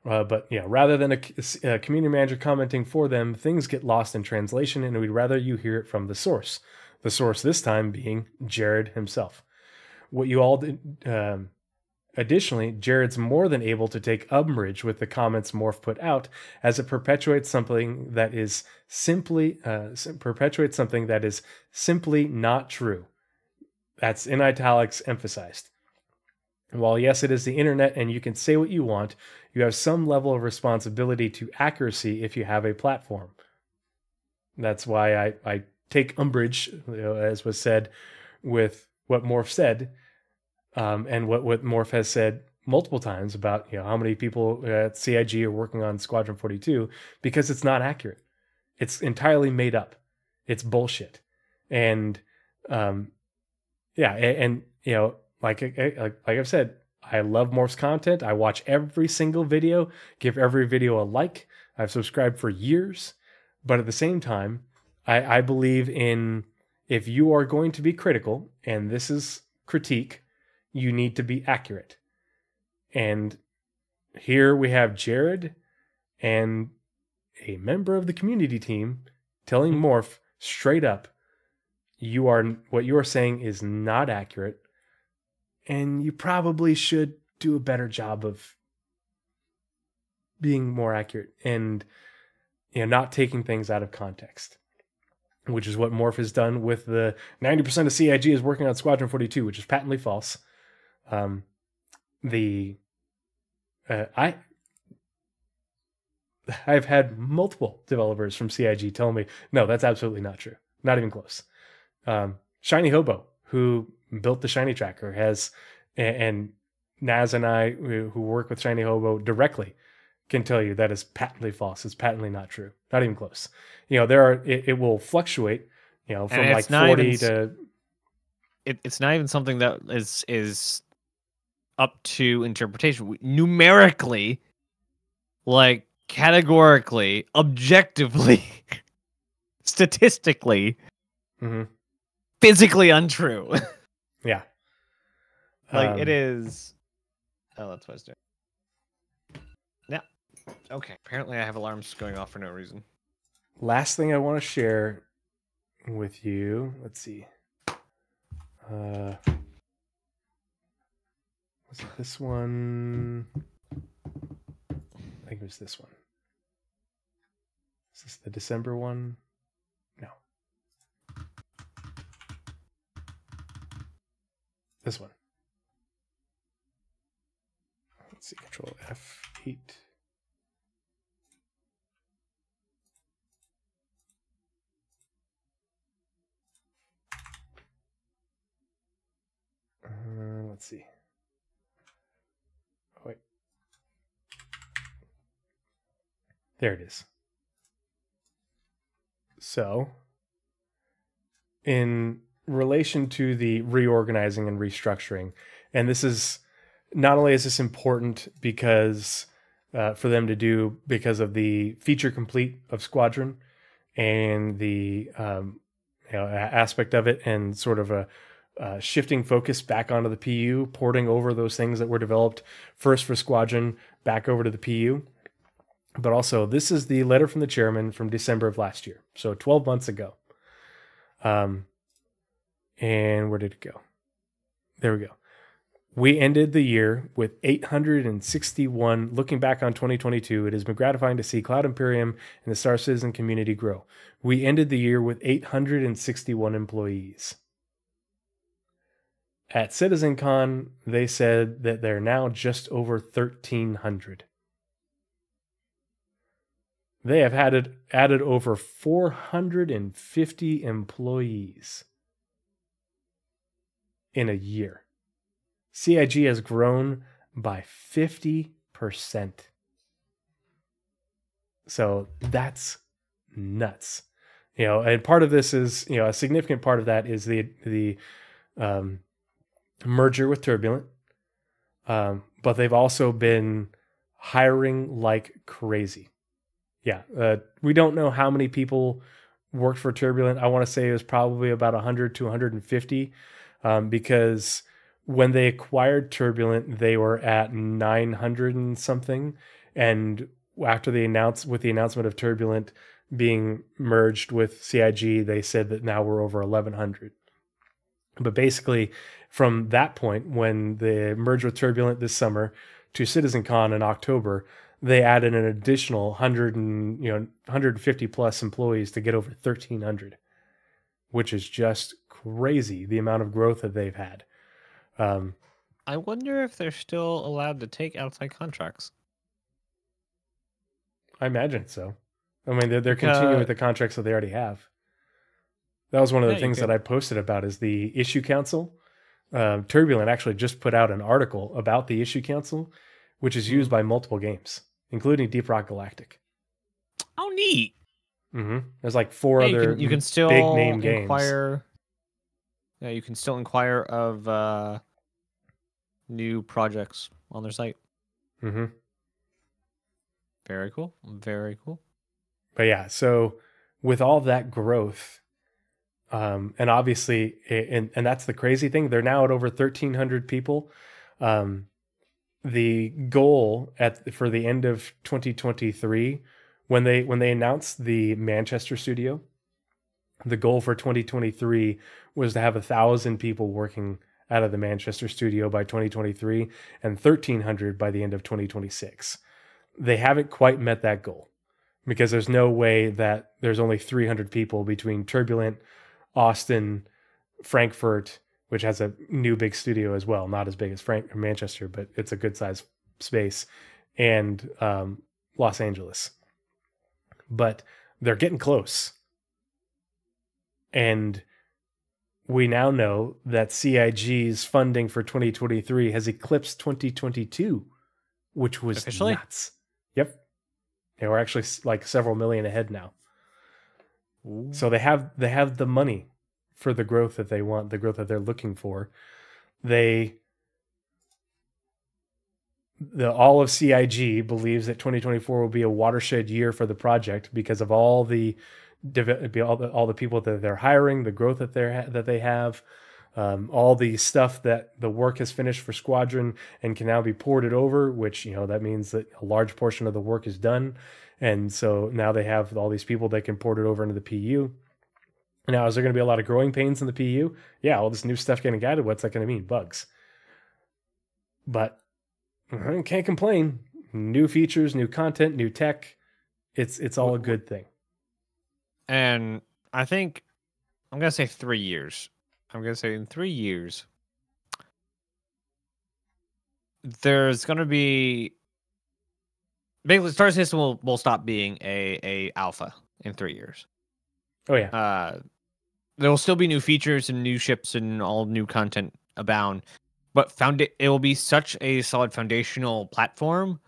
A: But rather than a community manager commenting for them, things get lost in translation, and we'd rather you hear it from the source. The source this time being Jared himself. What you all did. Additionally, Jared's more than able to take umbrage with the comments Morph put out, as it perpetuates something that is simply not true. That's in italics, emphasized. While yes, it is the internet and you can say what you want, you have some level of responsibility to accuracy if you have a platform. That's why I take umbrage, as was said, with what Morph said, and what Morph has said multiple times about how many people at CIG are working on Squadron 42, because it's not accurate. It's entirely made up. It's bullshit. And like I've said, I love Morph's content. I watch every single video, give every video a like. I've subscribed for years. But at the same time, I believe in, if you are going to be critical, and this is critique, you need to be accurate. And here we have Jared and a member of the community team telling Morph straight up, what you are saying is not accurate, and you probably should do a better job of being more accurate and not taking things out of context, which is what Morph has done with the 90% of CIG is working on Squadron 42, which is patently false. I've had multiple developers from CIG tell me, no, that's absolutely not true. Not even close. ShinyHobo, who built the Shinytracker, and Naz and I, who work with ShinyHobo directly, can tell you that is patently false. It's patently not true. Not even close. It will fluctuate, from like 40 to.
B: It's not even something that is up to interpretation. Numerically, like categorically, objectively, statistically, physically untrue.
A: Yeah.
B: It is. Oh, that's what I was doing. Yeah. Okay. Apparently, I have alarms going off for no reason.
A: Last thing I want to share with you. Let's see. Was it this one? I think it was this one. Is this the December one? No. This one. Let's see, Control F8. Let's see. Oh, wait. There it is. So, in relation to the reorganizing and restructuring, and this is, not only is this important because for them to do, because of the feature complete of Squadron and the aspect of it, and sort of a shifting focus back onto the PU, porting over those things that were developed first for Squadron back over to the PU. But also, this is the letter from the chairman from December of last year, so 12 months ago. And where did it go? There we go. We ended the year with 861. Looking back on 2022, it has been gratifying to see Cloud Imperium and the Star Citizen community grow. We ended the year with 861 employees. At CitizenCon, they said that they're now just over 1,300. They have added over 450 employees in a year. CIG has grown by 50%. So that's nuts. And part of this is, a significant part of that is the merger with Turbulent. But they've also been hiring like crazy. Yeah. We don't know how many people worked for Turbulent. I want to say it was probably about 100 to 150, because when they acquired Turbulent, they were at 900 and something. And after the announcement of Turbulent being merged with CIG, they said that now we're over 1,100. But basically, from that point, when they merged with Turbulent this summer to CitizenCon in October, they added an additional 150 plus employees to get over 1,300, which is just crazy, the amount of growth that they've had.
B: I wonder if they're still allowed to take outside contracts.
A: I imagine so. I mean, they're continuing with the contracts that they already have. That was one of the things that I posted about is the issue council. Turbulent actually just put out an article about the issue council, which is used by multiple games, including Deep Rock Galactic.
B: Oh, neat.
A: There's like 4 other
B: you can still
A: big name
B: inquire,
A: games.
B: Yeah, you can still inquire of new projects on their site. Very cool. Very cool.
A: But yeah, so with all that growth, and obviously, and that's the crazy thing, they're now at over 1,300 people. The goal for the end of 2023, when they announced the Manchester studio, the goal for 2023 was to have 1,000 people working out of the Manchester studio by 2023 and 1,300 by the end of 2026. They haven't quite met that goal because there's no way that there's only 300 people between Turbulent, Austin, Frankfurt, which has a new big studio as well, not as big as Manchester, but it's a good size space, and Los Angeles. But they're getting close. And we now know that CIG's funding for 2023 has eclipsed 2022, which was
B: officially
A: nuts. Yep. They were actually like several million ahead now. Ooh. So they have the money for the growth that they want, the growth that they're looking for. All of CIG believes that 2024 will be a watershed year for the project because of all the people that they're hiring, the growth that they have, all the stuff that the work has finished for Squadron and can now be ported over, which, that means that a large portion of the work is done. And so now they have all these people that can port it over into the PU. Now, is there going to be a lot of growing pains in the PU? Yeah, all this new stuff getting added, what's that going to mean? Bugs. But I can't complain. New features, new content, new tech. It's all a good thing.
B: And I think I'm going to say 3 years. I'm going to say in 3 years, there's going to be... Basically, Star Citizen will stop being a alpha in 3 years.
A: Oh, yeah.
B: There will still be new features and new ships and all new content abound. But it will be such a solid foundational platform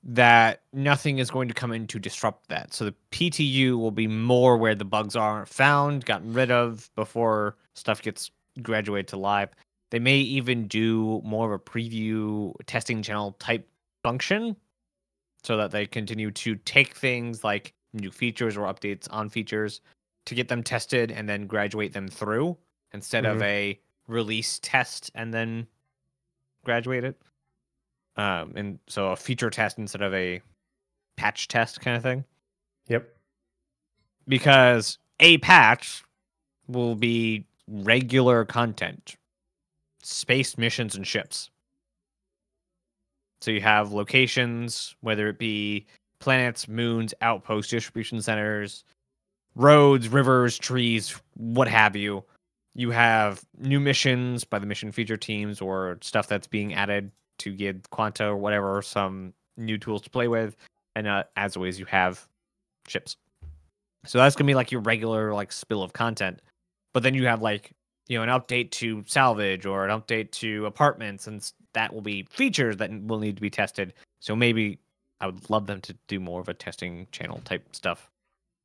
B: that nothing is going to come in to disrupt that. So the PTU will be more where the bugs are found, gotten rid of before stuff gets graduated to live. They may even do more of a preview testing channel type function so that they continue to take things like new features or updates on features to get them tested and then graduate them through instead of a release test and then graduate it. And so a feature test instead of a patch test kind of thing.
A: Yep.
B: Because a patch will be regular content, space missions and ships. So you have locations, whether it be planets, moons, outposts, distribution centers, roads, rivers, trees, what have you. You have new missions by the mission feature teams or stuff that's being added to give Quanta or whatever some new tools to play with. And as always, you have ships. So that's going to be like your regular like spill of content. But then you have like, an update to salvage or an update to apartments, and that will be features that will need to be tested. So maybe I would love them to do more of a testing channel type stuff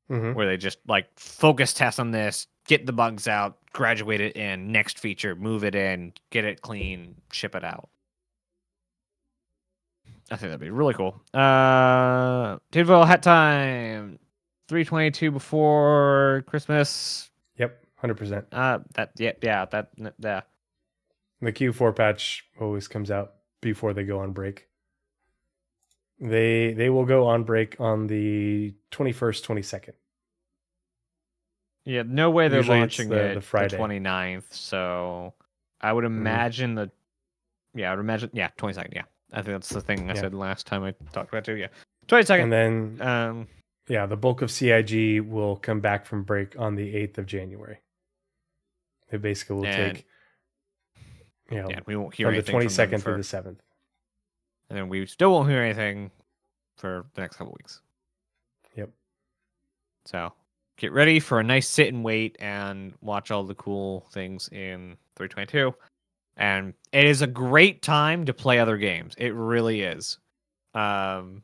B: where they just like focus test on this, get the bugs out, graduate it in, next feature, move it in, get it clean, ship it out. I think that'd be really cool. Tidville hat time. 322 before Christmas.
A: Yep, 100%.
B: Yeah.
A: The Q4 patch always comes out before they go on break. They will go on break on the 21st, 22nd.
B: Yeah, no way they're
A: Usually
B: launching
A: the Friday.
B: The 29th. So I would imagine 22nd. Yeah, I think that's the thing I said last time I talked about it too. Yeah, 22nd.
A: And then, the bulk of CIG will come back from break on the 8th of January. They basically will take You know,
B: yeah, we won't hear
A: from the
B: anything
A: 22nd through the 7th.
B: And then we still won't hear anything for the next couple weeks.
A: Yep.
B: So get ready for a nice sit and wait and watch all the cool things in 322. And it is a great time to play other games. It really is. Over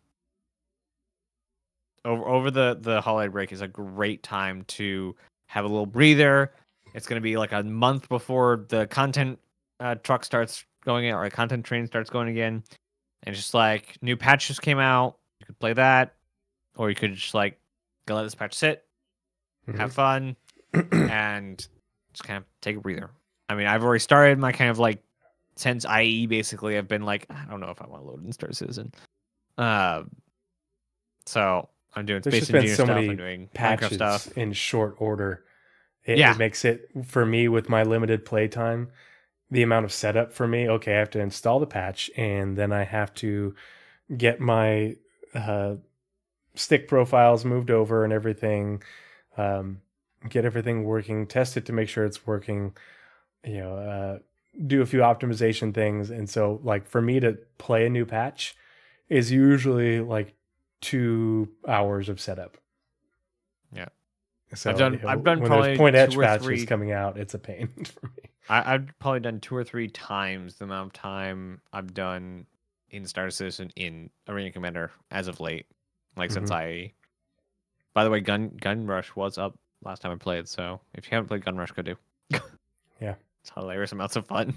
B: the holiday break is a great time to have a little breather. It's going to be like a month before the content truck starts going in, or a content train starts going again. And just like new patches came out, you could play that, or you could just like go let this patch sit, have fun, and just kind of take a breather. I mean, I've already started my kind of like, since IE basically, I've been like, I don't know if I want to load in Star Citizen. So I'm doing
A: There's
B: Space
A: just been
B: Engineer
A: so
B: stuff.
A: many
B: I'm doing Minecraft
A: patches
B: stuff
A: in short order. It makes it, for me, with my limited playtime, the amount of setup for me. Okay, I have to install the patch, and then I have to get my stick profiles moved over and everything, get everything working, test it to make sure it's working, do a few optimization things. And so, like, for me to play a new patch is usually like 2 hours of setup.
B: Yeah.
A: So
B: I've done
A: when
B: probably
A: there's point etch
B: 2 or
A: patches
B: 3
A: coming out, it's a pain for me.
B: I've probably done 2 or 3 times the amount of time I've done in Star Citizen in Arena Commander as of late. Like since by the way, Gun Rush was up last time I played, so if you haven't played Gun Rush, go do.
A: Yeah.
B: It's hilarious amounts of fun.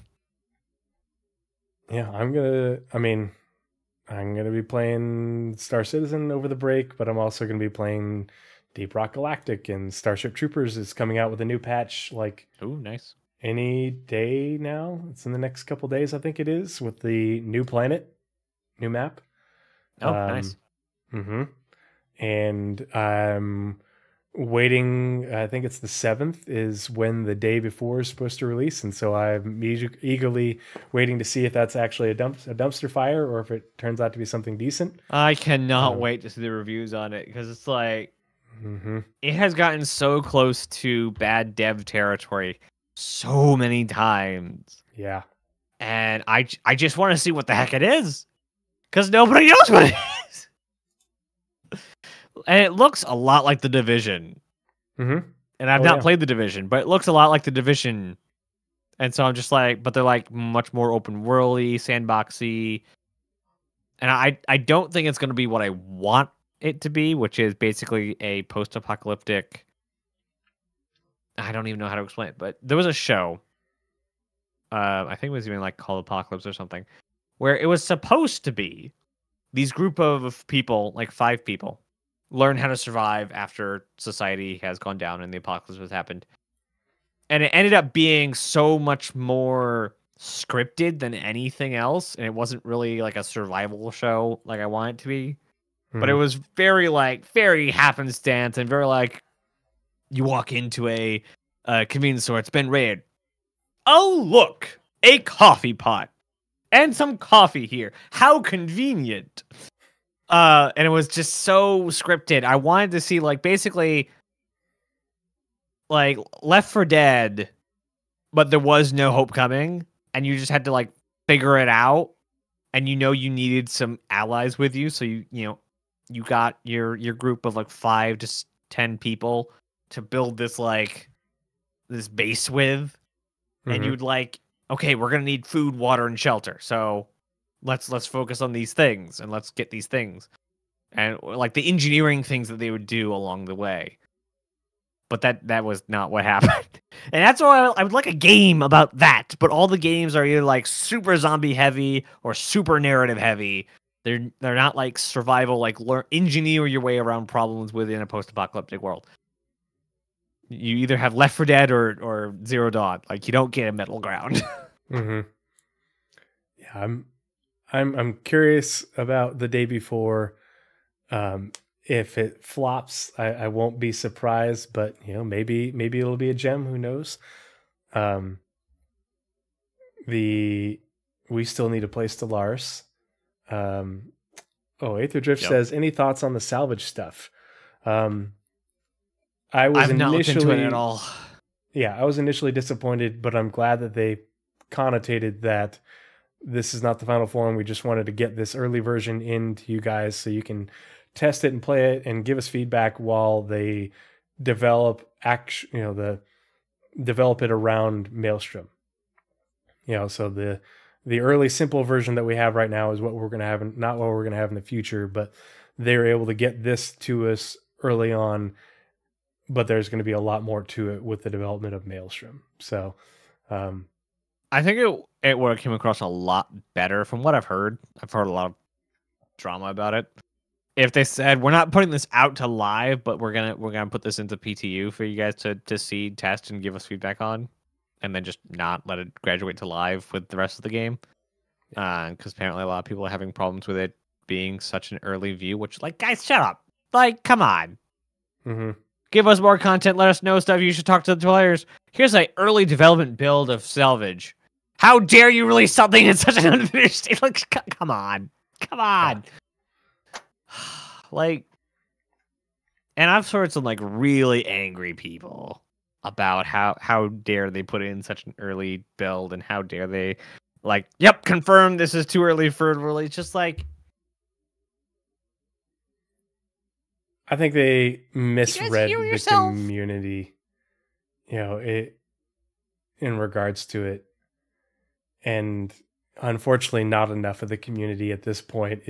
A: Yeah, I'm gonna be playing Star Citizen over the break, but I'm also gonna be playing Deep Rock Galactic, and Starship Troopers is coming out with a new patch like
B: ooh, nice.
A: Any day now. It's in the next couple days, I think it is, with the new planet, new map.
B: Oh, nice.
A: And I'm waiting. I think it's the 7th is when the day before is supposed to release, and so I'm eagerly waiting to see if that's actually a dumpster fire or if it turns out to be something decent.
B: I cannot wait to see the reviews on it, because it's like it has gotten so close to bad dev territory so many times.
A: Yeah.
B: And I just want to see what the heck it is, because nobody knows what it is. And it looks a lot like The Division. And I've not played The Division, but it looks a lot like The Division. And so I'm just like, but they're like much more open worldy, sandboxy. And I don't think it's going to be what I want it to be, which is basically a post-apocalyptic. I don't even know how to explain it, but there was a show. I think it was even like called Apocalypse or something, where it was supposed to be these group of people, like 5 people, learn how to survive after society has gone down and the apocalypse has happened. And it ended up being so much more scripted than anything else, and it wasn't really like a survival show like I want it to be. But it was very happenstance, and very like, you walk into a convenience store, it's been raided. Oh, look, a coffee pot and some coffee here. How convenient. And it was just so scripted. I wanted to see like basically like Left 4 Dead, but there was no hope coming, and you just had to like figure it out, and you needed some allies with you, so you got your group of like 5 to 10 people to build this like this base with, and you'd like, okay, we're gonna need food, water, and shelter, so let's focus on these things and let's get these things, and like the engineering things that they would do along the way. But that was not what happened. And that's why I would like a game about that. But all the games are either like super zombie heavy or super narrative heavy. They're not like survival, like engineer your way around problems within a post-apocalyptic world. You either have Left 4 Dead or Zero Dawn. Like, you don't get a middle ground.
A: Yeah, I'm curious about the day before. If it flops, I won't be surprised, but maybe it'll be a gem. Who knows? We still need to play Stellaris. Aether Drift says, any thoughts on the salvage stuff? I've
B: not looked into it at all.
A: Yeah, I was initially disappointed, but I'm glad that they connotated that this is not the final form. We just wanted to get this early version into you guys so you can test it and play it and give us feedback while they develop develop it around Maelstrom. So the early simple version that we have right now is what we're going to have, not what we're going to have in the future, but they're able to get this to us early on, but there's going to be a lot more to it with the development of Maelstrom. So,
B: I think it would have came across a lot better from what I've heard. I've heard a lot of drama about it. If they said, we're not putting this out to live, but we're gonna put this into PTU for you guys to see, test, and give us feedback on, and then just not let it graduate to live with the rest of the game. Because apparently a lot of people are having problems with it being such an early view, which, like, guys, shut up. Like, come on.
A: Mm-hmm.
B: Give us more content. Let us know stuff. You should talk to the players. Here's an early development build of Salvage. How dare you release something in such an unfinished state? Like, come on. Come on. Yeah. Like, and I've heard some, like, really angry people about how dare they put it in such an early build, and how dare they, like, yep, confirm this is too early for release. Just like,
A: I think they misread the community, in regards to it. And unfortunately, not enough of the community at this point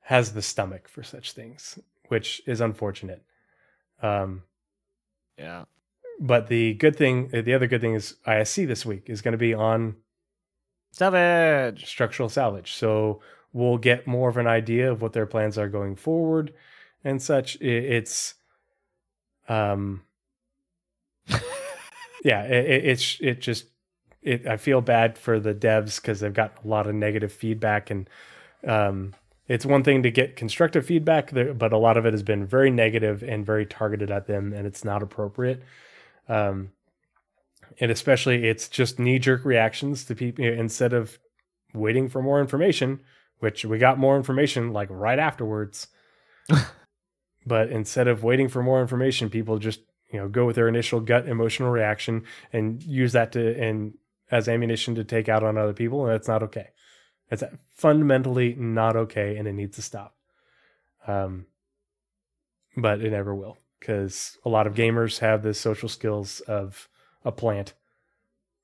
A: has the stomach for such things, which is unfortunate.
B: Yeah.
A: But the other good thing is ISC this week is going to be on
B: Salvage,
A: structural salvage. So we'll get more of an idea of what their plans are going forward and such. It's I feel bad for the devs because they've got a lot of negative feedback, and it's one thing to get constructive feedback, but a lot of it has been very negative and very targeted at them, and it's not appropriate. And especially, it's just knee-jerk reactions to people instead of waiting for more information, which we got more information like right afterwards. But instead of waiting for more information, people just go with their initial gut emotional reaction and use that as ammunition to take out on other people, and that's not okay. It's fundamentally not okay, and it needs to stop. But it never will, because a lot of gamers have the social skills of a plant.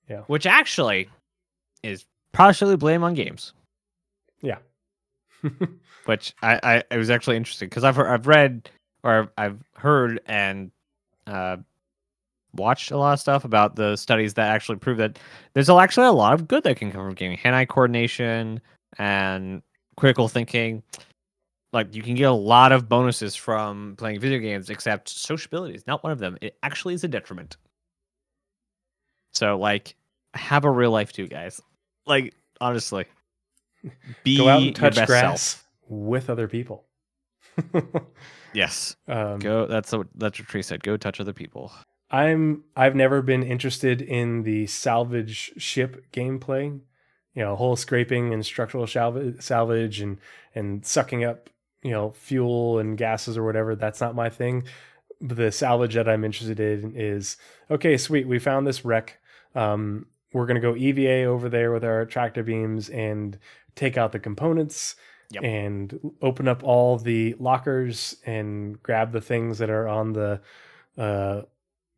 A: Yeah,
B: which actually is partially blame on games.
A: Yeah.
B: Which I it was actually interesting because I've read or I've heard and watched a lot of stuff about the studies that actually prove that there's actually a lot of good that can come from gaming. Hand-eye coordination and critical thinking. Like, you can get a lot of bonuses from playing video games, except sociability is not one of them. It actually is a detriment. So, like, have a real life too, guys. Like, honestly,
A: go out and touch
B: your best
A: grass
B: self
A: with other people.
B: Yes. Go. That's what Tree said. Go touch other people.
A: I've never been interested in the salvage ship gameplay. Hull scraping and structural salvage and sucking up, fuel and gases or whatever. That's not my thing. But the salvage that I'm interested in is, okay, sweet, we found this wreck. We're going to go EVA over there with our tractor beams and take out the components.
B: Yep.
A: And open up all the lockers and grab the things that are on the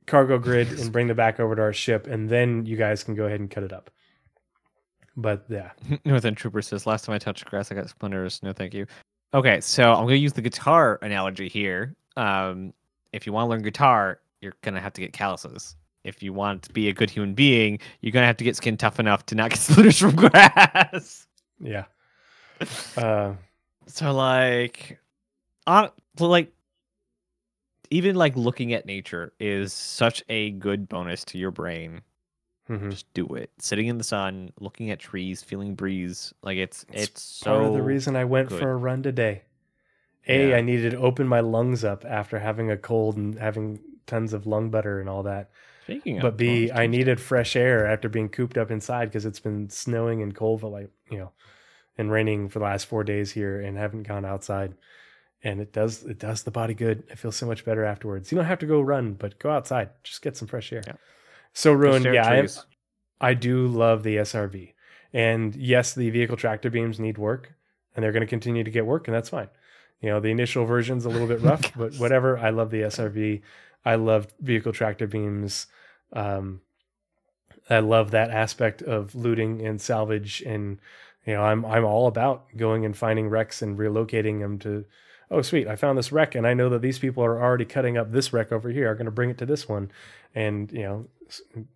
A: cargo grid and bring them back over to our ship, and then you guys can go ahead and cut it up. But yeah.
B: Northern Trooper says, last time I touched grass, I got splinters. No, thank you. Okay, so I'm going to use the guitar analogy here. If you want to learn guitar, you're going to have to get calluses. If you want to be a good human being, you're going to have to get skin tough enough to not get splinters from grass.
A: Yeah.
B: So even like looking at nature is such a good bonus to your brain.
A: Mm-hmm.
B: Just do it. Sitting in the sun, looking at trees, feeling breeze. Like it's
A: part
B: so
A: of the reason I went
B: good.
A: for a run today. I needed to open my lungs up after having a cold and having tons of lung butter and all that. But B, I needed fresh air after being cooped up inside because it's been snowing and cold for and raining for the last 4 days here, and haven't gone outside. And it does the body good. I feel so much better afterwards. You don't have to go run, but go outside. Just get some fresh air. Yeah. So Ruin, I do love the SRV. And yes, the vehicle tractor beams need work, and they're going to continue to get work, and that's fine. You know, the initial version's a little bit rough, but whatever. I love the SRV. I love vehicle tractor beams. I love that aspect of looting and salvage, and you know, I'm all about going and finding wrecks and relocating them to. Oh, sweet! I found this wreck, and I know that these people are already cutting up this wreck over here. I'm going to bring it to this one, and you know,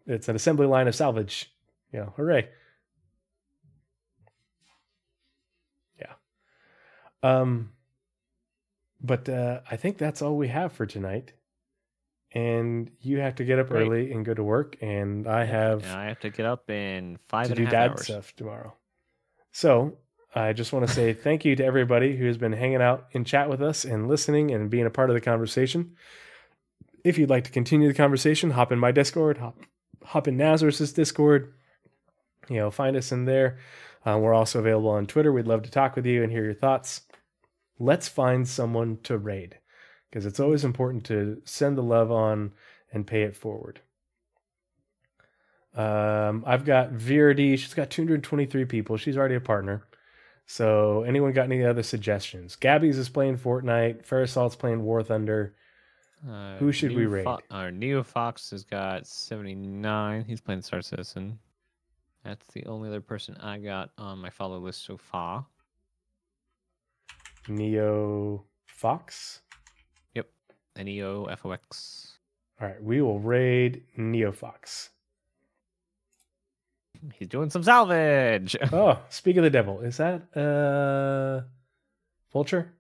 A: it's an assembly line of salvage. You know, hooray! Yeah. But I think that's all we have for tonight. And you have to get up early and go to work, and I have
B: to get up in 5
A: to
B: and
A: do
B: a half
A: dad
B: hours.
A: stuff tomorrow. So I just want to say thank you to everybody who has been hanging out in chat with us and listening and being a part of the conversation. If you'd like to continue the conversation, hop in my Discord, hop in Nazeris' Discord. You know, find us in there. We're also available on Twitter. We'd love to talk with you and hear your thoughts. Let's find someone to raid, because it's always important to send the love on and pay it forward. I've got VRD. She's got 223 people. She's already a partner. So anyone got any other suggestions? Gabby's is playing Fortnite. Farasalt's playing War Thunder. Who should we raid?
B: Neo Fox has got 79. He's playing Star Citizen. That's the only other person I got on my follow list so far.
A: Neo Fox?
B: Yep. NEOFOX.
A: All right, we will raid Neo Fox.
B: He's doing some salvage.
A: Oh, speak of the devil. Is that Vulture?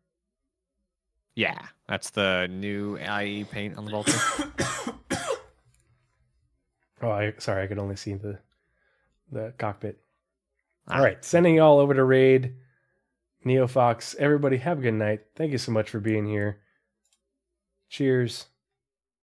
B: Yeah, that's the new IE paint on the Vulture.
A: Sorry, I could only see the cockpit. All right, sending y'all over to raid Neo Fox. Everybody have a good night. Thank you so much for being here. Cheers.